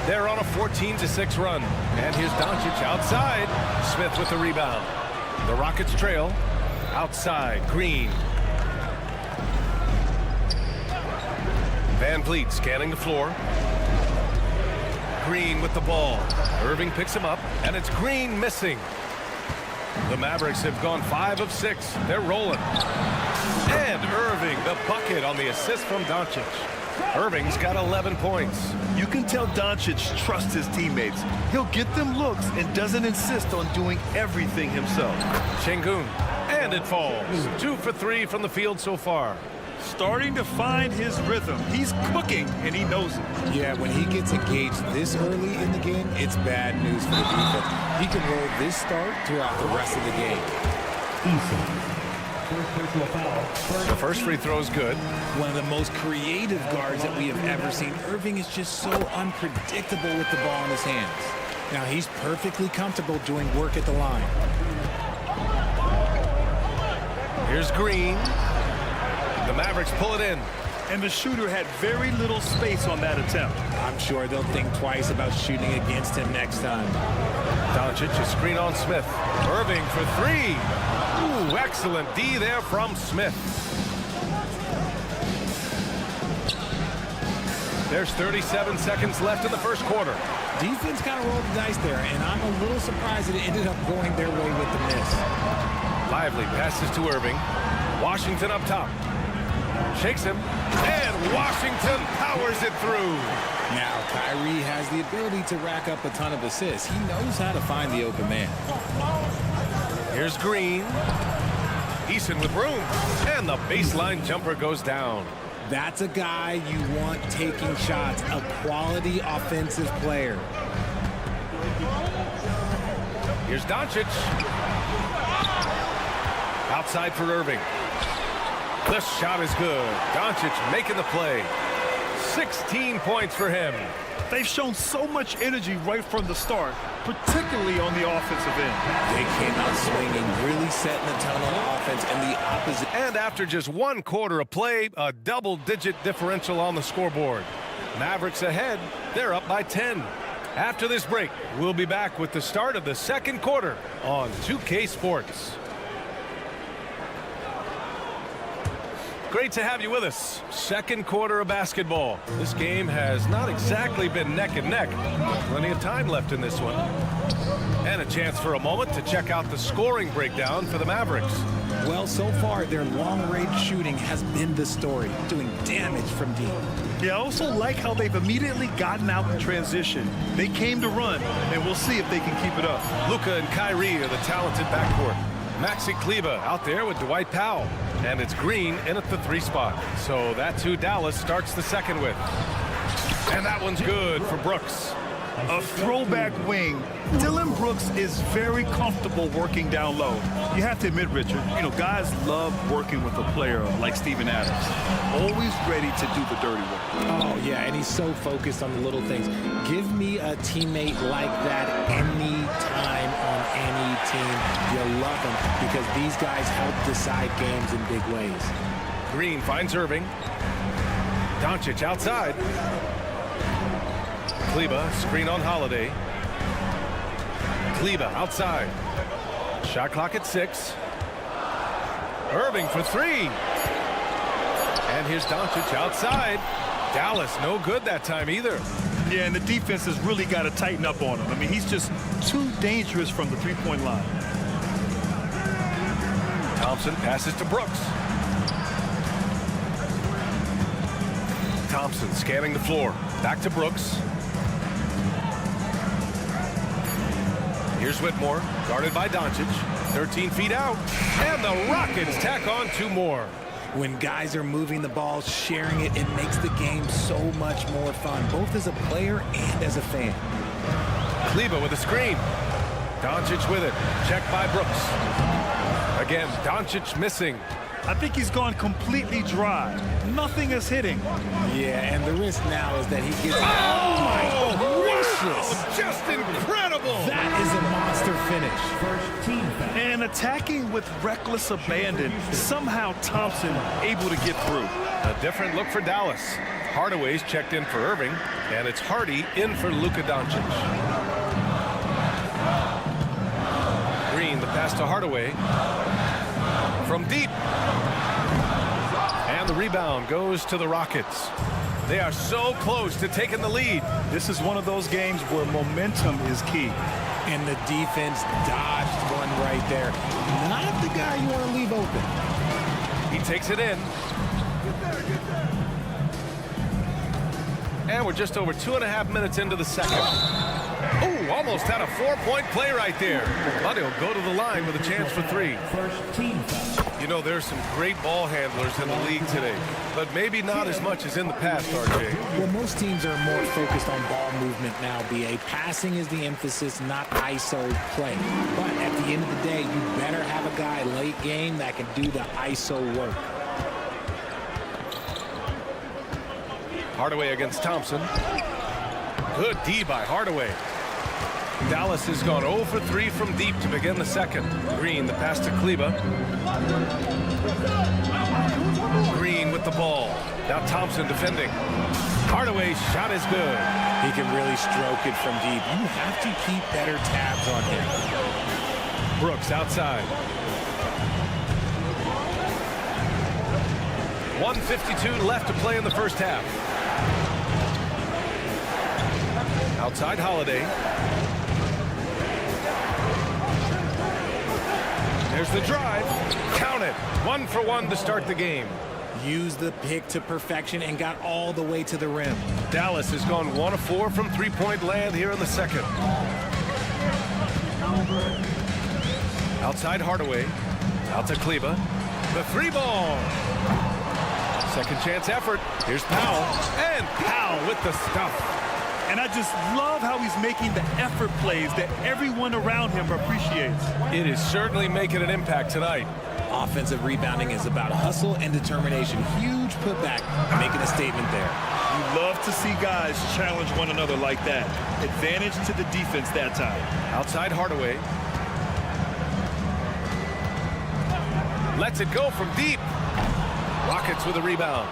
They're on a 14-6 run. And here's Doncic outside. Smith with the rebound. The Rockets trail. Outside, Green. Van Vliet scanning the floor. Green with the ball. Irving picks him up, and it's Green missing. The Mavericks have gone 5 of 6. They're rolling. And Irving, the bucket on the assist from Doncic. Irving's got 11 points. You can tell Doncic trusts his teammates. He'll get them looks and doesn't insist on doing everything himself. Şengün, and it falls. 2 for 3 from the field so far. Starting to find his rhythm. He's cooking, and he knows it. Yeah, when he gets engaged this early in the game, it's bad news for the defense. He can roll this start throughout the rest of the game. The first free throw is good. One of the most creative guards that we have ever seen. Irving is just so unpredictable with the ball in his hands. Now, he's perfectly comfortable doing work at the line. Here's Green. The Mavericks pull it in. And the shooter had very little space on that attempt. I'm sure they'll think twice about shooting against him next time. Doncic, a screen on Smith. Irving for 3. Ooh, excellent D there from Smith. There's 37 seconds left in the first quarter. Defense kind of rolled the dice there, and I'm a little surprised that it ended up going their way with the miss. Lively passes to Irving. Washington up top. Shakes him, and Washington powers it through. Now, Kyrie has the ability to rack up a ton of assists. He knows how to find the open man. Here's Green. Eason with room, and the baseline jumper goes down. That's a guy you want taking shots, a quality offensive player. Here's Doncic. Outside for Irving. The shot is good. Doncic making the play. 16 points for him. They've shown so much energy right from the start, particularly on the offensive end. They came out swinging, really setting the tone on offense, and the opposite. And after just 1 quarter of play, a double-digit differential on the scoreboard. Mavericks ahead. They're up by 10. After this break, we'll be back with the start of the second quarter on 2K Sports. Great to have you with us. Second quarter of basketball. This game has not exactly been neck and neck. Plenty of time left in this one. And a chance for a moment to check out the scoring breakdown for the Mavericks. Well, so far, their long-range shooting has been the story, doing damage from deep. Yeah, I also like how they've immediately gotten out in transition. They came to run, and we'll see if they can keep it up. Luka and Kyrie are the talented backcourt. Maxi Kleber out there with Dwight Powell. And it's Green in at the 3 spot. So that's who Dallas starts the second with. And that one's good for Brooks. A throwback wing. Dylan Brooks is very comfortable working down low. You have to admit, Richard, you know, guys love working with a player like Steven Adams. Always ready to do the dirty work. Oh, yeah, and he's so focused on the little things. Give me a teammate like that any time on any team. You love them because these guys help decide games in big ways. Green finds Irving. Doncic outside. Kleber, screen on Holiday. Kleber outside. Shot clock at 6. Irving for 3. And here's Doncic outside. Dallas no good that time either. Yeah, and the defense has really got to tighten up on him. I mean, he's just too dangerous from the three-point line. Thompson passes to Brooks. Thompson scanning the floor. Back to Brooks. Here's Whitmore, guarded by Doncic. 13 feet out. And the Rockets tack on 2 more. When guys are moving the ball, sharing it, it makes the game so much more fun, both as a player and as a fan. Kleber with a screen. Doncic with it. Checked by Brooks. Again, Doncic missing. I think he's gone completely dry. Nothing is hitting. Yeah, and the risk now is that he gets... Oh, my gracious! Just incredible! That is a monster finish. First team foul. And attacking with reckless abandon, somehow Thompson able to get through. A different look for Dallas. Hardaway's checked in for Irving, and it's Hardy in for Luka Doncic. Green, the pass to Hardaway. From deep. And the rebound goes to the Rockets. They are so close to taking the lead. This is one of those games where momentum is key. And the defense dodged one right there. Not the guy you want to leave open. He takes it in. And we're just over 2.5 minutes into the second. Oh, almost had a 4-point play right there. But he'll go to the line with a chance for 3. First team foul. You know, there's some great ball handlers in the league today, but maybe not as much as in the past, RJ. Well, most teams are more focused on ball movement now, BA. Passing is the emphasis, not ISO play. But at the end of the day, you better have a guy late game that can do the ISO work. Hardaway against Thompson. Good D by Hardaway. Dallas has gone 0 for 3 from deep to begin the second. Green, the pass to Kleber. Green with the ball. Now Thompson defending. Hardaway's shot is good. He can really stroke it from deep. You have to keep better tabs on him. Brooks outside. 1:52 left to play in the first half. Outside Holiday. There's the drive. Count it. 1 for 1 to start the game. Used the pick to perfection and got all the way to the rim. Dallas has gone 1 of 4 from three-point land here in the second. Outside Hardaway. Out to Kleba. The 3-ball. Second chance effort. Here's Powell. And Powell with the stuff. And I just love how he's making the effort plays that everyone around him appreciates. It is certainly making an impact tonight. Offensive rebounding is about hustle and determination. Huge putback, making a statement there. You love to see guys challenge one another like that. Advantage to the defense that time. Outside Hardaway. Lets it go from deep. Rockets with a rebound.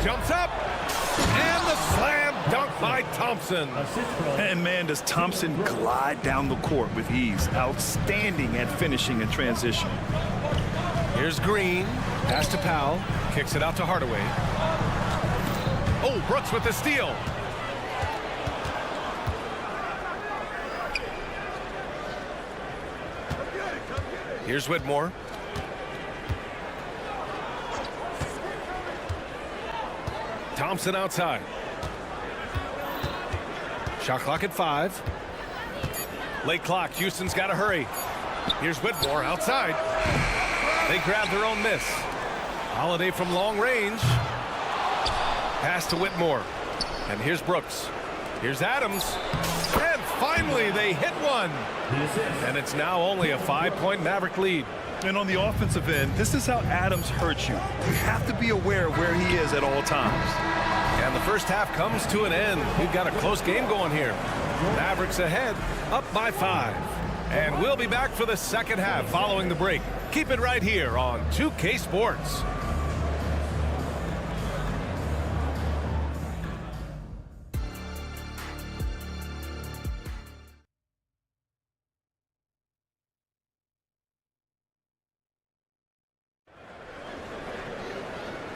Jumps up. And the slam dunk by Thompson. And man, does Thompson glide down the court with ease. Outstanding at finishing in transition. Here's Green. Pass to Powell. Kicks it out to Hardaway. Oh, Brooks with the steal. Here's Whitmore. Thompson outside. Shot clock at 5. Late clock. Houston's got to hurry. Here's Whitmore outside. They grab their own miss. Holiday from long range. Pass to Whitmore. And here's Brooks. Here's Adams. And finally they hit one. And it's now only a 5-point Maverick lead. And on the offensive end, this is how Adams hurts you. You have to be aware of where he is at all times. And the first half comes to an end. We've got a close game going here. Mavericks ahead, up by 5. And we'll be back for the second half following the break. Keep it right here on 2K Sports.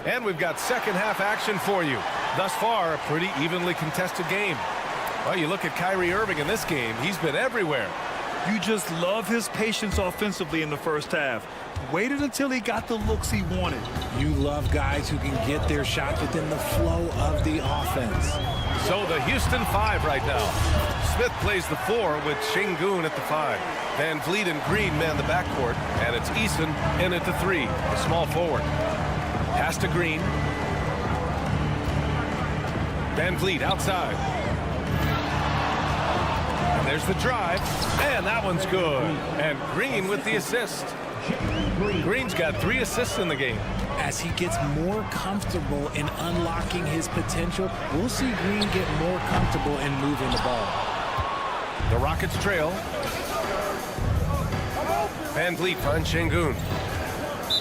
And we've got second half action for you. Thus far, a pretty evenly contested game. Well, you look at Kyrie Irving in this game. He's been everywhere. You just love his patience offensively in the first half. Waited until he got the looks he wanted. You love guys who can get their shots within the flow of the offense. So the Houston 5 right now. Smith plays the 4 with Şengün at the 5. Van Vliet and Green man the backcourt. And it's Eason in at the 3, the small forward. Pass to Green. Van Vliet outside. And there's the drive. And that one's good. And Green with the assist. Green's got 3 assists in the game. As he gets more comfortable in unlocking his potential, we'll see Green get more comfortable in moving the ball. The Rockets trail. Van Vliet finds Şengün.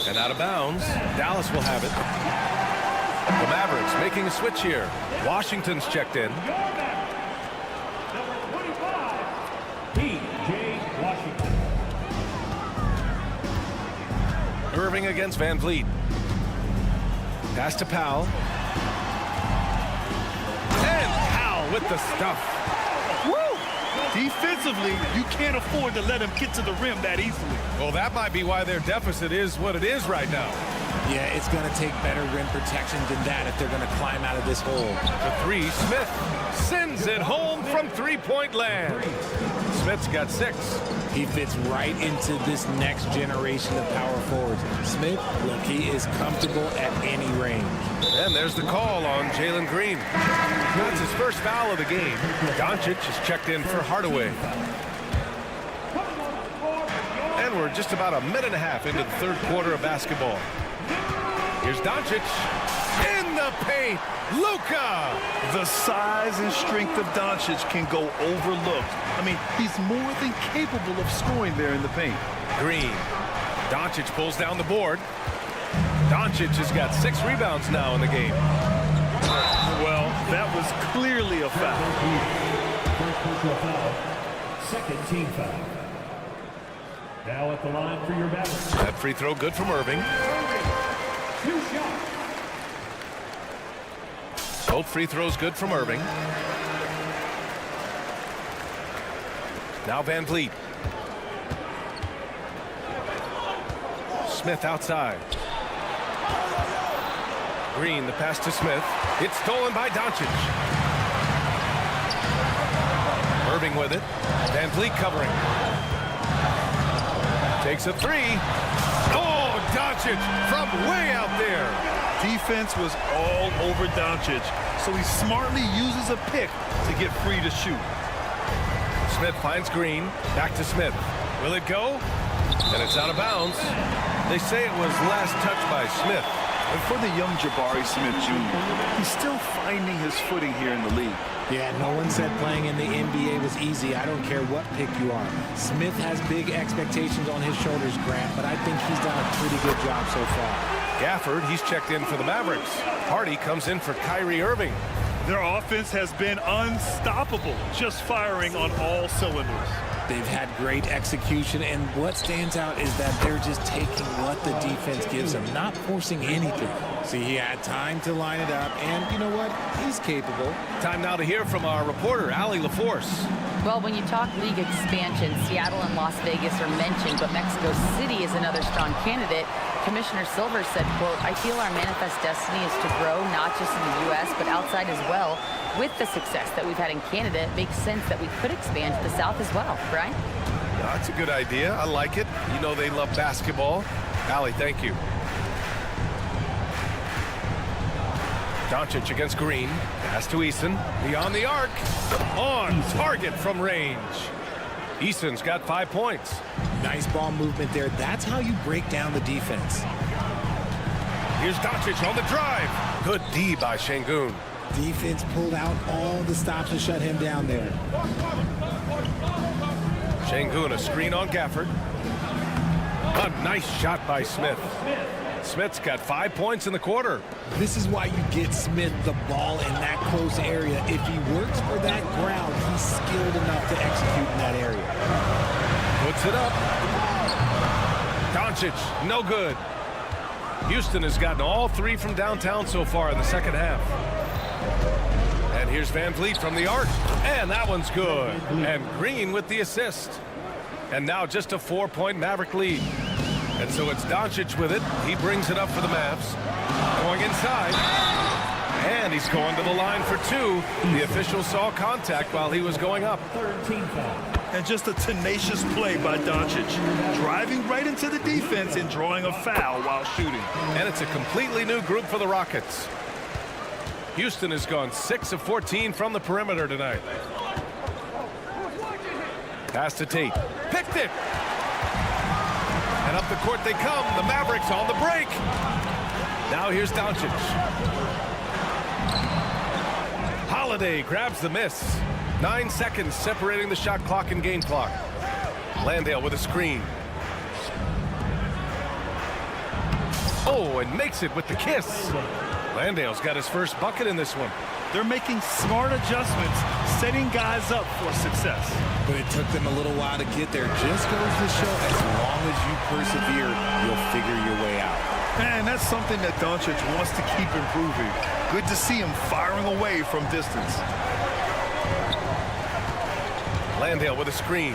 And out of bounds, Dallas will have it. The Mavericks making a switch here. Washington's checked in. Washington. Irving against Van Vliet. Pass to Powell. And Powell with the stuff. Woo! Defensively, you can't afford to let him get to the rim that easily. Well, that might be why their deficit is what it is right now. Yeah, it's going to take better rim protection than that if they're going to climb out of this hole. The 3, Smith sends it home from three-point land. Smith's got 6. He fits right into this next generation of power forwards. Smith, look, he is comfortable at any range. And there's the call on Jalen Green. That's his first foul of the game. Doncic is checked in for Hardaway. And we're just about a minute and a half into the third quarter of basketball. Here's Doncic in the paint. Luka! The size and strength of Doncic can go overlooked. I mean, he's more than capable of scoring there in the paint. Green. Doncic pulls down the board. Doncic has got 6 rebounds now in the game. Well, that was clearly a foul. First personal foul. Second team foul. Now at the line for your Mavericks. That free throw good from Irving. 2 shots. Both free throws good from Irving. Now Van Vliet. Smith outside. Green, the pass to Smith. It's stolen by Doncic. Irving with it. Van Vliet covering. Takes a three. Oh, Doncic from way out there. Defense was all over Doncic, so he smartly uses a pick to get free to shoot. Smith finds Green. Back to Smith. Will it go? And it's out of bounds. They say it was last touched by Smith. And for the young Jabari Smith Jr., he's still finding his footing here in the league. Yeah, no one said playing in the NBA was easy. I don't care what pick you are. Smith has big expectations on his shoulders, Grant, but I think he's done a pretty good job so far. Gafford, he's checked in for the Mavericks. Hardy comes in for Kyrie Irving. Their offense has been unstoppable, just firing on all cylinders. They've had great execution, and what stands out is that they're just taking what the defense gives them, not forcing anything. See, he had time to line it up, and you know what? He's capable. Time now to hear from our reporter, Allie LaForce. Well, when you talk league expansion, Seattle and Las Vegas are mentioned, but Mexico City is another strong candidate. Commissioner Silver said, quote, "I feel our manifest destiny is to grow not just in the U.S., but outside as well. With the success that we've had in Canada, it makes sense that we could expand to the South as well." Right? Yeah, that's a good idea. I like it. You know they love basketball. Allie, thank you. Doncic against Green. Pass to Eason. Beyond the arc. On target from range. Eason's got 5 points. Nice ball movement there. That's how you break down the defense. Here's Doncic on the drive. Good D by Şengün. Defense pulled out all the stops to shut him down there. Şengün, a screen on Gafford. A nice shot by Smith. Smith's got 5 points in the quarter. This is why you get Smith the ball in that close area. If he works for that ground, he's skilled enough to execute in that area. Puts it up. Doncic, no good. Houston has gotten all 3 from downtown so far in the second half. And here's Van Vliet from the arc. And that one's good. And Green with the assist. And now just a 4-point Maverick lead. And so it's Doncic with it. He brings it up for the Mavs. Going inside. And he's going to the line for 2. The official saw contact while he was going up. And just a tenacious play by Doncic, driving right into the defense and drawing a foul while shooting. And it's a completely new group for the Rockets. Houston has gone 6 of 14 from the perimeter tonight. Pass to Tate. Picked it. And up the court they come. The Mavericks on the break. Now here's Doncic. Holiday grabs the miss. 9 seconds separating the shot clock and game clock. Landale with a screen. Oh, and makes it with the kiss. Landale's got his first bucket in this one. They're making smart adjustments, setting guys up for success. But it took them a little while to get there. Just goes to show, as long as you persevere, you'll figure your way out. And that's something that Doncic wants to keep improving. Good to see him firing away from distance. Landale with a screen.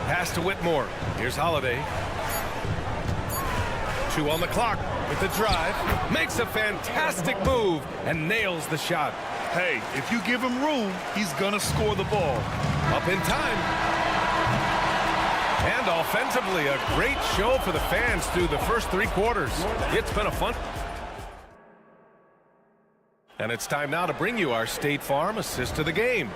Pass to Whitmore. Here's Holiday. 2 on the clock with the drive. Makes a fantastic move and nails the shot. Hey, if you give him room, he's going to score the ball. Up in time. And offensively, a great show for the fans through the first 3 quarters. It's been a fun. And it's time now to bring you our State Farm assist of the game.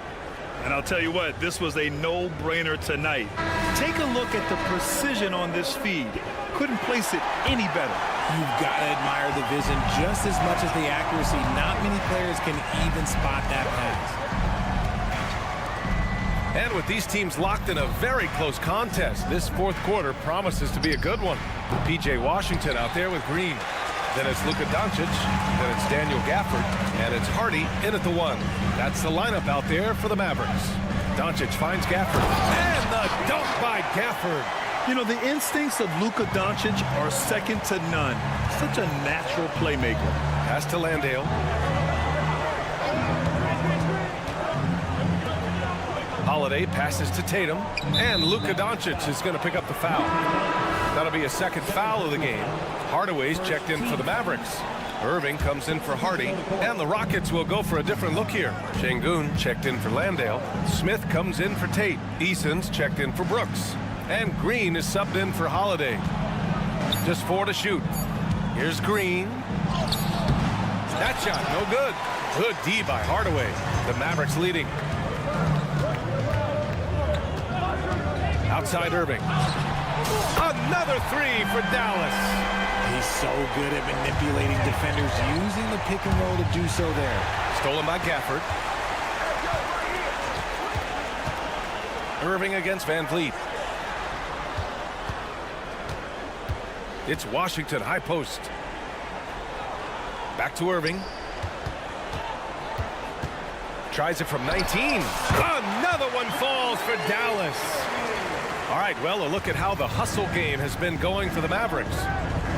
And I'll tell you what, this was a no-brainer tonight. Take a look at the precision on this feed. Couldn't place it any better. You've got to admire the vision just as much as the accuracy. Not many players can even spot that pass. And with these teams locked in a very close contest, this 4th quarter promises to be a good one. P.J. Washington out there with Green. Then it's Luka Doncic. Then it's Daniel Gafford. And it's Hardy in at the 1. That's the lineup out there for the Mavericks. Doncic finds Gafford. And the dunk by Gafford. You know, the instincts of Luka Doncic are second to none. Such a natural playmaker. Pass to Landale. Holiday passes to Tatum, and Luka Doncic is going to pick up the foul. That'll be a second foul of the game. Hardaway's checked in for the Mavericks. Irving comes in for Hardy, and the Rockets will go for a different look here. Şengün checked in for Landale. Smith comes in for Tate. Eason's checked in for Brooks. And Green is subbed in for Holiday. Just 4 to shoot. Here's Green. That shot, no good. Good D by Hardaway. The Mavericks leading. Outside Irving. Another 3 for Dallas. He's so good at manipulating defenders, using the pick and roll to do so there. Stolen by Gafford. Irving against Van Vliet. It's Washington, high post. Back to Irving. Tries it from 19. Another one falls for Dallas. All right, well, a look at how the hustle game has been going for the Mavericks.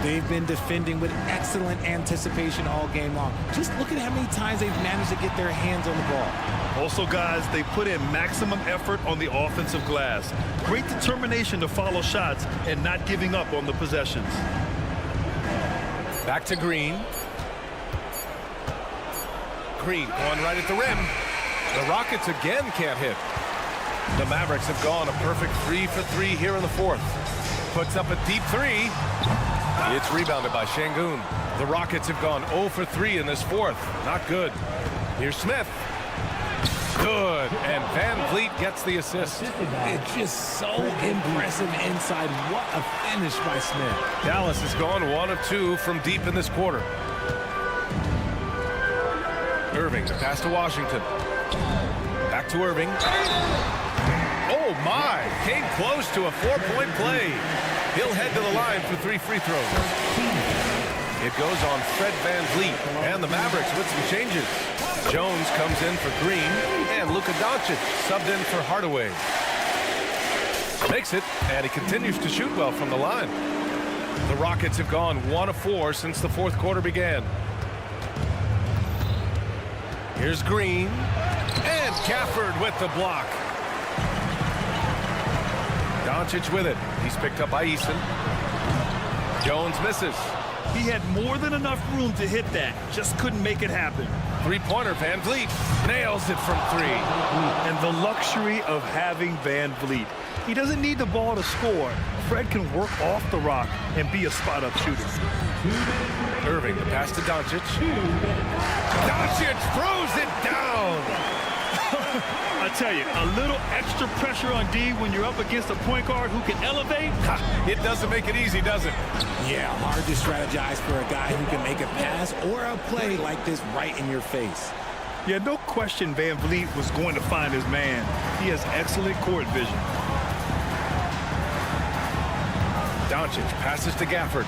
They've been defending with excellent anticipation all game long. Just look at how many times they've managed to get their hands on the ball. Also, guys, they put in maximum effort on the offensive glass. Great determination to follow shots and not giving up on the possessions. Back to Green. Green going right at the rim. The Rockets again can't hit. The Mavericks have gone a perfect 3 for 3 here in the fourth. Puts up a deep 3. It's rebounded by Şengün. The Rockets have gone 0 for 3 in this fourth. Not good. Here's Smith. Good. And Van Vliet gets the assist. It's just so impressive inside. What a finish by Smith. Dallas has gone 1 of 2 from deep in this quarter. Irving, the pass to Washington. Back to Irving. Oh my, came close to a 4-point play. He'll head to the line for 3 free throws. It goes on Fred Van Vliet, and the Mavericks with some changes. Jones comes in for Green, and Luka Doncic subbed in for Hardaway. Makes it, and he continues to shoot well from the line. The Rockets have gone 1 of 4 since the fourth quarter began. Here's Green, and Gafford with the block. Doncic with it. He's picked up by Eason. Jones misses. He had more than enough room to hit that. Just couldn't make it happen. Three-pointer, Van Vliet nails it from 3. And the luxury of having Van Vliet. He doesn't need the ball to score. Fred can work off the rock and be a spot-up shooter. Irving, the pass to Doncic. Doncic throws it down. I tell you, a little extra pressure on D when you're up against a point guard who can elevate. It doesn't make it easy, does it? Yeah, hard to strategize for a guy who can make a pass or a play like this right in your face. Yeah, no question Van Vliet was going to find his man. He has excellent court vision. Doncic passes to Gafford.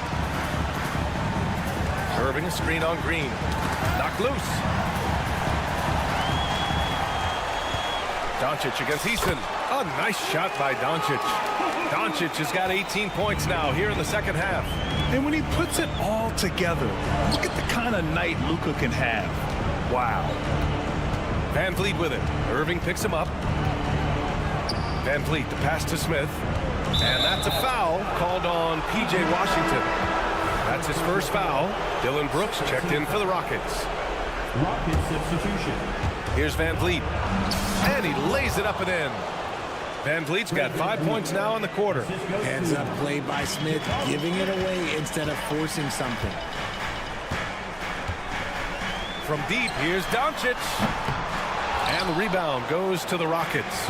Irving a screen on Green. Knocked loose. Doncic against Eason. A nice shot by Doncic. Doncic has got 18 points now here in the second half. And when he puts it all together, look at the kind of night Luka can have. Wow. Van Vliet with it. Irving picks him up. Van Vliet, the pass to Smith. And that's a foul called on P.J. Washington. That's his first foul. Dillon Brooks checked in for the Rockets. Rocket substitution. Here's Van Vliet. And he lays it up and in. Van Vliet's got 5 points now in the quarter. Heads up play by Smith, giving it away instead of forcing something. From deep, here's Doncic. And the rebound goes to the Rockets.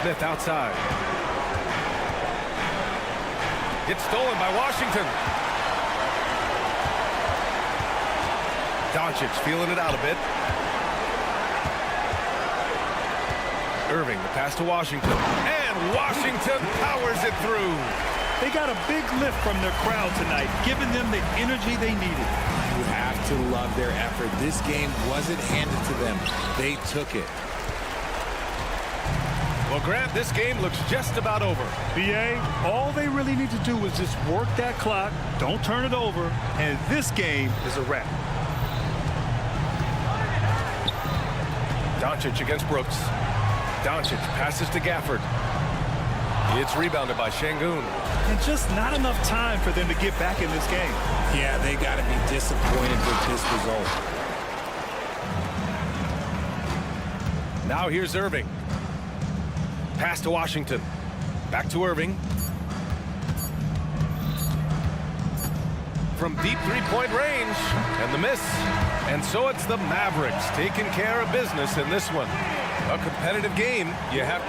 Smith outside. It's stolen by Washington. Doncic feeling it out a bit. Irving, the pass to Washington. And Washington powers it through. They got a big lift from their crowd tonight, giving them the energy they needed. You have to love their effort. This game wasn't handed to them. They took it. Well, Grant, this game looks just about over. BA, all they really need to do is just work that clock, don't turn it over, and this game is a wrap. Doncic against Brooks. Doncic passes to Gafford. It's rebounded by Şengün. And just not enough time for them to get back in this game. Yeah, they got to be disappointed with this result. Now here's Irving. Pass to Washington. Back to Irving. From deep three-point range, and the miss. And so it's the Mavericks taking care of business in this one. A competitive game. You have...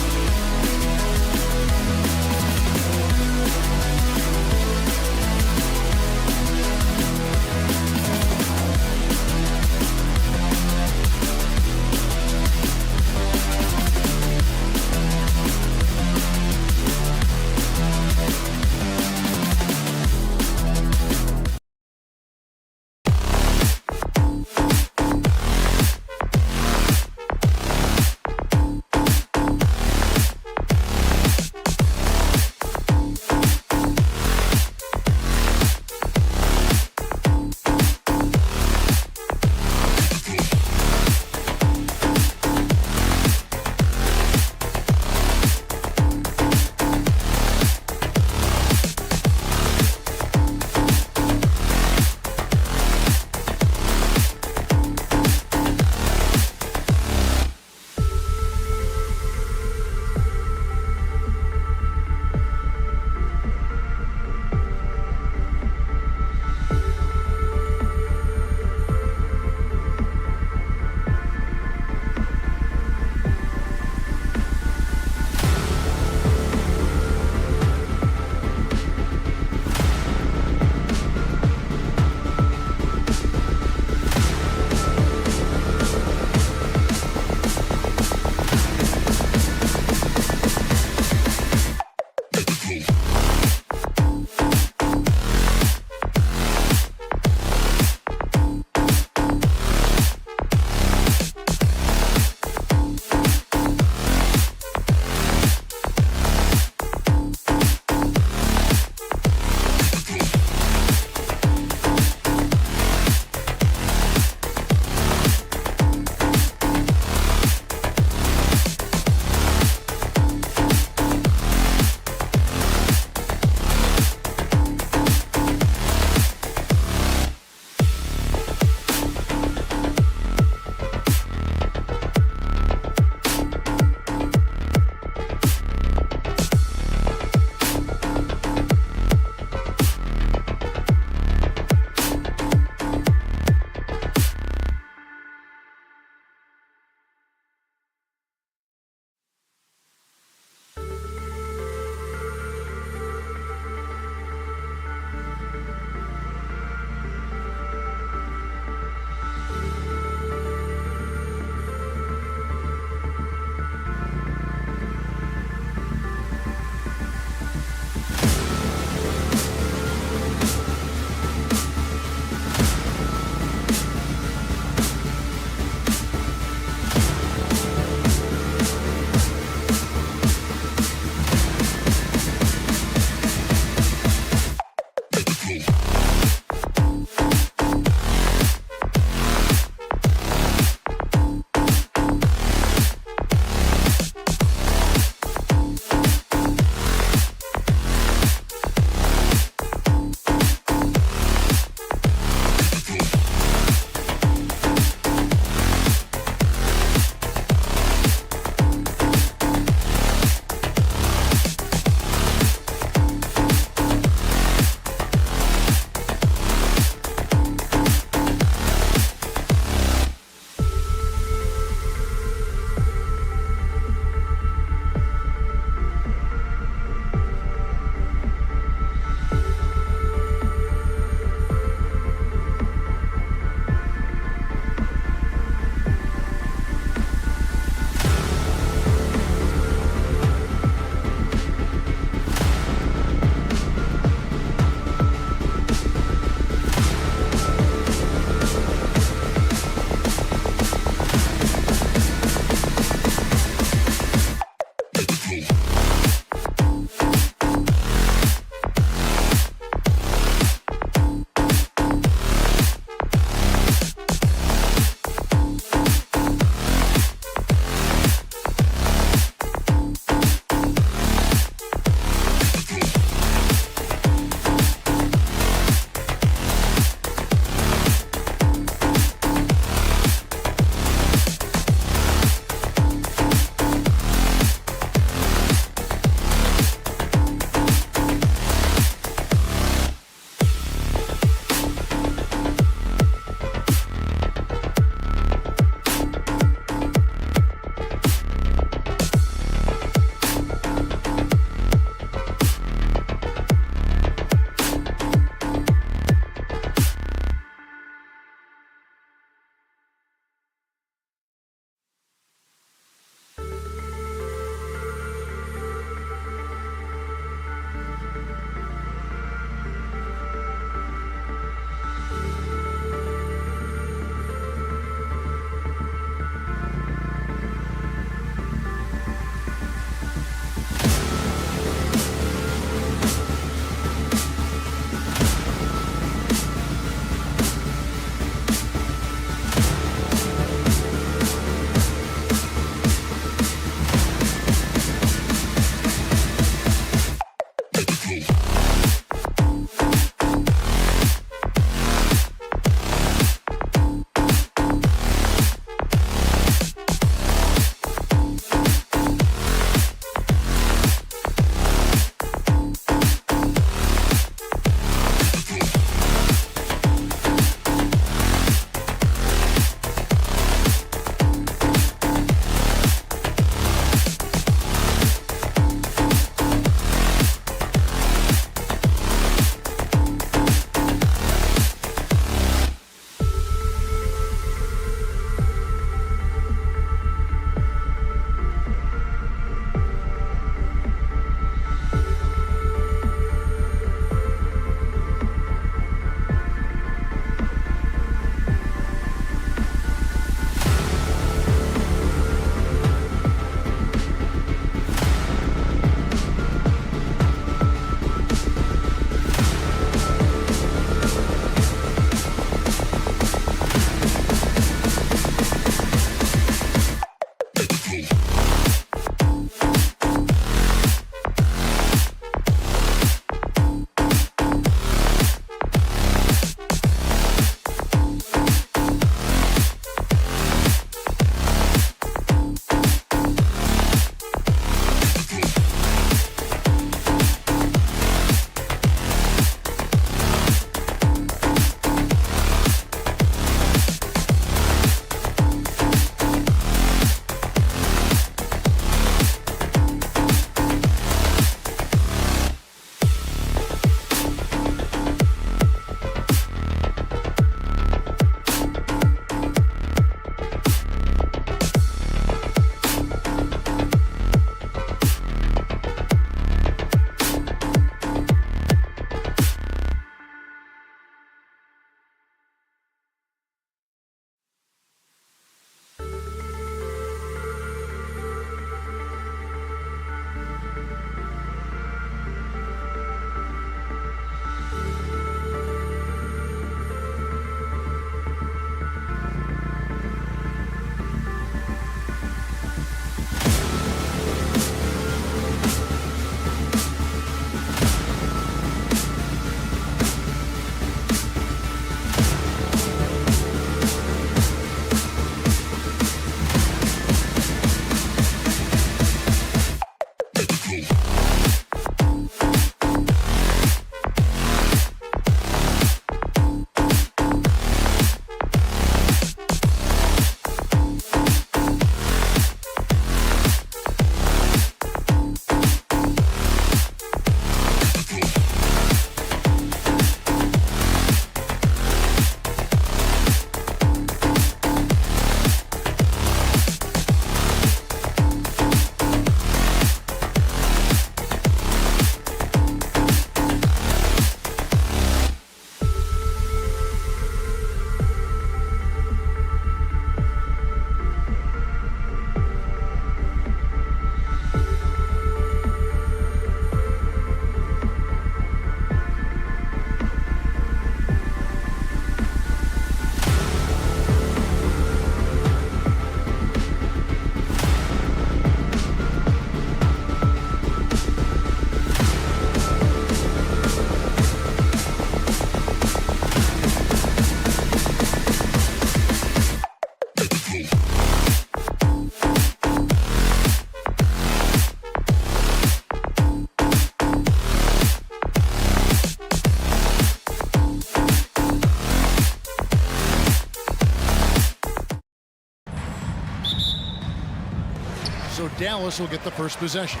So Dallas will get the first possession.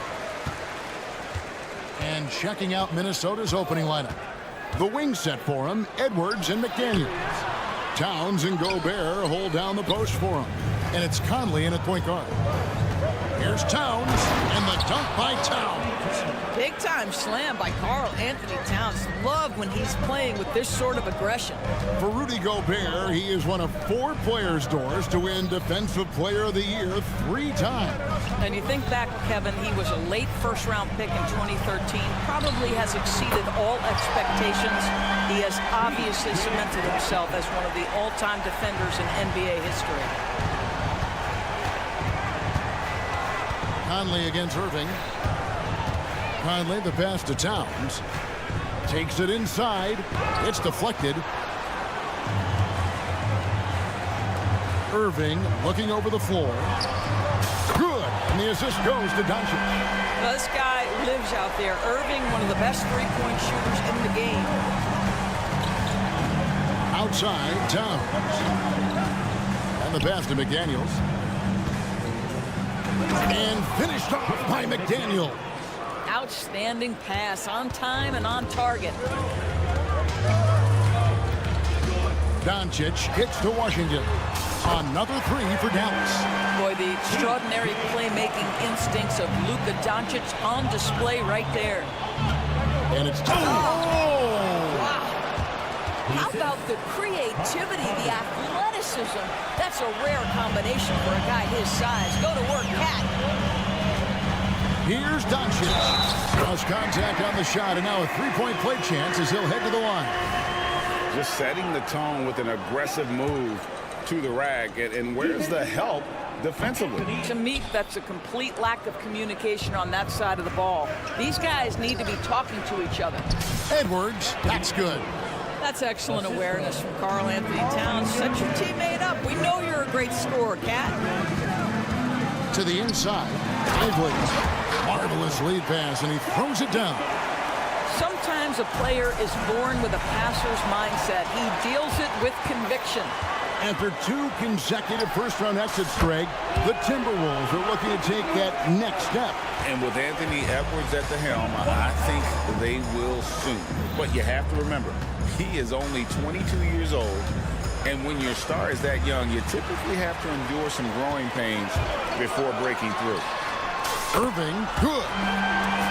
And checking out Minnesota's opening lineup. The wing set for him, Edwards and McDaniels. Towns and Gobert hold down the post for him. And it's Conley in at point guard. Here's Towns, and the dunk by Towns. Big time slam by Karl Anthony Towns. Love when he's playing with this sort of aggression. For Rudy Gobert, he is one of 4 players, Doris, to win Defensive Player of the Year 3 times. And you think back, Kevin, he was a late first-round pick in 2013. Probably has exceeded all expectations. He has obviously cemented himself as one of the all-time defenders in NBA history. Conley against Irving. Conley, the pass to Towns. Takes it inside. It's deflected. Irving looking over the floor. Good. And the assist goes to Doncic. Now, this guy lives out there. Irving, one of the best three-point shooters in the game. Outside, Towns. And the pass to McDaniels. And finished off by McDaniel. Outstanding pass, on time and on target. Doncic kicks to Washington. Another 3 for Dallas. Boy, the extraordinary playmaking instincts of Luka Doncic on display right there. And it's Wow. How about the creativity, the athleticism? That's a rare combination for a guy his size. Go to work, Cat. Here's Doncic. Cross contact on the shot, and now a 3-point play chance as he'll head to the line. Just setting the tone with an aggressive move to the rack. And where's the help defensively? To me, that's a complete lack of communication on that side of the ball. These guys need to be talking to each other. Edwards, that's good. That's excellent awareness from Karl Anthony Towns. Set your teammate up. We know you're a great scorer, Cat. To the inside. Lively. Marvelous lead pass, and he throws it down. Sometimes a player is born with a passer's mindset. He deals it with conviction. After 2 consecutive first-round exits, Greg, the Timberwolves are looking to take that next step. And with Anthony Edwards at the helm, I think they will soon. But you have to remember, he is only 22 years old. And when your star is that young, you typically have to endure some growing pains before breaking through. Irving, good.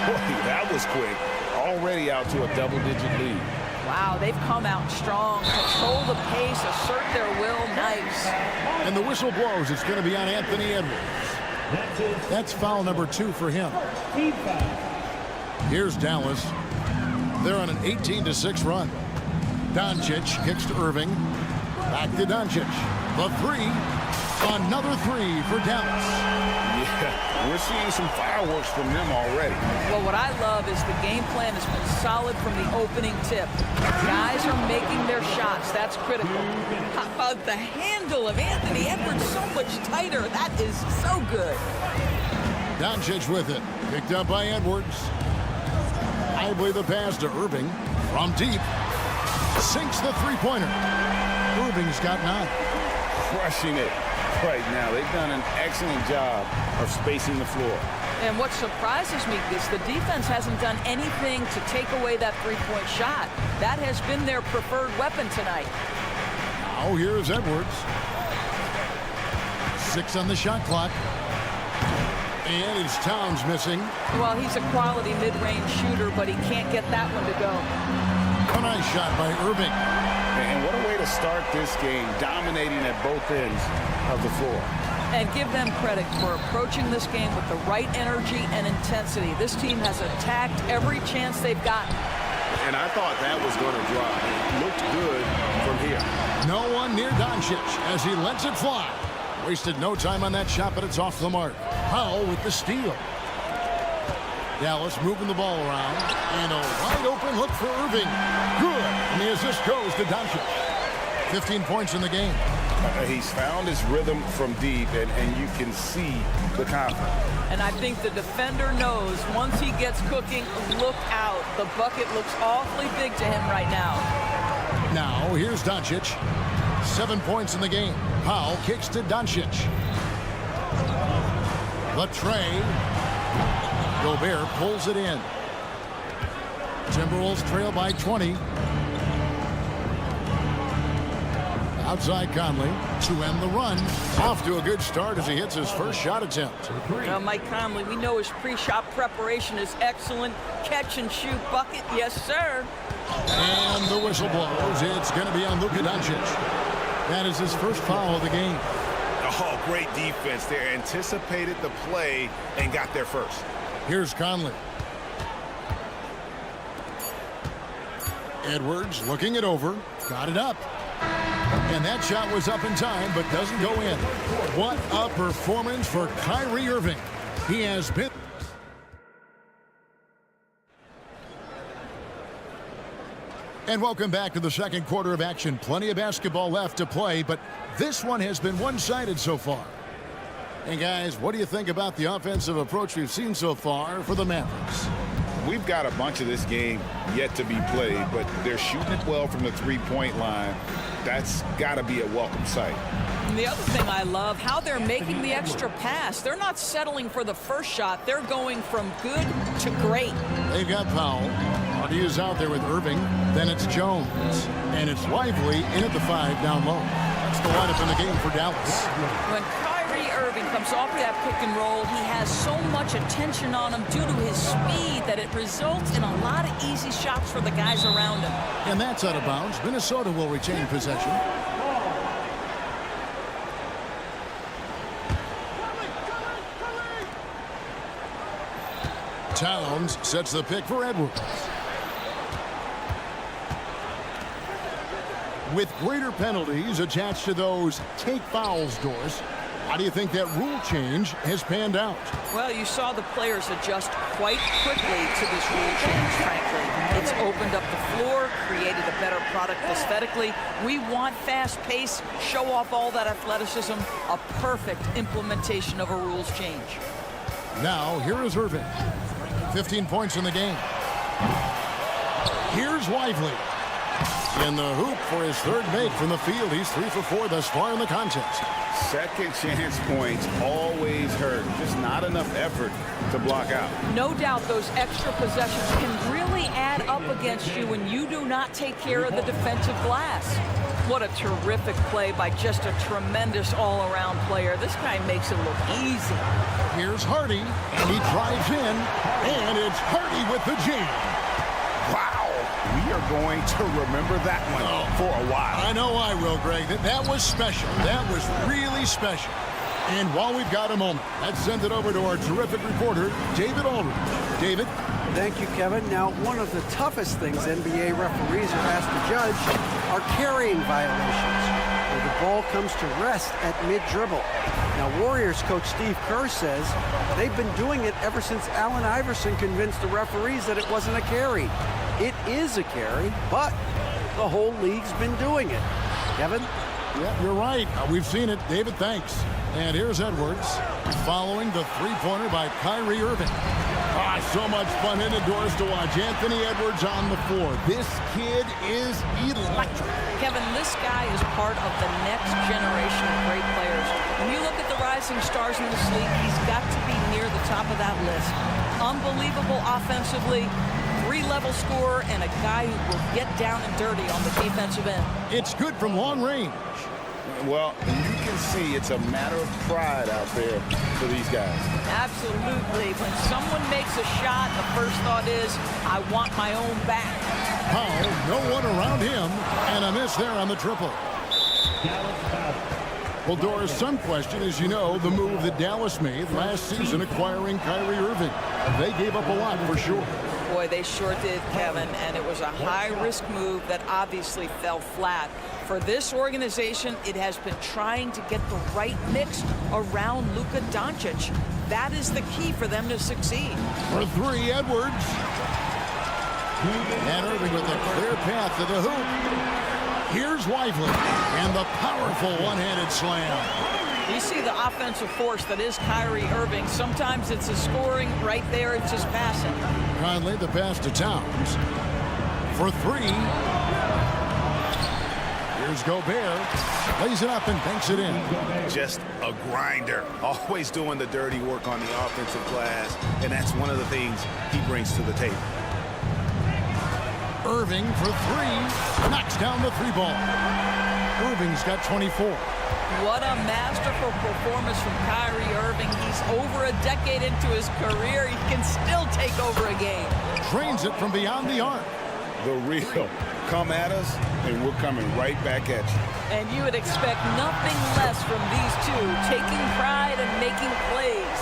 Boy, that was quick. Already out to a double-digit lead. Wow, they've come out strong, control the pace, assert their will. Nice. And the whistle blows. It's going to be on Anthony Edwards. That's foul number 2 for him. Here's Dallas. They're on an 18-6 run. Doncic kicks to Irving. Back to Doncic. The 3. Another 3 for Dallas. Yeah, we're seeing some fireworks from them already. Well, what I love is the game plan has been solid from the opening tip. Guys are making their shots. That's critical. How about the handle of Anthony Edwards? So much tighter. That is so good. Doncic with it. Picked up by Edwards. Lively the pass to Irving. From deep. Sinks the three-pointer. Irving's got 9. Crushing it right now. They've done an excellent job of spacing the floor. And what surprises me is the defense hasn't done anything to take away that three-point shot. That has been their preferred weapon tonight. Now here's Edwards. 6 on the shot clock. And it's Towns missing. Well, he's a quality mid-range shooter, but he can't get that one to go. A nice shot by Irving. And what a way to start this game, dominating at both ends of the floor. And give them credit for approaching this game with the right energy and intensity. This team has attacked every chance they've gotten. And I thought that was going to drop. It looked good from here. No one near Doncic as he lets it fly. Wasted no time on that shot, but it's off the mark. Powell with the steal. Dallas moving the ball around. And a wide open look for Irving. Good. And the assist goes to Doncic. 15 points in the game. He's found his rhythm from deep, and you can see the confidence. And I think the defender knows once he gets cooking, look out. The bucket looks awfully big to him right now. Now, here's Doncic. 7 points in the game. Powell kicks to Doncic. The tray. Gobert pulls it in. Timberwolves trail by 20. Outside Conley to end the run. Off to a good start as he hits his first shot attempt. Now, Mike Conley, we know his pre-shot preparation is excellent. Catch and shoot bucket, yes, sir. And the whistle blows. It's going to be on Luka Doncic. That is his first foul of the game. Oh, great defense there. Anticipated the play and got there first. Here's Conley. Edwards looking it over. Got it up. And that shot was up in time, but doesn't go in. What a performance for Kyrie Irving. He has been... And welcome back to the second quarter of action. Plenty of basketball left to play, but this one has been one-sided so far. And guys, what do you think about the offensive approach we've seen so far for the Mavericks? We've got a bunch of this game yet to be played, but they're shooting it well from the three-point line. That's got to be a welcome sight. And the other thing I love, how they're making the extra pass. They're not settling for the first shot. They're going from good to great. They've got Powell. Hardy is out there with Irving. Then it's Jones. And it's Lively in at the 5 down low. That's the lineup in the game for Dallas. When Kyrie Irving comes off that pick and roll, he has so much attention on him due to his speed that it results in a lot of easy shots for the guys around him. And that's out of bounds. Minnesota will retain possession. Towns sets the pick for Edwards. With greater penalties attached to those take fouls doors, how do you think that rule change has panned out? Well, you saw the players adjust quite quickly to this rule change, frankly. It's opened up the floor, created a better product aesthetically. We want fast pace, show off all that athleticism, a perfect implementation of a rules change. Now, here is Irving. 15 points in the game. Here's Lively. In the hoop for his third make from the field. He's 3 for 4 thus far in the contest. Second chance points always hurt. Just not enough effort to block out. No doubt those extra possessions can really add up against you when you do not take care of the defensive glass. What a terrific play by just a tremendous all-around player. This guy makes it look easy. Here's Hardy, and he drives in, and it's Hardy with the jam. Wow. We are going to remember that one for a while. I know I will, Greg. That was special. That was really special. And while we've got a moment, let's send it over to our terrific reporter, David Aldridge. David? Thank you, Kevin. Now, one of the toughest things NBA referees are asked to judge are carrying violations, where the ball comes to rest at mid-dribble. Now, Warriors coach Steve Kerr says they've been doing it ever since Allen Iverson convinced the referees that it wasn't a carry. It is a carry, but the whole league's been doing it. Kevin? Yep, you're right. We've seen it. David, thanks. And here's Edwards following the three-pointer by Kyrie Irving. So much fun indoors to watch Anthony Edwards on the floor. This kid is electric. Kevin, this guy is part of the next generation of great players. When you look at the rising stars in this league, he's got to be near the top of that list. Unbelievable offensively, three-level scorer, and a guy who will get down and dirty on the defensive end. It's good from long range. Well, you can see it's a matter of pride out there for these guys. Absolutely. When someone makes a shot, the first thought is, I want my own back. Powell, no one around him, and a miss there on the triple. Well, Doris, some question, as you know, the move that Dallas made last season acquiring Kyrie Irving. They gave up a lot for sure. Boy, they sure did, Kevin, and it was a high-risk move that obviously fell flat. For this organization, it has been trying to get the right mix around Luka Doncic. That is the key for them to succeed. For three, Edwards. And Irving with a clear path to the hoop. Here's Lively, and the powerful one-handed slam. You see the offensive force that is Kyrie Irving. Sometimes it's his scoring. Right there, it's his passing. Conley, the pass to Towns. For three. Here's Gobert. Lays it up and banks it in. Just a grinder. Always doing the dirty work on the offensive glass, and that's one of the things he brings to the table. Irving for three. Knocks down the three ball. Irving's got 24. What a masterful performance from Kyrie Irving. He's over a decade into his career. He can still take over a game. Drains it from beyond the arc. The real. Come at us, and we're coming right back at you. And you would expect nothing less from these two, taking pride and making plays.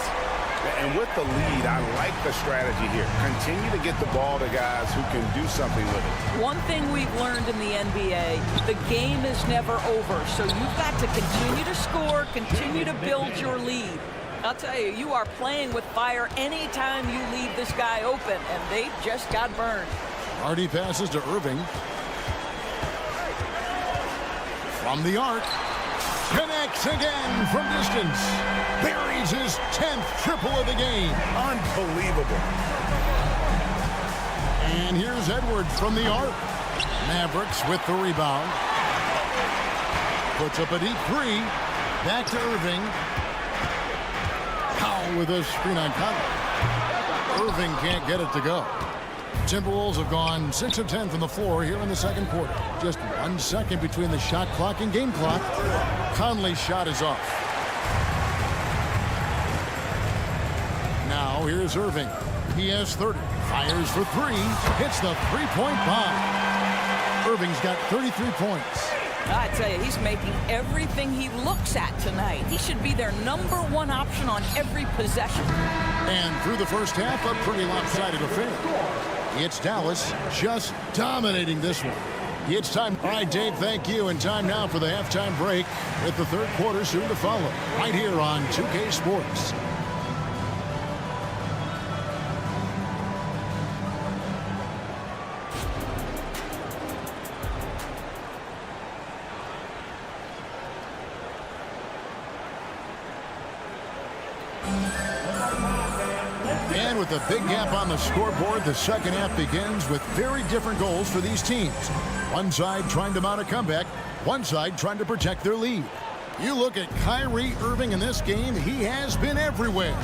And with the lead, I like the strategy here. Continue to get the ball to guys who can do something with it. One thing we've learned in the NBA, the game is never over. So you've got to continue to score, continue to build your lead. I'll tell you, you are playing with fire anytime you leave this guy open, and they just got burned. Hardy passes to Irving. From the arc. Connects again from distance. Buries his 10th triple of the game. Unbelievable. And here's Edwards from the arc. Mavericks with the rebound. Puts up a deep three. Back to Irving. Powell with a screen on Conley. Irving can't get it to go. Timberwolves have gone 6 of 10 from the floor here in the second quarter. Just 1 second between the shot clock and game clock. Conley's shot is off. Now here's Irving. He has 30. Fires for three. Hits the three-point bomb. Irving's got 33 points. I tell you, he's making everything he looks at tonight. He should be their #1 option on every possession. And through the first half, a pretty lopsided affair. It's Dallas just dominating this one. It's time. All right, Dave, thank you. And time now for the halftime break with the third quarter soon to follow. Right here on 2K Sports. And with a big gap on the scoreboard, the second half begins with very different goals for these teams. One side trying to mount a comeback, one side trying to protect their lead. You look at Kyrie Irving in this game, he has been everywhere.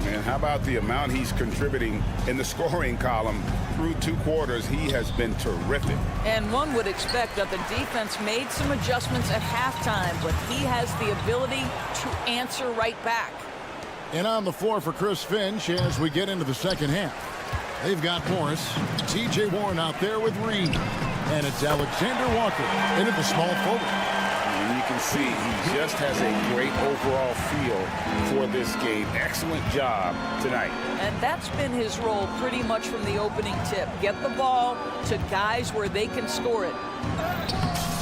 And how about the amount he's contributing in the scoring column? Through 2 quarters, he has been terrific. And one would expect that the defense made some adjustments at halftime, but he has the ability to answer right back. And on the floor for Chris Finch as we get into the second half. They've got Morris, T.J. Warren out there with Reed. And it's Alexander Walker into the small forward. And you can see he just has a great overall feel for this game. Excellent job tonight. And that's been his role pretty much from the opening tip. Get the ball to guys where they can score it.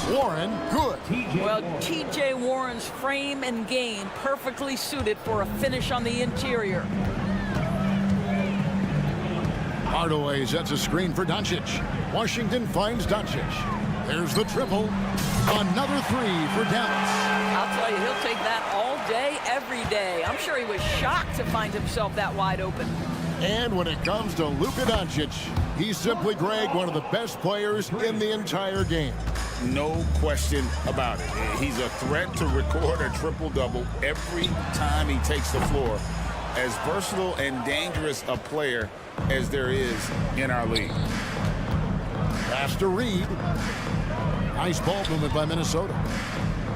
Warren, good. Well, T.J. Warren's frame and game perfectly suited for a finish on the interior. Hardaway sets a screen for Doncic. Washington finds Doncic. There's the triple. Another three for Dallas. I'll tell you, he'll take that all day, every day. I'm sure he was shocked to find himself that wide open. And when it comes to Luka Doncic, he's simply, Greg, one of the best players in the entire game. No question about it. He's a threat to record a triple-double every time he takes the floor. As versatile and dangerous a player as there is in our league. Pass to Reed. Nice ball movement by Minnesota.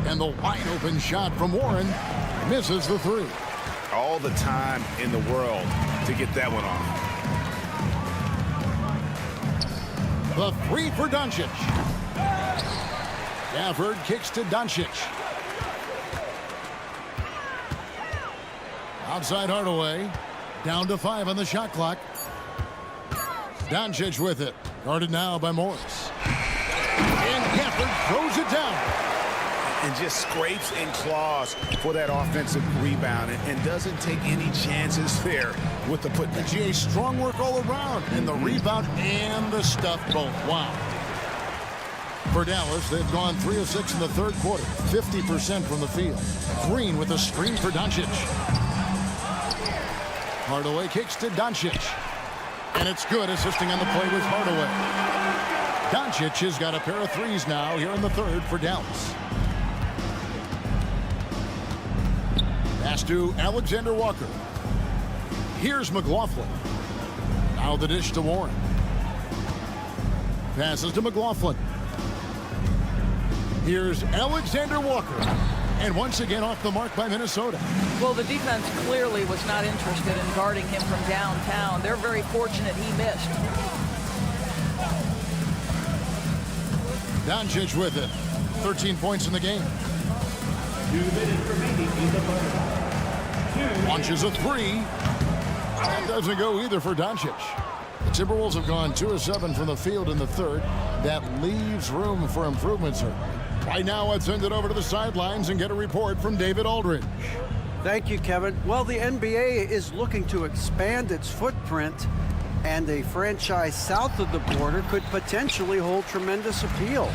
And the wide open shot from Warren misses the three. All the time in the world to get that one off. The three for Doncic. Gafford kicks to Doncic. Outside Hardaway. Down to 5 on the shot clock. Doncic with it. Guarded now by Morris. And Gafford throws it down. And just scrapes and claws for that offensive rebound and doesn't take any chances there with the putback. GA, strong work all around. And the rebound and the stuff both. Wow. For Dallas, they've gone 3 of 6 in the third quarter. 50% from the field. Green with a screen for Doncic. Hardaway kicks to Doncic. And it's good, assisting on the play with Hardaway. Doncic has got a pair of threes now here in the third for Dallas. Pass to Alexander Walker. Here's McLaughlin. Now the dish to Warren. Passes to McLaughlin. Here's Alexander Walker. And once again off the mark by Minnesota. Well, the defense clearly was not interested in guarding him from downtown. They're very fortunate he missed. Doncic with it. 13 points in the game. 2 minutes remaining in the first. Launches a three. That doesn't go either for Doncic. The Timberwolves have gone 2 of 7 from the field in the third. That leaves room for improvement, sir. Right now, let's send it over to the sidelines and get a report from David Aldridge. Thank you, Kevin. Well, the NBA is looking to expand its footprint, and a franchise south of the border could potentially hold tremendous appeal.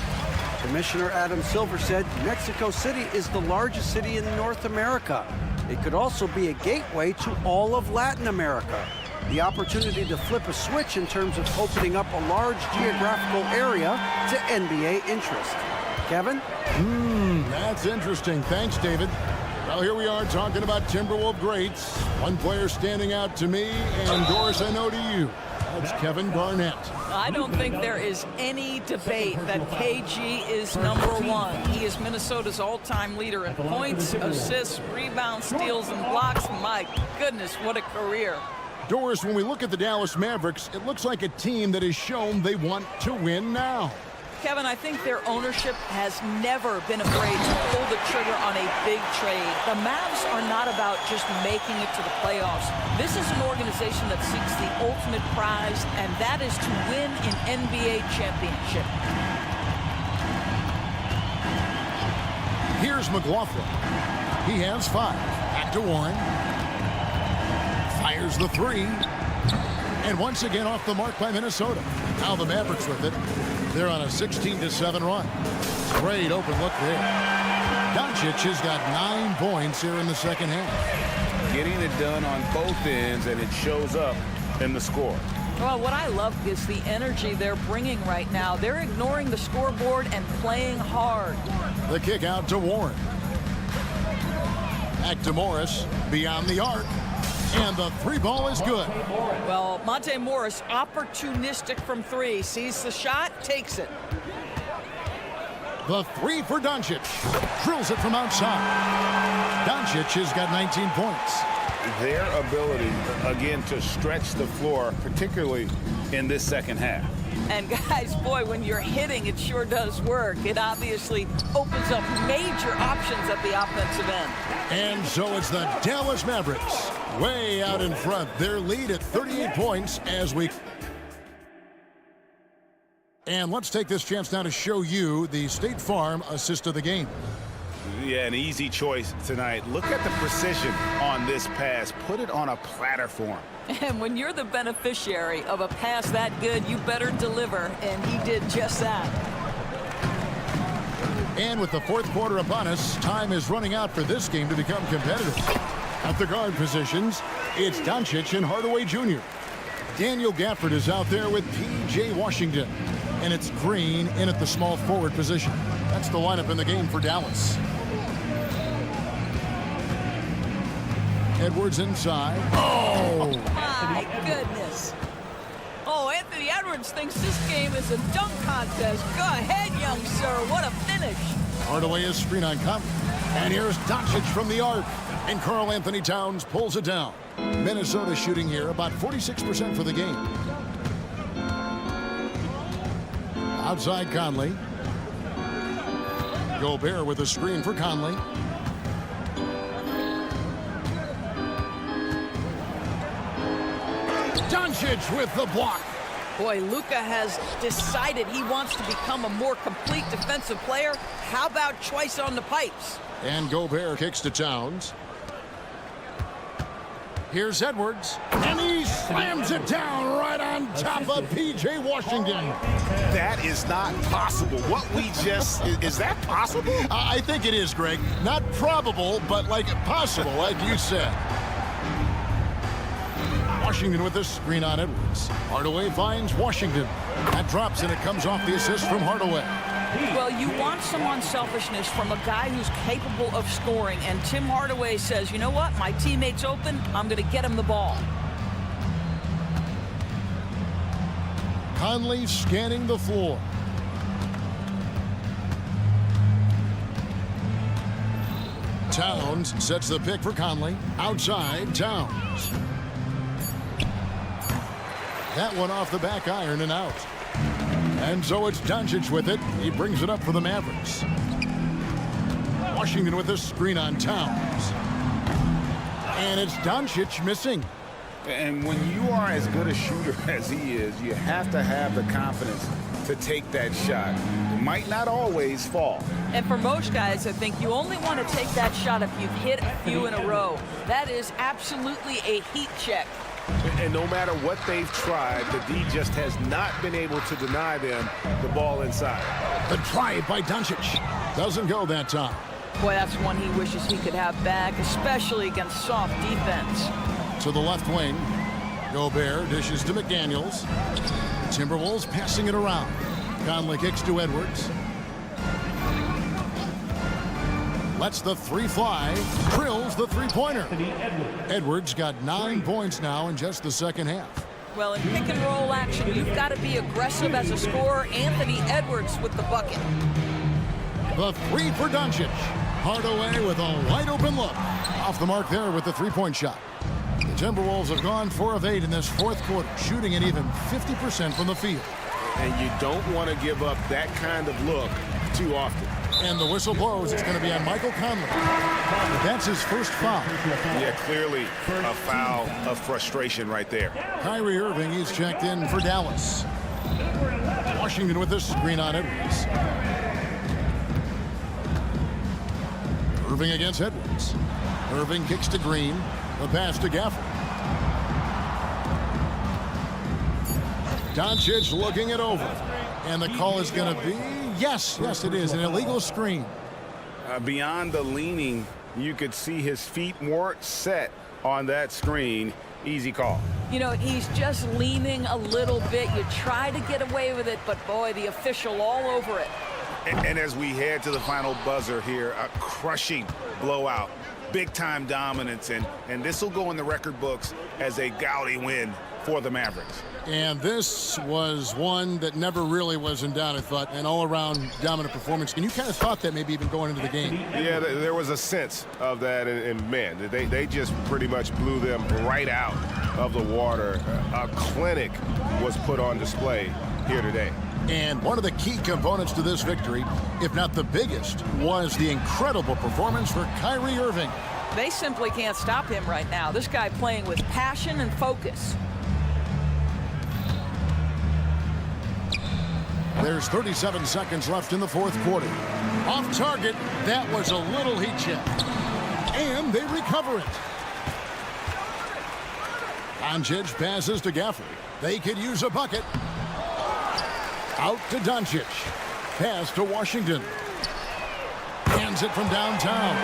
Commissioner Adam Silver said Mexico City is the largest city in North America. It could also be a gateway to all of Latin America. The opportunity to flip a switch in terms of opening up a large geographical area to NBA interest. Kevin? That's interesting. Thanks, David. Well, here we are talking about Timberwolves greats. One player standing out to me, and Doris, I know to you. That's Kevin Garnett. I don't think there is any debate that KG is #1. He is Minnesota's all-time leader in points, assists, rebounds, steals, and blocks. My goodness, what a career. Doris, when we look at the Dallas Mavericks, it looks like a team that has shown they want to win now. Kevin, I think their ownership has never been afraid to pull the trigger on a big trade. The Mavs are not about just making it to the playoffs. This is an organization that seeks the ultimate prize, and that is to win an NBA championship. Here's McLaughlin. He has 5. Back to Warren. Fires the three. And once again off the mark by Minnesota. Now the Mavericks with it. They're on a 16-7 run. Great open look there. Doncic has got 9 points here in the second half. Getting it done on both ends, and it shows up in the score. Well, what I love is the energy they're bringing right now. They're ignoring the scoreboard and playing hard. The kick out to Warren. Back to Morris. Beyond the arc. And the three ball is good. Well, Monte Morris, opportunistic from 3. Sees the shot, takes it. The 3 for Doncic. Drills it from outside. Doncic has got 19 points. Their ability, again, to stretch the floor, particularly in this second half. And guys, boy, when you're hitting, it sure does work. It obviously opens up major options at the offensive end. And so it's the Dallas Mavericks way out in front. Their lead at 38 points as we... And let's take this chance now to show you the State Farm assist of the game. Yeah, an easy choice tonight. Look at the precision on this pass. Put it on a platter form. And when you're the beneficiary of a pass that good, you better deliver, and he did just that. And with the fourth quarter upon us, time is running out for this game to become competitive. At the guard positions, it's Doncic and Hardaway Jr. Daniel Gafford is out there with P.J. Washington. And it's Green in at the small forward position. That's the lineup in the game for Dallas. Edwards inside. Oh! My goodness. Oh, Anthony Edwards thinks this game is a dunk contest. Go ahead, young sir. What a finish. Hardaway is screen on Conley. And here's Doncic from the arc. And Karl Anthony Towns pulls it down. Minnesota shooting here about 46% for the game. Outside Conley. Gobert with a screen for Conley. Doncic with the block. Boy, Luka has decided he wants to become a more complete defensive player. How about choice on the pipes? And Gobert kicks to Towns. Here's Edwards. And he slams it down right on top of P.J. Washington. That is not possible. What we just... Is that possible? I think it is, Greg. Not probable, but like possible, like you said. Washington with the screen on Edwards. Hardaway finds Washington. That drops, and it comes off the assist from Hardaway. Well, you want some unselfishness from a guy who's capable of scoring, and Tim Hardaway says, you know what, my teammate's open, I'm going to get him the ball. Conley scanning the floor. Towns sets the pick for Conley. Outside, Towns. That one off the back iron and out. And so it's Doncic with it. He brings it up for the Mavericks. Washington with a screen on Towns. And it's Doncic missing. And when you are as good a shooter as he is, you have to have the confidence to take that shot. It might not always fall. And for most guys, I think you only want to take that shot if you've hit a few in a row. That is absolutely a heat check. And no matter what they've tried, the D just has not been able to deny them the ball inside. The drive by Doncic doesn't go that time. Boy, that's one he wishes he could have back, especially against soft defense. To the left wing, Gobert dishes to McDaniels. Timberwolves passing it around. Conley kicks to Edwards. Lets the three fly. Drills the three-pointer. Edwards got 9 points now in just the second half. Well, in pick and roll action, you've got to be aggressive as a scorer. Anthony Edwards with the bucket. The three for Doncic. Hardaway with a wide open look. Off the mark there with the three-point shot. The Timberwolves have gone 4 of 8 in this fourth quarter, shooting at even 50% from the field. And you don't want to give up that kind of look too often. And the whistle blows. It's going to be on Michael Conley. That's his first foul. Yeah, clearly a foul of frustration right there. Kyrie Irving, he's checked in for Dallas. Washington with the screen on Edwards. Irving against Edwards. Irving kicks to Green. The pass to Gafford. Doncic looking it over. And the call is going to be, yes, it is, an illegal screen. Beyond the leaning, you could see his feet weren't set on that screen. Easy call. You know, he's just leaning a little bit. You try to get away with it, but boy, the official all over it. And as we head to the final buzzer here, a crushing blowout, big-time dominance, and this will go in the record books as a gaudy win for the Mavericks. And this was one that never really was in doubt, I thought, an all-around dominant performance. And you kind of thought that maybe even going into the game. Yeah, there was a sense of that, and man, they just pretty much blew them right out of the water. A clinic was put on display here today. And one of the key components to this victory, if not the biggest, was the incredible performance for Kyrie Irving. They simply can't stop him right now. This guy playing with passion and focus. There's 37 seconds left in the fourth quarter. Off target, that was a little heat check. And they recover it. Doncic passes to Gafford. They could use a bucket. Out to Doncic. Pass to Washington. Hands it from downtown.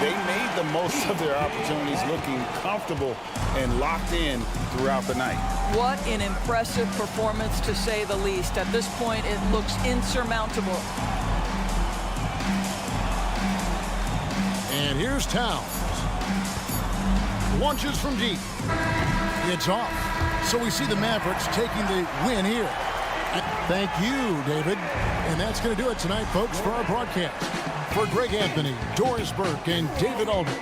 They made the most of their opportunities, looking comfortable and locked in throughout the night. What an impressive performance, to say the least. At this point, it looks insurmountable. And here's Towns. Launches from deep. It's off. So we see the Mavericks taking the win here. Thank you, David. And that's going to do it tonight, folks, for our broadcast. For Greg Anthony, Doris Burke, and David Alden.